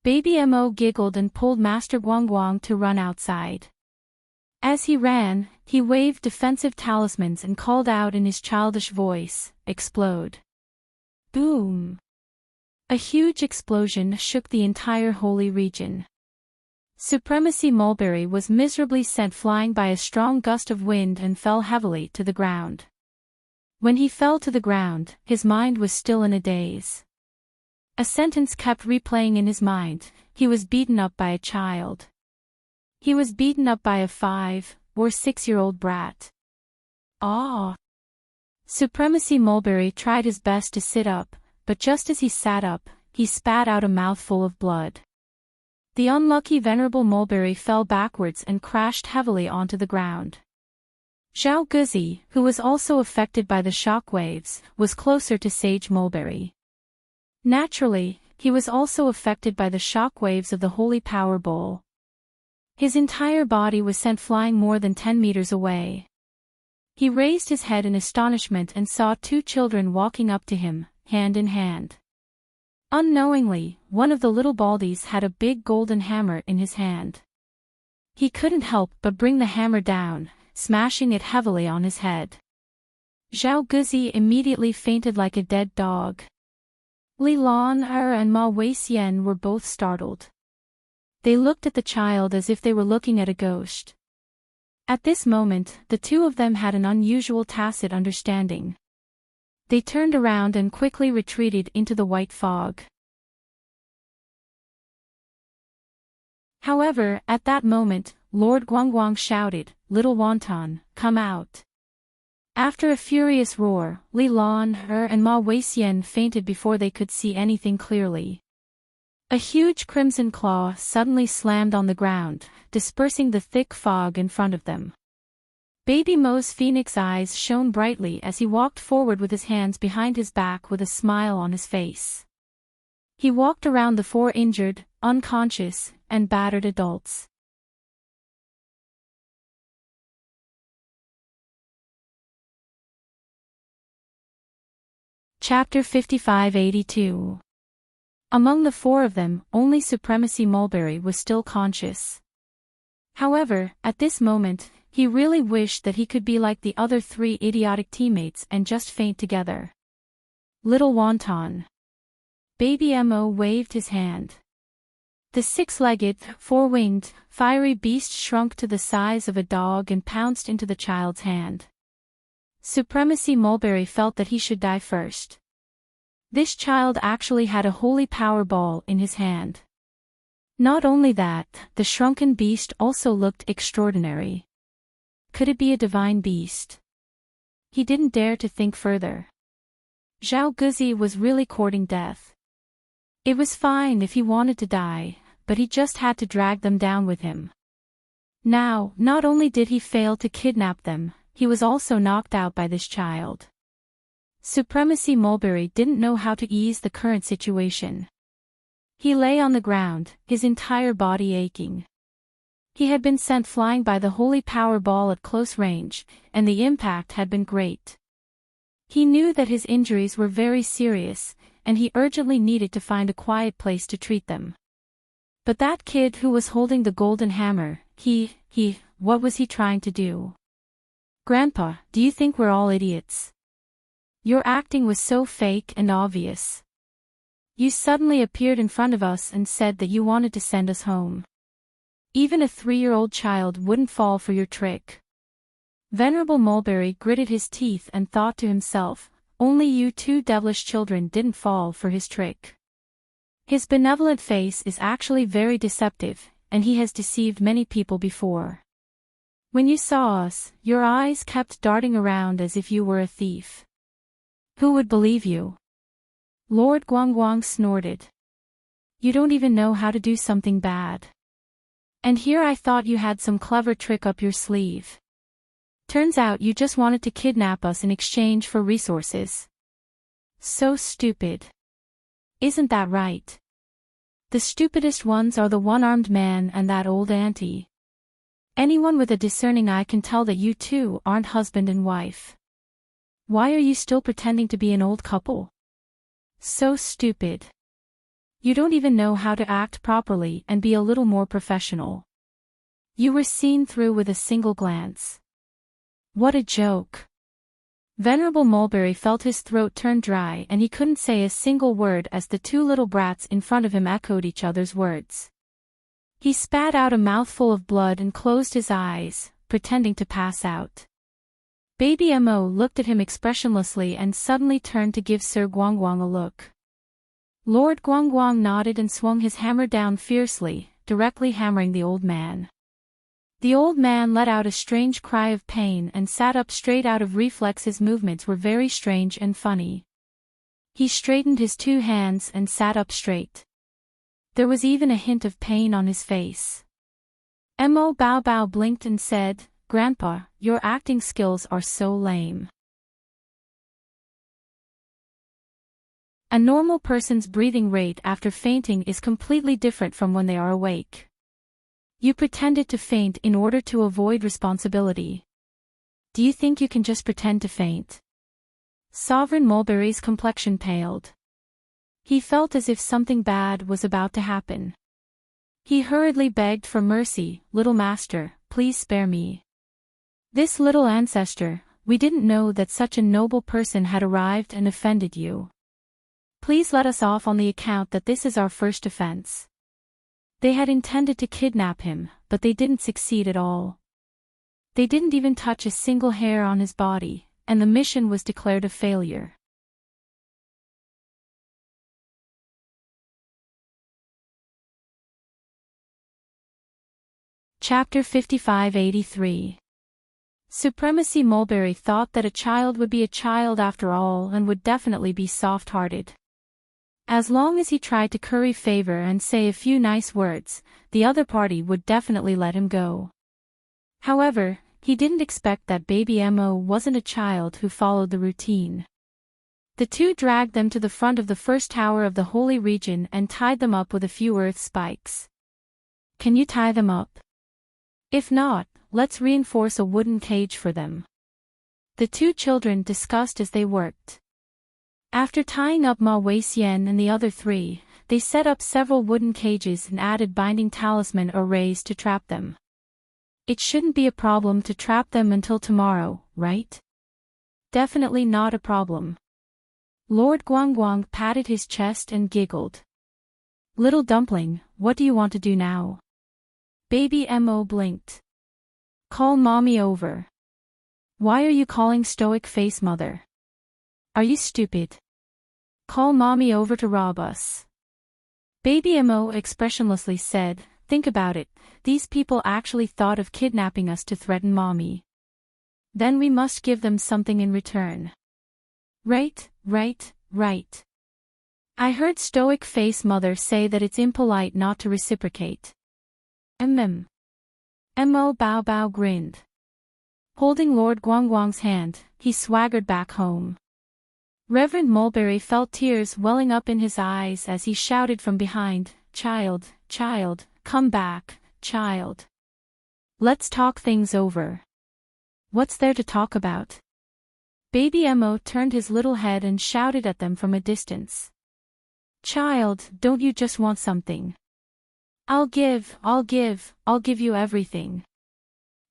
Baby Mo giggled and pulled Master Guang Guang to run outside. As he ran, he waved defensive talismans and called out in his childish voice, "Explode." Boom! A huge explosion shook the entire holy region. Supremacy Mulberry was miserably sent flying by a strong gust of wind and fell heavily to the ground. When he fell to the ground, his mind was still in a daze. A sentence kept replaying in his mind: he was beaten up by a child. He was beaten up by a 5 or 6-year-old brat. Ah! Supremacy Mulberry tried his best to sit up, but just as he sat up, he spat out a mouthful of blood. The unlucky Venerable Mulberry fell backwards and crashed heavily onto the ground. Zhao Guzi, who was also affected by the shock waves, was closer to Sage Mulberry. Naturally, he was also affected by the shock waves of the Holy Power Bowl. His entire body was sent flying more than 10 meters away. He raised his head in astonishment and saw 2 children walking up to him, hand in hand. Unknowingly, one of the little baldies had a big golden hammer in his hand. He couldn't help but bring the hammer down, smashing it heavily on his head. Zhao Guzi immediately fainted like a dead dog. Li Lan and Ma Weixian were both startled. They looked at the child as if they were looking at a ghost. At this moment, the 2 of them had an unusual tacit understanding. They turned around and quickly retreated into the white fog. However, at that moment, Lord Guangguang shouted, "Little Wonton, come out." After a furious roar, Li Lan and Ma Weixian fainted before they could see anything clearly. A huge crimson claw suddenly slammed on the ground, dispersing the thick fog in front of them. Baby Mo's phoenix eyes shone brightly as he walked forward with his hands behind his back with a smile on his face. He walked around the 4 injured, unconscious, and battered adults. Chapter 5582. Among the 4 of them, only Supremacy Mulberry was still conscious. However, at this moment, he really wished that he could be like the other 3 idiotic teammates and just faint together. Little Wonton. Baby Mo waved his hand. The 6-legged, 4-winged, fiery beast shrunk to the size of a dog and pounced into the child's hand. Supremacy Mulberry felt that he should die first. This child actually had a holy power ball in his hand. Not only that, the shrunken beast also looked extraordinary. Could it be a divine beast? He didn't dare to think further. Zhao Guzi was really courting death. It was fine if he wanted to die, but he just had to drag them down with him. Now, not only did he fail to kidnap them, he was also knocked out by this child. Supremacy Mulberry didn't know how to ease the current situation. He lay on the ground, his entire body aching. He had been sent flying by the holy power ball at close range, and the impact had been great. He knew that his injuries were very serious, and he urgently needed to find a quiet place to treat them. But that kid who was holding the golden hammer, what was he trying to do? Grandpa, do you think we're all idiots? Your acting was so fake and obvious. You suddenly appeared in front of us and said that you wanted to send us home. Even a 3-year-old child wouldn't fall for your trick. Venerable Mulberry gritted his teeth and thought to himself, only you 2 devilish children didn't fall for his trick. His benevolent face is actually very deceptive, and he has deceived many people before. When you saw us, your eyes kept darting around as if you were a thief. Who would believe you? Lord Guangguang snorted. You don't even know how to do something bad. And here I thought you had some clever trick up your sleeve. Turns out you just wanted to kidnap us in exchange for resources. So stupid. Isn't that right? The stupidest ones are the one-armed man and that old auntie. Anyone with a discerning eye can tell that you 2 aren't husband and wife. Why are you still pretending to be an old couple? So stupid. You don't even know how to act properly and be a little more professional. You were seen through with a single glance. What a joke. Venerable Mulberry felt his throat turn dry and he couldn't say a single word as the 2 little brats in front of him echoed each other's words. He spat out a mouthful of blood and closed his eyes, pretending to pass out. Baby Mo looked at him expressionlessly and suddenly turned to give Sir Guangguang a look. Lord Guangguang nodded and swung his hammer down fiercely, directly hammering the old man. The old man let out a strange cry of pain and sat up straight out of reflex. His movements were very strange and funny. He straightened his two hands and sat up straight. There was even a hint of pain on his face. Mo Bao Bao blinked and said, "Grandpa, your acting skills are so lame." A normal person's breathing rate after fainting is completely different from when they are awake. You pretended to faint in order to avoid responsibility. Do you think you can just pretend to faint? Sovereign Mulberry's complexion paled. He felt as if something bad was about to happen. He hurriedly begged for mercy, "Little master, please spare me. This little ancestor, we didn't know that such a noble person had arrived and offended you. Please let us off on the account that this is our first offense." They had intended to kidnap him, but they didn't succeed at all. They didn't even touch a single hair on his body, and the mission was declared a failure. Chapter 5583. Supremacy Mulberry thought that a child would be a child after all and would definitely be soft-hearted. As long as he tried to curry favor and say a few nice words, the other party would definitely let him go. However, he didn't expect that Baby Mo wasn't a child who followed the routine. The two dragged them to the front of the first tower of the holy region and tied them up with a few earth spikes. "Can you tie them up? If not, let's reinforce a wooden cage for them." The two children discussed as they worked. After tying up Ma Weixian and the other three, they set up several wooden cages and added binding talisman arrays to trap them. It shouldn't be a problem to trap them until tomorrow, right? Definitely not a problem. Lord Guangguang patted his chest and giggled. "Little dumpling, what do you want to do now?" Baby Mo blinked. "Call mommy over." "Why are you calling stoic face mother? Are you stupid? Call mommy over to rob us." Baby Mo expressionlessly said, "Think about it, these people actually thought of kidnapping us to threaten mommy. Then we must give them something in return. Right. I heard stoic face mother say that it's impolite not to reciprocate." Mo Bao Bao grinned. Holding Lord Guangguang's hand, he swaggered back home. Reverend Mulberry felt tears welling up in his eyes as he shouted from behind, Child, come back, child. Let's talk things over." "What's there to talk about?" Baby Mo turned his little head and shouted at them from a distance. "Child, don't you just want something? I'll give you everything."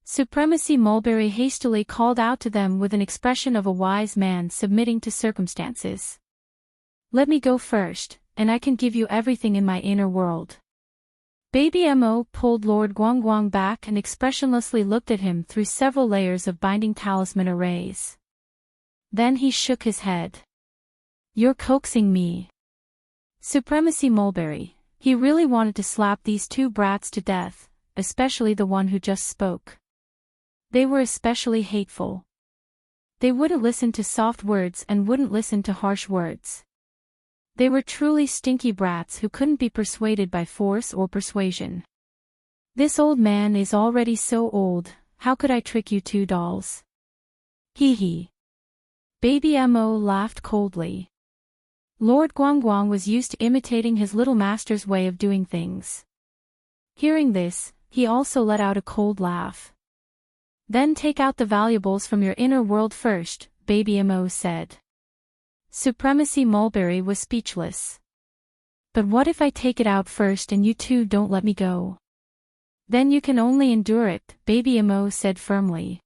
Supremacy Mulberry hastily called out to them with an expression of a wise man submitting to circumstances. "Let me go first, and I can give you everything in my inner world." Baby Mo pulled Lord Guangguang back and expressionlessly looked at him through several layers of binding talisman arrays. Then he shook his head. "You're coaxing me." Supremacy Mulberry, he really wanted to slap these two brats to death, especially the one who just spoke. They were especially hateful. They wouldn't listen to soft words and wouldn't listen to harsh words. They were truly stinky brats who couldn't be persuaded by force or persuasion. "This old man is already so old, how could I trick you two dolls?" Hee hee. Baby Mo laughed coldly. Lord Guangguang was used to imitating his little master's way of doing things. Hearing this, he also let out a cold laugh. "Then take out the valuables from your inner world first," Baby Mo said. Supremacy Mulberry was speechless. "But what if I take it out first and you two don't let me go?" "Then you can only endure it," Baby Mo said firmly.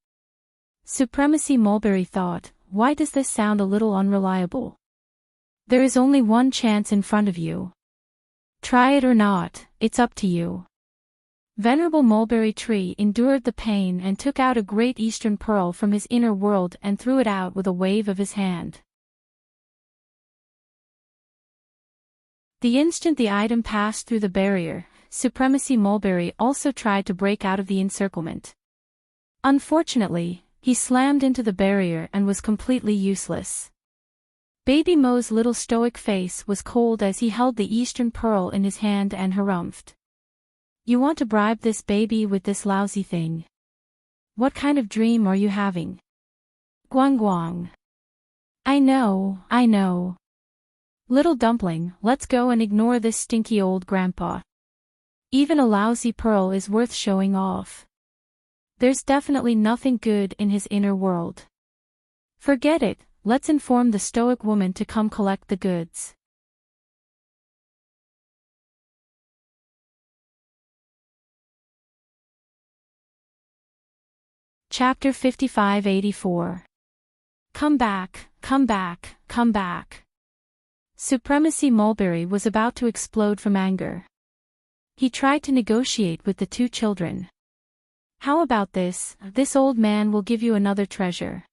Supremacy Mulberry thought, "Why does this sound a little unreliable? There is only one chance in front of you. Try it or not, it's up to you." Venerable mulberry tree endured the pain and took out a great eastern pearl from his inner world and threw it out with a wave of his hand. The instant the item passed through the barrier, Supremacy Mulberry also tried to break out of the encirclement. Unfortunately, he slammed into the barrier and was completely useless. Baby Mo's little stoic face was cold as he held the eastern pearl in his hand and harumphed. You want to bribe this baby with this lousy thing? What kind of dream are you having? Guang guang. I know. Little dumpling, let's go and ignore this stinky old grandpa. Even a lousy pearl is worth showing off. There's definitely nothing good in his inner world. Forget it, let's inform the stoic woman to come collect the goods. Chapter 5584. Come back, come back, come back. Supremacy Mulberry was about to explode from anger. He tried to negotiate with the two children. How about this? This old man will give you another treasure.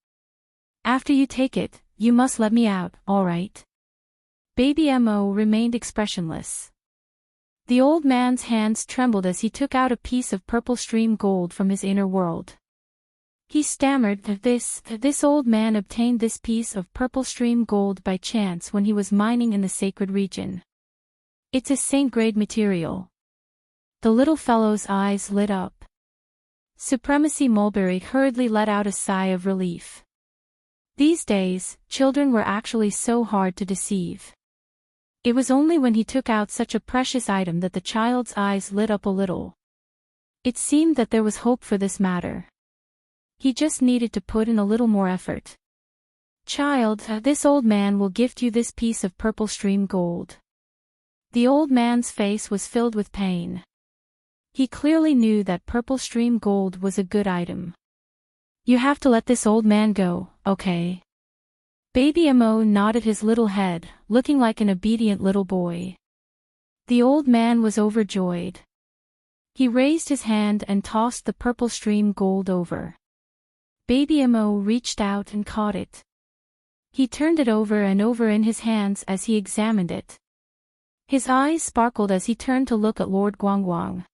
After you take it, you must let me out, all right? Baby Mo remained expressionless. The old man's hands trembled as he took out a piece of purple stream gold from his inner world. He stammered that this old man obtained this piece of purple stream gold by chance when he was mining in the sacred region. It's a saint-grade material. The little fellow's eyes lit up. Supremacy Mulberry hurriedly let out a sigh of relief. These days, children were actually so hard to deceive. It was only when he took out such a precious item that the child's eyes lit up a little. It seemed that there was hope for this matter. He just needed to put in a little more effort. Child, this old man will gift you this piece of purple stream gold. The old man's face was filled with pain. He clearly knew that purple stream gold was a good item. You have to let this old man go, okay? Baby Mo nodded his little head, looking like an obedient little boy. The old man was overjoyed. He raised his hand and tossed the purple stream gold over. Baby Mo reached out and caught it. He turned it over and over in his hands as he examined it. His eyes sparkled as he turned to look at Lord Guangguang.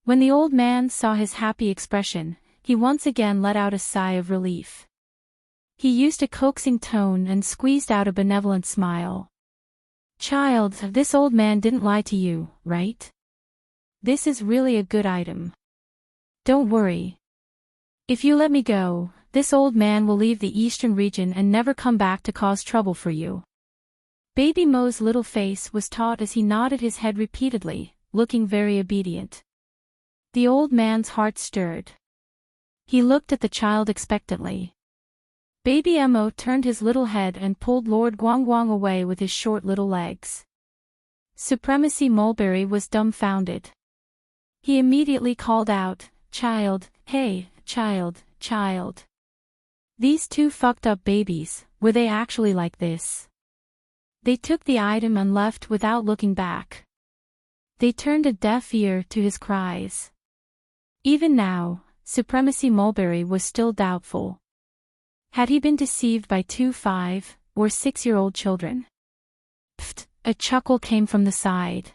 When the old man saw his happy expression, he once again let out a sigh of relief. He used a coaxing tone and squeezed out a benevolent smile. Child, this old man didn't lie to you, right? This is really a good item. Don't worry. If you let me go, this old man will leave the eastern region and never come back to cause trouble for you. Baby Mo's little face was taut as he nodded his head repeatedly, looking very obedient. The old man's heart stirred. He looked at the child expectantly. Baby Mo turned his little head and pulled Lord Guangguang away with his short little legs. Supremacy Mulberry was dumbfounded. He immediately called out, Child, hey, child. These two fucked up babies, were they actually like this? They took the item and left without looking back. They turned a deaf ear to his cries. Even now, Supremacy Mulberry was still doubtful. Had he been deceived by 2 5- or 6-year-old children? Pfft, a chuckle came from the side.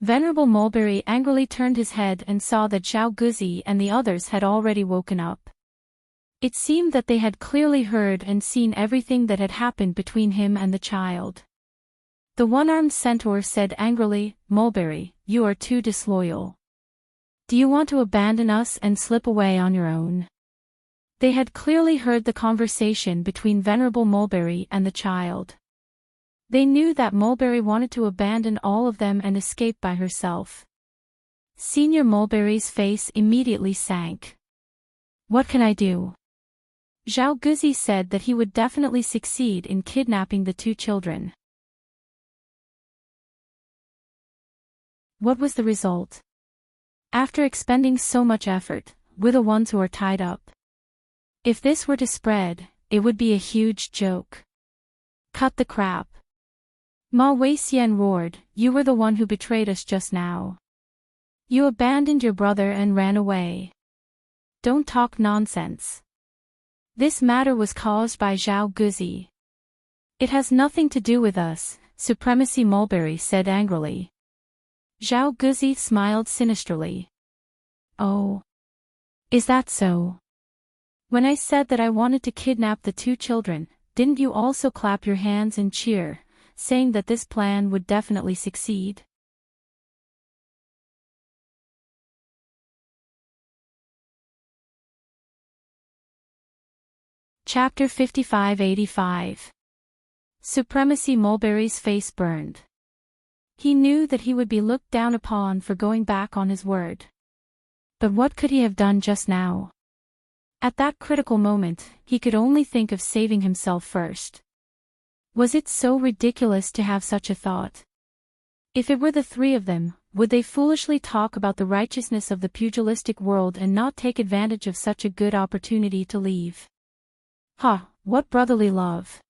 Venerable Mulberry angrily turned his head and saw that Zhao Guzi and the others had already woken up. It seemed that they had clearly heard and seen everything that had happened between him and the child. The one-armed centaur said angrily, Mulberry, you are too disloyal. Do you want to abandon us and slip away on your own? They had clearly heard the conversation between Venerable Mulberry and the child. They knew that Mulberry wanted to abandon all of them and escape by herself. Senior Mulberry's face immediately sank. What can I do? Zhao Guzi said that he would definitely succeed in kidnapping the two children. What was the result? After expending so much effort, we're the ones who are tied up. If this were to spread, it would be a huge joke. Cut the crap. Ma Weixian roared, you were the one who betrayed us just now. You abandoned your brother and ran away. Don't talk nonsense. This matter was caused by Zhao Guzi. It has nothing to do with us, Supremacy Mulberry said angrily. Zhao Guzi smiled sinisterly. Oh. Is that so? When I said that I wanted to kidnap the two children, didn't you also clap your hands and cheer, saying that this plan would definitely succeed? Chapter 5585. Supremacy Mulberry's face burned. He knew that he would be looked down upon for going back on his word. But what could he have done just now? At that critical moment, he could only think of saving himself first. Was it so ridiculous to have such a thought? If it were the three of them, would they foolishly talk about the righteousness of the pugilistic world and not take advantage of such a good opportunity to leave? What brotherly love!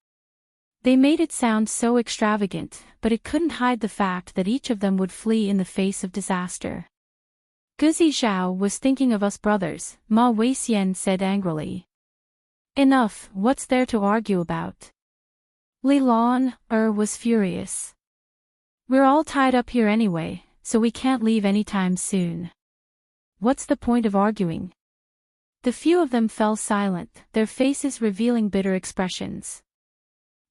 They made it sound so extravagant, but it couldn't hide the fact that each of them would flee in the face of disaster. Guzi Zhao was thinking of us brothers, Ma Weixian said angrily. Enough, what's there to argue about? Li Lan was furious. We're all tied up here anyway, so we can't leave anytime soon. What's the point of arguing? The few of them fell silent, their faces revealing bitter expressions.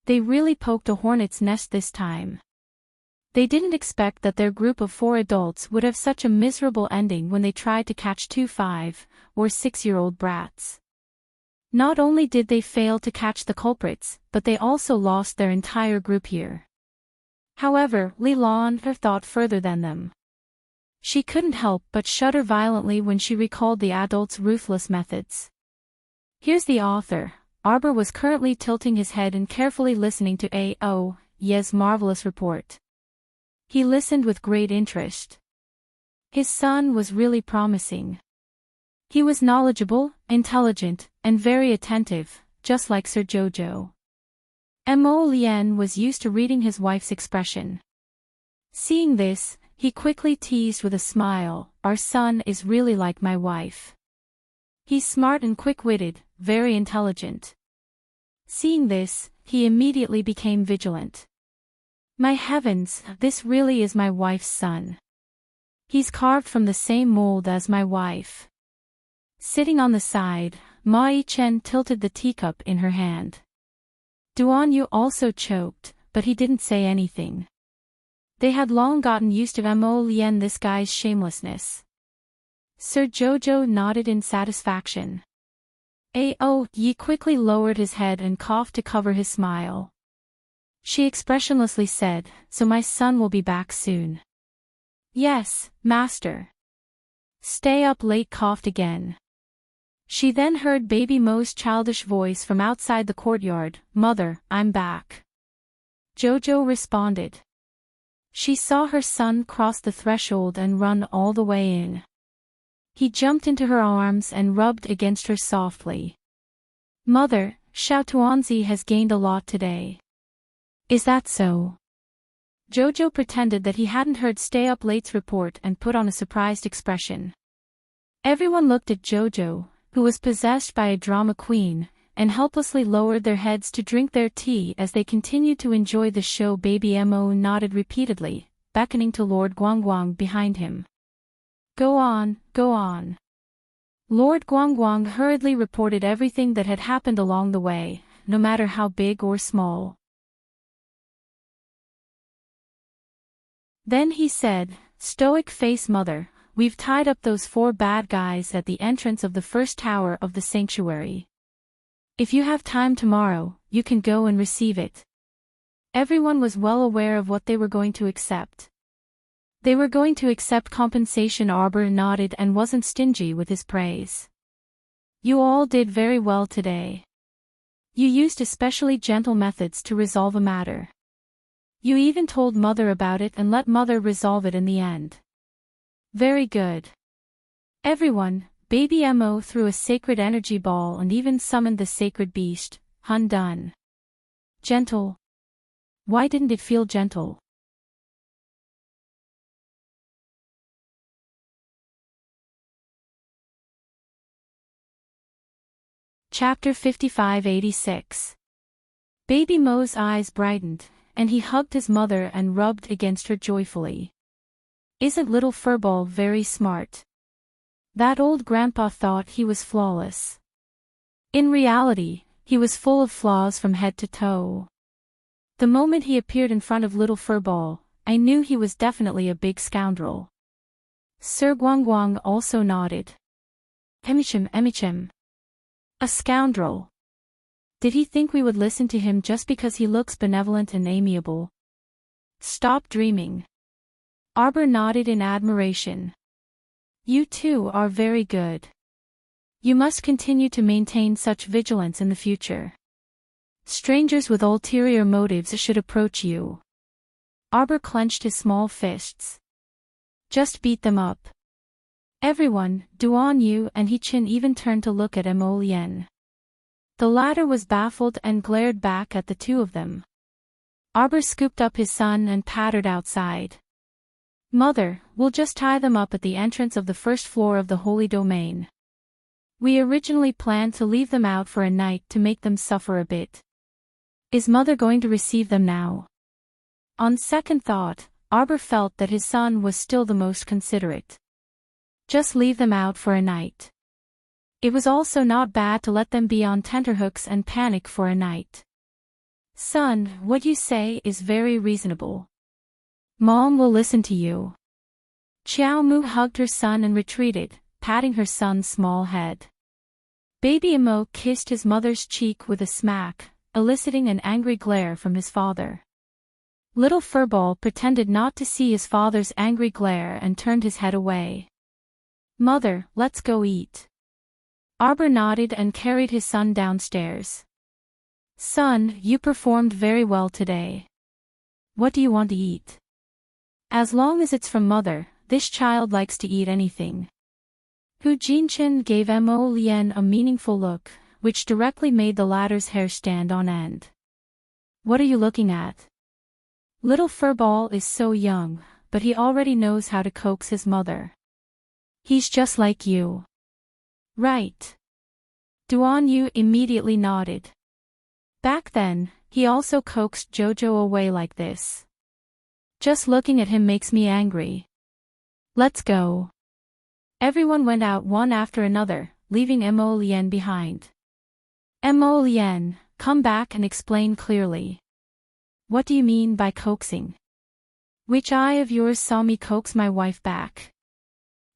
They really poked a hornet's nest this time. They didn't expect that their group of 4 adults would have such a miserable ending when they tried to catch 2 5- or 6-year-old brats. Not only did they fail to catch the culprits, but they also lost their entire group here. However, Li Lan thought further than them. She couldn't help but shudder violently when she recalled the adults' ruthless methods. Here's the author. Arbor was currently tilting his head and carefully listening to Ye's marvelous report. He listened with great interest. His son was really promising. He was knowledgeable, intelligent, and very attentive, just like Sir Jojo. Mo Lien was used to reading his wife's expression. Seeing this, he quickly teased with a smile, "Our son is really like my wife. He's smart and quick-witted, very intelligent." Seeing this, he immediately became vigilant. "My heavens, this really is my wife's son. He's carved from the same mold as my wife." Sitting on the side, Ma Yichen tilted the teacup in her hand. Duan Yu also choked, but he didn't say anything. They had long gotten used to Mo Lien, this guy's shamelessness. Sir Jojo nodded in satisfaction. Yi quickly lowered his head and coughed to cover his smile. She expressionlessly said, "So my son will be back soon." "Yes, master." Stay up late coughed again. She then heard baby Mo's childish voice from outside the courtyard, "Mother, I'm back." Jojo responded. She saw her son cross the threshold and run all the way in. He jumped into her arms and rubbed against her softly. "Mother, Xiao Tuanzi has gained a lot today." "Is that so?" Jojo pretended that he hadn't heard Stay Up Late's report and put on a surprised expression. Everyone looked at Jojo, who was possessed by a drama queen, and helplessly lowered their heads to drink their tea as they continued to enjoy the show. Baby Mo nodded repeatedly, beckoning to Lord Guangguang behind him. Go on, go on." Lord Guangguang hurriedly reported everything that had happened along the way, no matter how big or small. Then he said, "Stoic face mother, we've tied up those 4 bad guys at the entrance of the first tower of the sanctuary. If you have time tomorrow, you can go and receive it." Everyone was well aware of what they were going to accept. They were going to accept compensation. Arbor nodded and wasn't stingy with his praise. "You all did very well today. You used especially gentle methods to resolve a matter. You even told Mother about it and let Mother resolve it in the end. Very good. Everyone." Baby Mo threw a sacred energy ball and even summoned the sacred beast, Hun Dun. Gentle. Why didn't it feel gentle? Chapter 5586. Baby Mo's eyes brightened, and he hugged his mother and rubbed against her joyfully. Isn't little Furball very smart? That old grandpa thought he was flawless. In reality, he was full of flaws from head to toe. The moment he appeared in front of little Furball, I knew he was definitely a big scoundrel. Sir Guangguang also nodded. Emichim. A scoundrel. Did he think we would listen to him just because he looks benevolent and amiable? Stop dreaming. Arbor nodded in admiration. You two are very good. You must continue to maintain such vigilance in the future. Strangers with ulterior motives should approach you. Arbor clenched his small fists. Just beat them up. Everyone, Duan Yu and He-Chin even turned to look at Mo Lien. The latter was baffled and glared back at the two of them. Arbor scooped up his son and pattered outside. Mother, we'll just tie them up at the entrance of the first floor of the Holy Domain. We originally planned to leave them out for a night to make them suffer a bit. Is Mother going to receive them now? On second thought, Arbor felt that his son was still the most considerate. Just leave them out for a night. It was also not bad to let them be on tenterhooks and panic for a night. Son, what you say is very reasonable. Mom will listen to you. Xiao Mu hugged her son and retreated, patting her son's small head. Baby Mo kissed his mother's cheek with a smack, eliciting an angry glare from his father. Little Furball pretended not to see his father's angry glare and turned his head away. Mother, let's go eat. Arbor nodded and carried his son downstairs. Son, you performed very well today. What do you want to eat? As long as it's from Mother, this child likes to eat anything. Hu Jinchin gave Mo Lien a meaningful look, which directly made the latter's hair stand on end. What are you looking at? Little Furball is so young, but he already knows how to coax his mother. He's just like you. Right. Duan Yu immediately nodded. Back then, he also coaxed Jojo away like this. Just looking at him makes me angry. Let's go. Everyone went out one after another, leaving Mo Lien behind. Mo Lien, come back and explain clearly. What do you mean by coaxing? Which eye of yours saw me coax my wife back?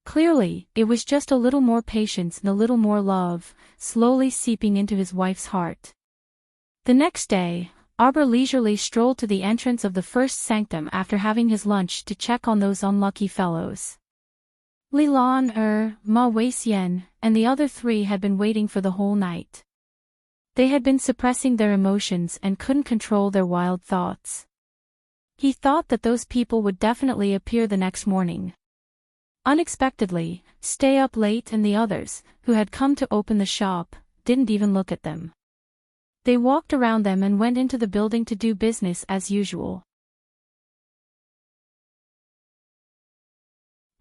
Clearly, it was just a little more patience and a little more love, slowly seeping into his wife's heart. The next day, Arbor leisurely strolled to the entrance of the first sanctum after having his lunch to check on those unlucky fellows. Li Lan Ma Weixian, and the other three had been waiting for the whole night. They had been suppressing their emotions and couldn't control their wild thoughts. He thought that those people would definitely appear the next morning. Unexpectedly, Stay Up Late and the others, who had come to open the shop, didn't even look at them. They walked around them and went into the building to do business as usual.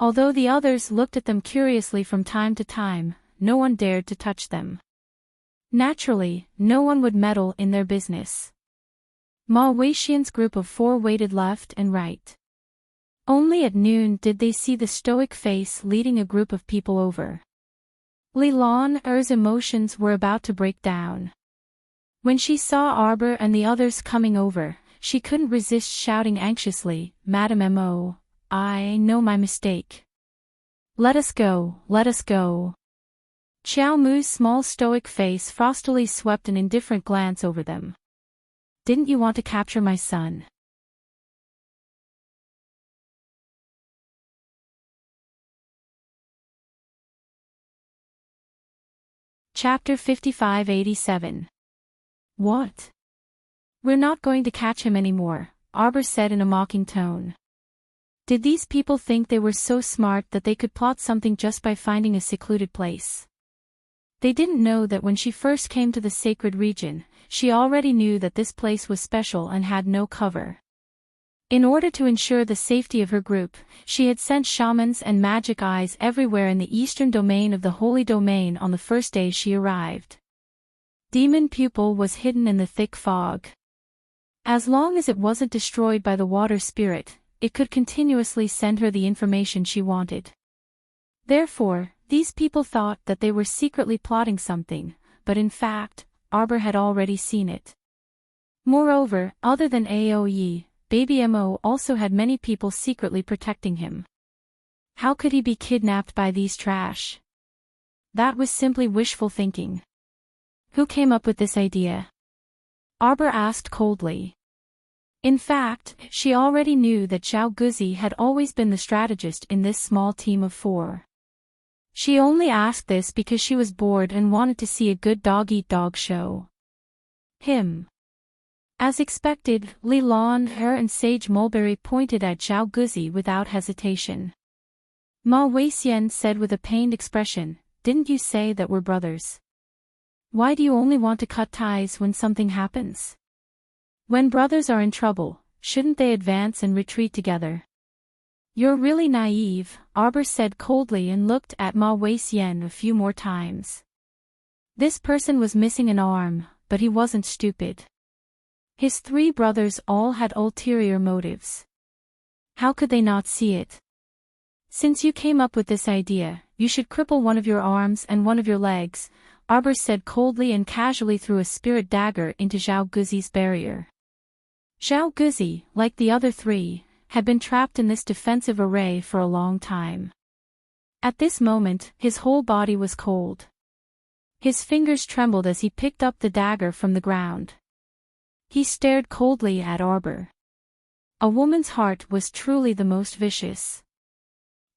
Although the others looked at them curiously from time to time, no one dared to touch them. Naturally, no one would meddle in their business. Ma Weixian's group of four waited left and right. Only at noon did they see the stoic face leading a group of people over. Li Lan's emotions were about to break down. When she saw Arbor and the others coming over, she couldn't resist shouting anxiously, Madam Mo, I know my mistake. Let us go, let us go. Xiao Mu's small stoic face frostily swept an indifferent glance over them. Didn't you want to capture my son? Chapter 5587. What? We're not going to catch him anymore, Arbor said in a mocking tone. Did these people think they were so smart that they could plot something just by finding a secluded place? They didn't know that when she first came to the sacred region, she already knew that this place was special and had no cover. In order to ensure the safety of her group, she had sent shamans and magic eyes everywhere in the eastern domain of the Holy Domain on the first day she arrived. Demon pupil was hidden in the thick fog. As long as it wasn't destroyed by the water spirit, it could continuously send her the information she wanted. Therefore, these people thought that they were secretly plotting something, but in fact, Arbor had already seen it. Moreover, other than Aoye, Baby Mo also had many people secretly protecting him. How could he be kidnapped by these trash? That was simply wishful thinking. Who came up with this idea? Arbor asked coldly. In fact, she already knew that Zhao Guzi had always been the strategist in this small team of 4. She only asked this because she was bored and wanted to see a good dog-eat-dog show. Him. As expected, Li Lan, Her and Sage Mulberry pointed at Zhao Guzi without hesitation. Ma Weixian said with a pained expression, "Didn't you say that we're brothers? Why do you only want to cut ties when something happens? When brothers are in trouble, shouldn't they advance and retreat together?" "You're really naive," Arbor said coldly and looked at Ma Weixian a few more times. This person was missing an arm, but he wasn't stupid. His 3 brothers all had ulterior motives. How could they not see it? "Since you came up with this idea, you should cripple one of your arms and one of your legs," Arbor said coldly and casually threw a spirit dagger into Zhao Guzi's barrier. Zhao Guzi, like the other 3, had been trapped in this defensive array for a long time. At this moment, his whole body was cold. His fingers trembled as he picked up the dagger from the ground. He stared coldly at Arbor. A woman's heart was truly the most vicious.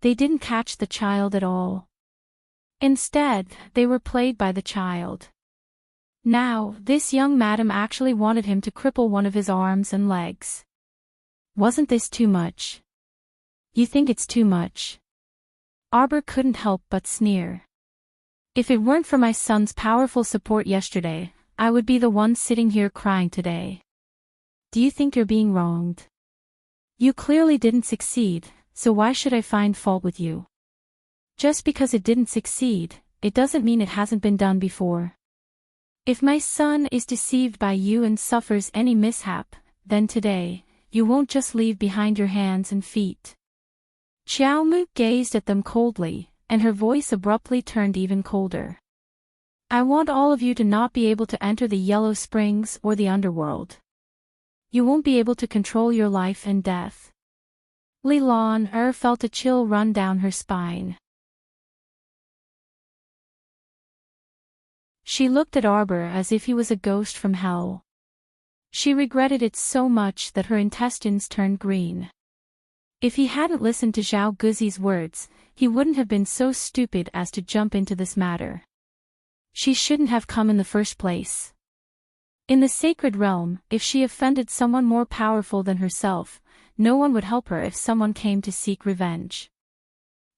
They didn't catch the child at all. Instead, they were played by the child. Now, this young madam actually wanted him to cripple one of his arms and legs. Wasn't this too much? You think it's too much? Arbor couldn't help but sneer. If it weren't for my son's powerful support yesterday, I would be the one sitting here crying today. Do you think you're being wronged? You clearly didn't succeed, so why should I find fault with you? Just because it didn't succeed, it doesn't mean it hasn't been done before. If my son is deceived by you and suffers any mishap, then today, you won't just leave behind your hands and feet. Xiao Mu gazed at them coldly, and her voice abruptly turned even colder. I want all of you to not be able to enter the Yellow Springs or the underworld. You won't be able to control your life and death. Li Lan felt a chill run down her spine. She looked at Arbor as if he was a ghost from hell. She regretted it so much that her intestines turned green. If he hadn't listened to Zhao Guzi's words, he wouldn't have been so stupid as to jump into this matter. She shouldn't have come in the first place. In the sacred realm, if she offended someone more powerful than herself, no one would help her if someone came to seek revenge.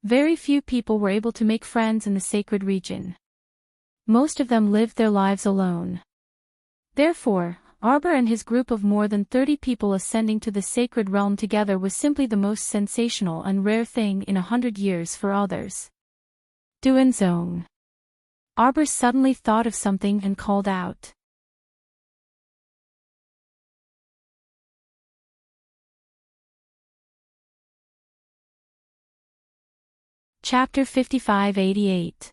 Very few people were able to make friends in the sacred region. Most of them lived their lives alone. Therefore, Arbor and his group of more than 30 people ascending to the sacred realm together was simply the most sensational and rare thing in 100 years for others. Duanzong. Arbor suddenly thought of something and called out. Chapter 5588.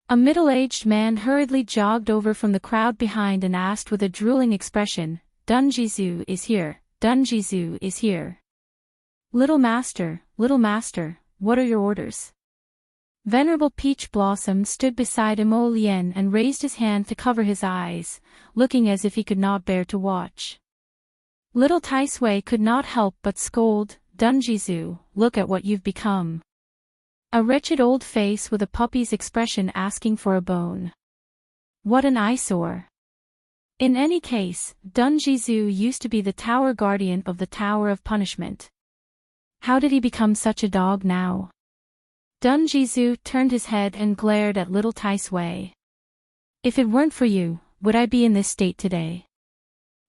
A middle-aged man hurriedly jogged over from the crowd behind and asked with a drooling expression, Dunjizu is here, Dunjizu is here. Little master, what are your orders? Venerable Peach Blossom stood beside Imo Lien and raised his hand to cover his eyes, looking as if he could not bear to watch. Little Tai Sui could not help but scold, Dunjizu, look at what you've become. A wretched old face with a puppy's expression asking for a bone. What an eyesore. In any case, Dunjizu used to be the tower guardian of the Tower of Punishment. How did he become such a dog now? Dunjizu turned his head and glared at little Tai Sui. If it weren't for you, would I be in this state today?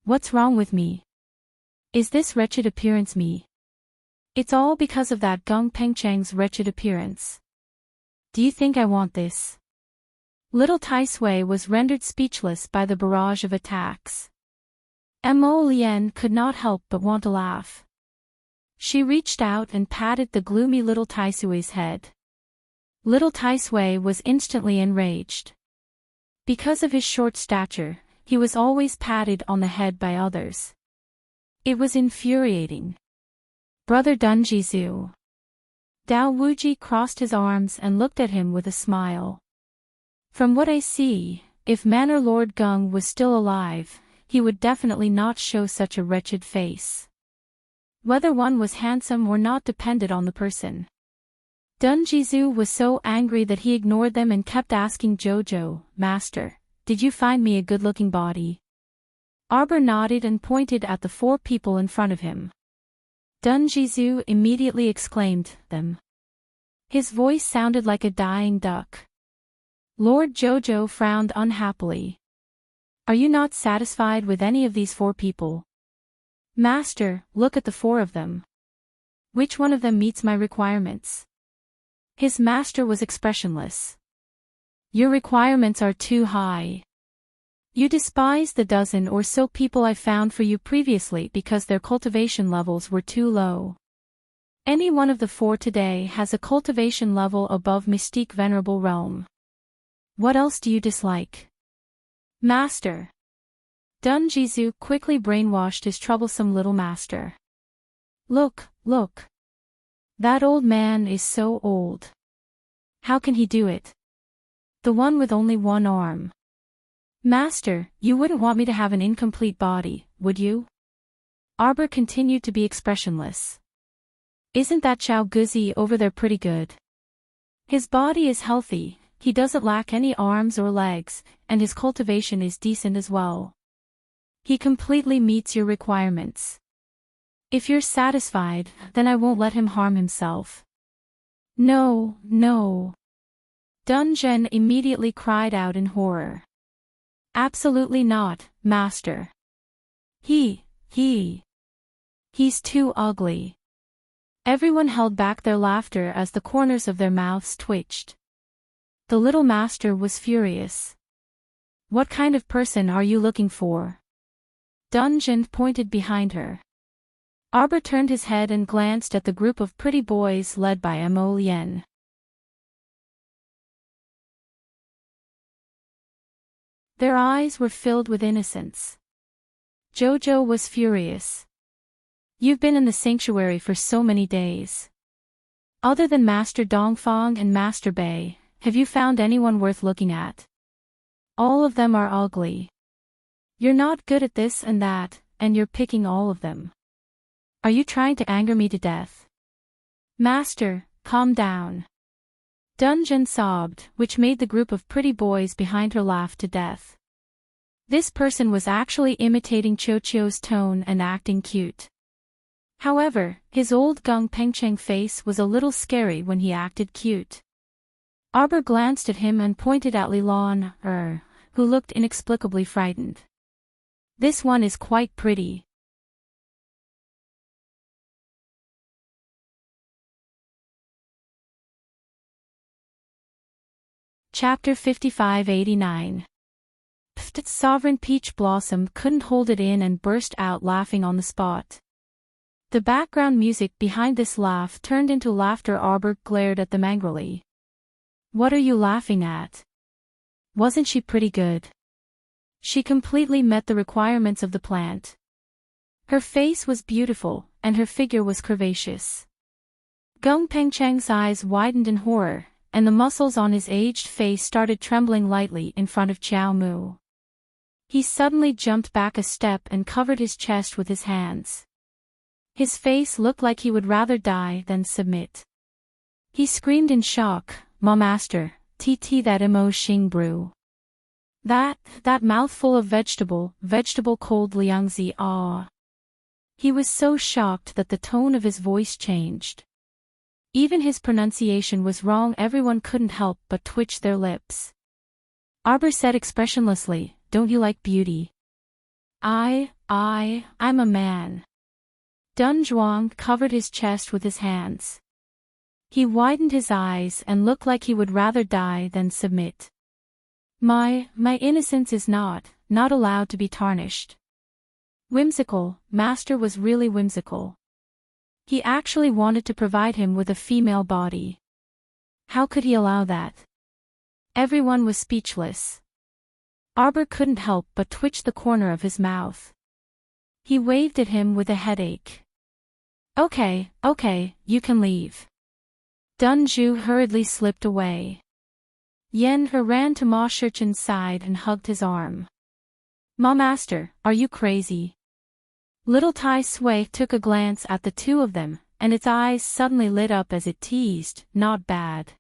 What's wrong with me? Is this wretched appearance me? It's all because of that Gung Pengchang's wretched appearance. Do you think I want this? Little Tai Sui was rendered speechless by the barrage of attacks. Mo Lien could not help but want to laugh. She reached out and patted the gloomy little Tai Sui's head. Little Tai Sui was instantly enraged. Because of his short stature, he was always patted on the head by others. It was infuriating. Brother Dunjizu. Dao Wuji crossed his arms and looked at him with a smile. From what I see, if Manor Lord Gung was still alive, he would definitely not show such a wretched face. Whether one was handsome or not depended on the person. Dunjizu was so angry that he ignored them and kept asking Jojo, "Master, did you find me a good-looking body?" Arbor nodded and pointed at the 4 people in front of him. Dunjizu immediately exclaimed, "Them." His voice sounded like a dying duck. Lord Jojo frowned unhappily. "Are you not satisfied with any of these 4 people?" "Master, look at the 4 of them. Which one of them meets my requirements?" His master was expressionless. "Your requirements are too high. You despise the dozen or so people I found for you previously because their cultivation levels were too low. Any one of the 4 today has a cultivation level above Mystique Venerable Realm. What else do you dislike?" "Master." Dunjizu quickly brainwashed his troublesome little master. Look. That old man is so old. How can he do it? The one with only 1 arm. "Master, you wouldn't want me to have an incomplete body, would you?" Arbor continued to be expressionless. "Isn't that Chow Guzi over there pretty good? His body is healthy, he doesn't lack any arms or legs, and his cultivation is decent as well. He completely meets your requirements. If you're satisfied, then I won't let him harm himself." No. Dungeon immediately cried out in horror. "Absolutely not, Master. He's too ugly." Everyone held back their laughter as the corners of their mouths twitched. The little master was furious. "What kind of person are you looking for?" Dungeon pointed behind her. Arbor turned his head and glanced at the group of pretty boys led by Mo Lien. Their eyes were filled with innocence. Jojo was furious. "You've been in the sanctuary for so many days. Other than Master Dongfang and Master Bei, have you found anyone worth looking at? All of them are ugly. You're not good at this and that, and you're picking all of them. Are you trying to anger me to death?" "Master, calm down." Dungeon sobbed, which made the group of pretty boys behind her laugh to death. This person was actually imitating Chochio's tone and acting cute. However, his old Gung Pengcheng face was a little scary when he acted cute. Arbor glanced at him and pointed at Lilan, who looked inexplicably frightened. "This one is quite pretty." Chapter 5589. Sovereign Peach Blossom couldn't hold it in and burst out laughing on the spot. The background music behind this laugh turned into laughter. Arbor glared at them angrily. "What are you laughing at? Wasn't she pretty good? She completely met the requirements of the plant. Her face was beautiful, and her figure was curvaceous." Gung Pengcheng's eyes widened in horror, and the muscles on his aged face started trembling lightly in front of Chiao Mu. He suddenly jumped back a step and covered his chest with his hands. His face looked like he would rather die than submit. He screamed in shock, "Ma master, TT that Mo Xing brew. That mouthful of vegetable cold liangzi ah." He was so shocked that the tone of his voice changed. Even his pronunciation was wrong. Everyone couldn't help but twitch their lips. Arbor said expressionlessly, "Don't you like beauty?" I'm a man." Dun Zhuang covered his chest with his hands. He widened his eyes and looked like he would rather die than submit. My innocence is not allowed to be tarnished. Whimsical, Master was really whimsical. He actually wanted to provide him with a female body. How could he allow that? Everyone was speechless. Arbor couldn't help but twitch the corner of his mouth. He waved at him with a headache. Okay, you can leave. Dunju hurriedly slipped away. Yen ran to Ma Shichen's side and hugged his arm. Ma Master, are you crazy? Little Tai Sui took a glance at the two of them, and its eyes suddenly lit up as it teased, not bad.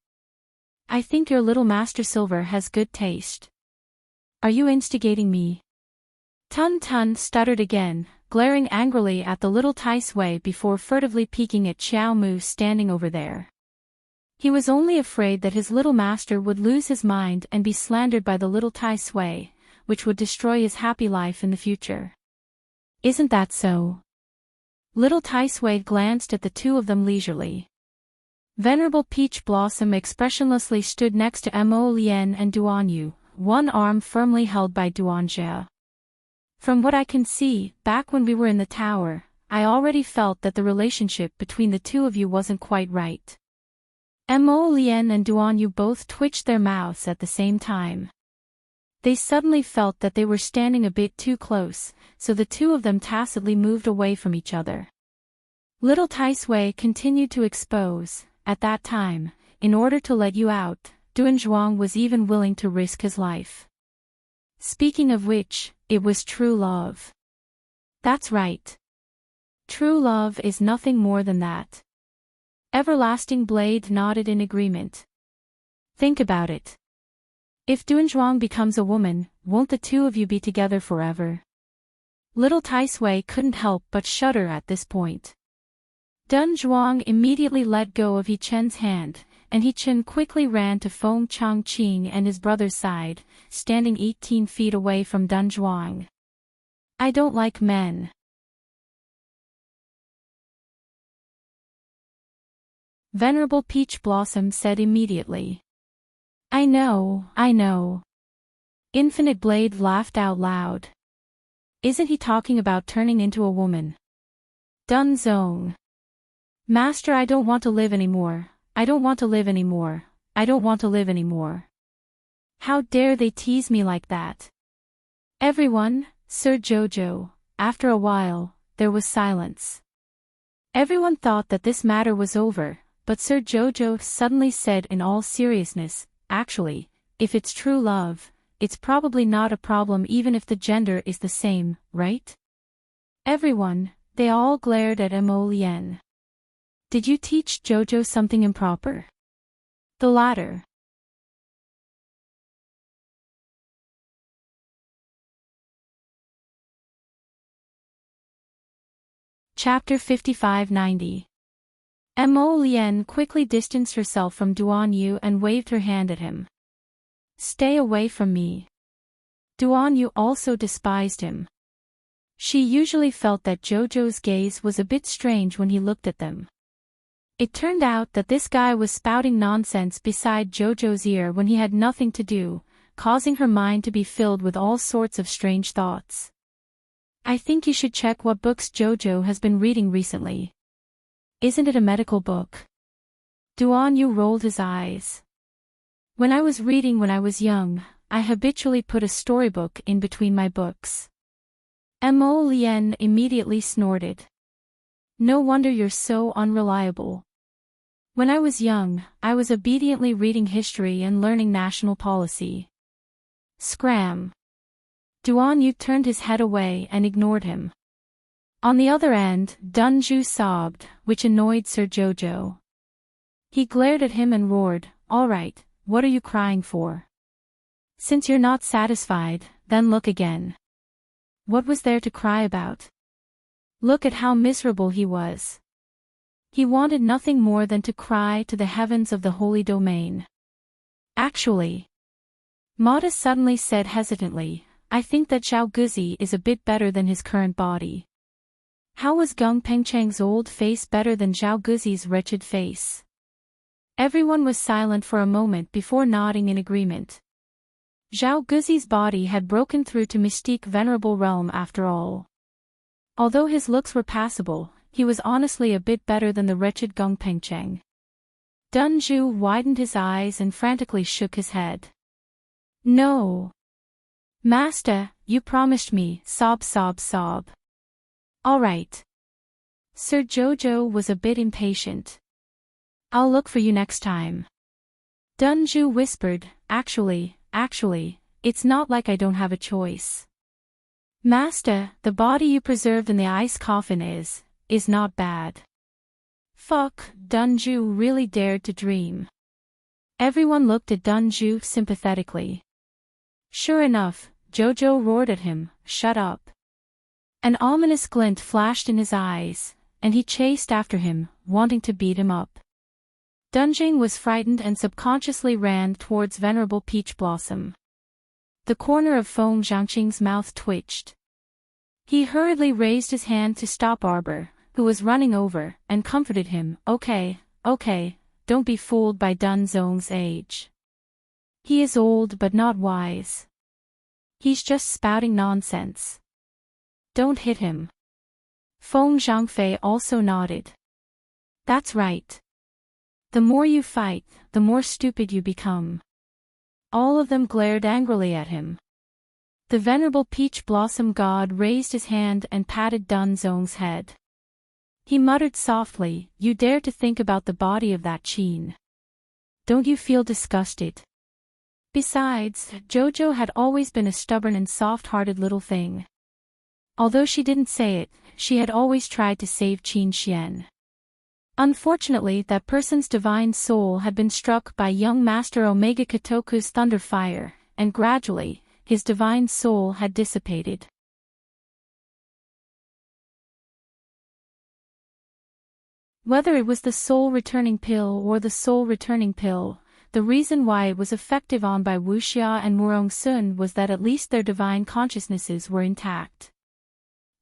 I think your little Master Silver has good taste. Are you instigating me? Tun Tun stuttered again, glaring angrily at the little Tai Sui before furtively peeking at Xiao Mu standing over there. He was only afraid that his little master would lose his mind and be slandered by the little Tai Sui, which would destroy his happy life in the future. Isn't that so? Little Tai Sui glanced at the two of them leisurely. Venerable Peach Blossom expressionlessly stood next to Mo Lien and Duan Yu, one arm firmly held by Duan Jia. From what I can see, back when we were in the tower, I already felt that the relationship between the two of you wasn't quite right. Mo Lien and Duan Yu both twitched their mouths at the same time. They suddenly felt that they were standing a bit too close, so the two of them tacitly moved away from each other. Little Tai Sui continued to expose, at that time, in order to let you out, Duan Zhuang was even willing to risk his life. Speaking of which, it was true love. That's right. True love is nothing more than that. Everlasting Blade nodded in agreement. Think about it. If Duan Zhuang becomes a woman, won't the two of you be together forever? Little Tai Sui couldn't help but shudder at this point. Duan Zhuang immediately let go of He Chen's hand, and He Chen quickly ran to Feng Changqing and his brother's side, standing 18 feet away from Duan Zhuang. I don't like men. Venerable Peach Blossom said immediately. I know. Infinite Blade laughed out loud. Isn't he talking about turning into a woman? Dun Zong. Master, I don't want to live anymore. I don't want to live anymore. I don't want to live anymore. How dare they tease me like that? Everyone, Sir Jojo. After a while, there was silence. Everyone thought that this matter was over, but Sir Jojo suddenly said in all seriousness, actually, if it's true love, it's probably not a problem even if the gender is the same, right? Everyone, they all glared at Mo Lien. Did you teach Jojo something improper? The latter. Chapter 5590. Mo Lien quickly distanced herself from Duan Yu and waved her hand at him. Stay away from me. Duan Yu also despised him. She usually felt that Jojo's gaze was a bit strange when he looked at them. It turned out that this guy was spouting nonsense beside Jojo's ear when he had nothing to do, causing her mind to be filled with all sorts of strange thoughts. I think you should check what books Jojo has been reading recently. Isn't it a medical book? Duan Yu rolled his eyes. When I was reading when I was young, I habitually put a storybook in between my books. Mo Lien immediately snorted. No wonder you're so unreliable. When I was young, I was obediently reading history and learning national policy. Scram. Duan Yu turned his head away and ignored him. On the other end, Dunju sobbed, which annoyed Sir Jojo. He glared at him and roared, all right, what are you crying for? Since you're not satisfied, then look again. What was there to cry about? Look at how miserable he was. He wanted nothing more than to cry to the heavens of the holy domain. Actually, Mata suddenly said hesitantly, I think that Zhao Guzi is a bit better than his current body. How was Gung Pengcheng's old face better than Zhao Guzi's wretched face? Everyone was silent for a moment before nodding in agreement. Zhao Guzi's body had broken through to Mystique Venerable Realm after all. Although his looks were passable, he was honestly a bit better than the wretched Gong Pengcheng. Dun Zhu widened his eyes and frantically shook his head. No. Master, you promised me, sob sob sob. All right. Sir Jojo was a bit impatient. I'll look for you next time. Dun Zhu whispered, actually, it's not like I don't have a choice. Master, the body you preserved in the ice coffin is not bad. Fuck, Dun Zhu really dared to dream. Everyone looked at Dun Zhu sympathetically. Sure enough, Jojo roared at him, shut up. An ominous glint flashed in his eyes, and he chased after him, wanting to beat him up. Dunjing was frightened and subconsciously ran towards Venerable Peach Blossom. The corner of Feng Zhangqing's mouth twitched. He hurriedly raised his hand to stop Arbor, who was running over, and comforted him, okay, don't be fooled by Dun Zong's age. He is old but not wise. He's just spouting nonsense. Don't hit him. Feng Zhangfei also nodded. That's right. The more you fight, the more stupid you become. All of them glared angrily at him. The Venerable Peach Blossom God raised his hand and patted Dun Zong's head. He muttered softly, you dare to think about the body of that Qin. Don't you feel disgusted? Besides, Jojo had always been a stubborn and soft-hearted little thing. Although she didn't say it, she had always tried to save Qin Xian. Unfortunately, that person's divine soul had been struck by young Master Omega Kotoku's thunder fire, and gradually, his divine soul had dissipated. Whether it was the soul-returning pill or the soul-returning pill, the reason why it was effective on by Wuxia and Murong Sun was that at least their divine consciousnesses were intact.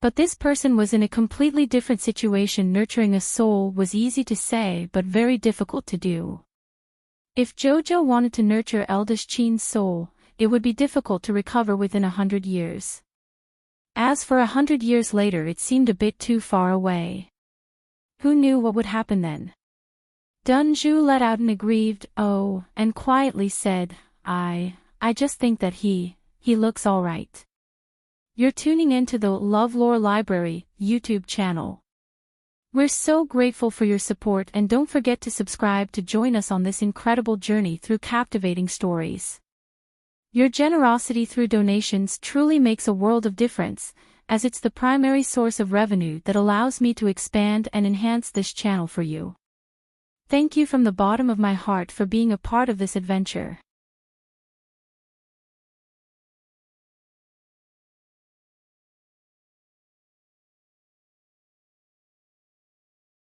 But this person was in a completely different situation. Nurturing a soul was easy to say but very difficult to do. If Jojo wanted to nurture eldest Qin's soul, it would be difficult to recover within 100 years. As for 100 years later, it seemed a bit too far away. Who knew what would happen then? Dun Zhu let out an aggrieved "oh" and quietly said, I just think that he looks alright. You're tuning in to the LoveLore Library YouTube channel. We're so grateful for your support, and don't forget to subscribe to join us on this incredible journey through captivating stories. Your generosity through donations truly makes a world of difference, as it's the primary source of revenue that allows me to expand and enhance this channel for you. Thank you from the bottom of my heart for being a part of this adventure.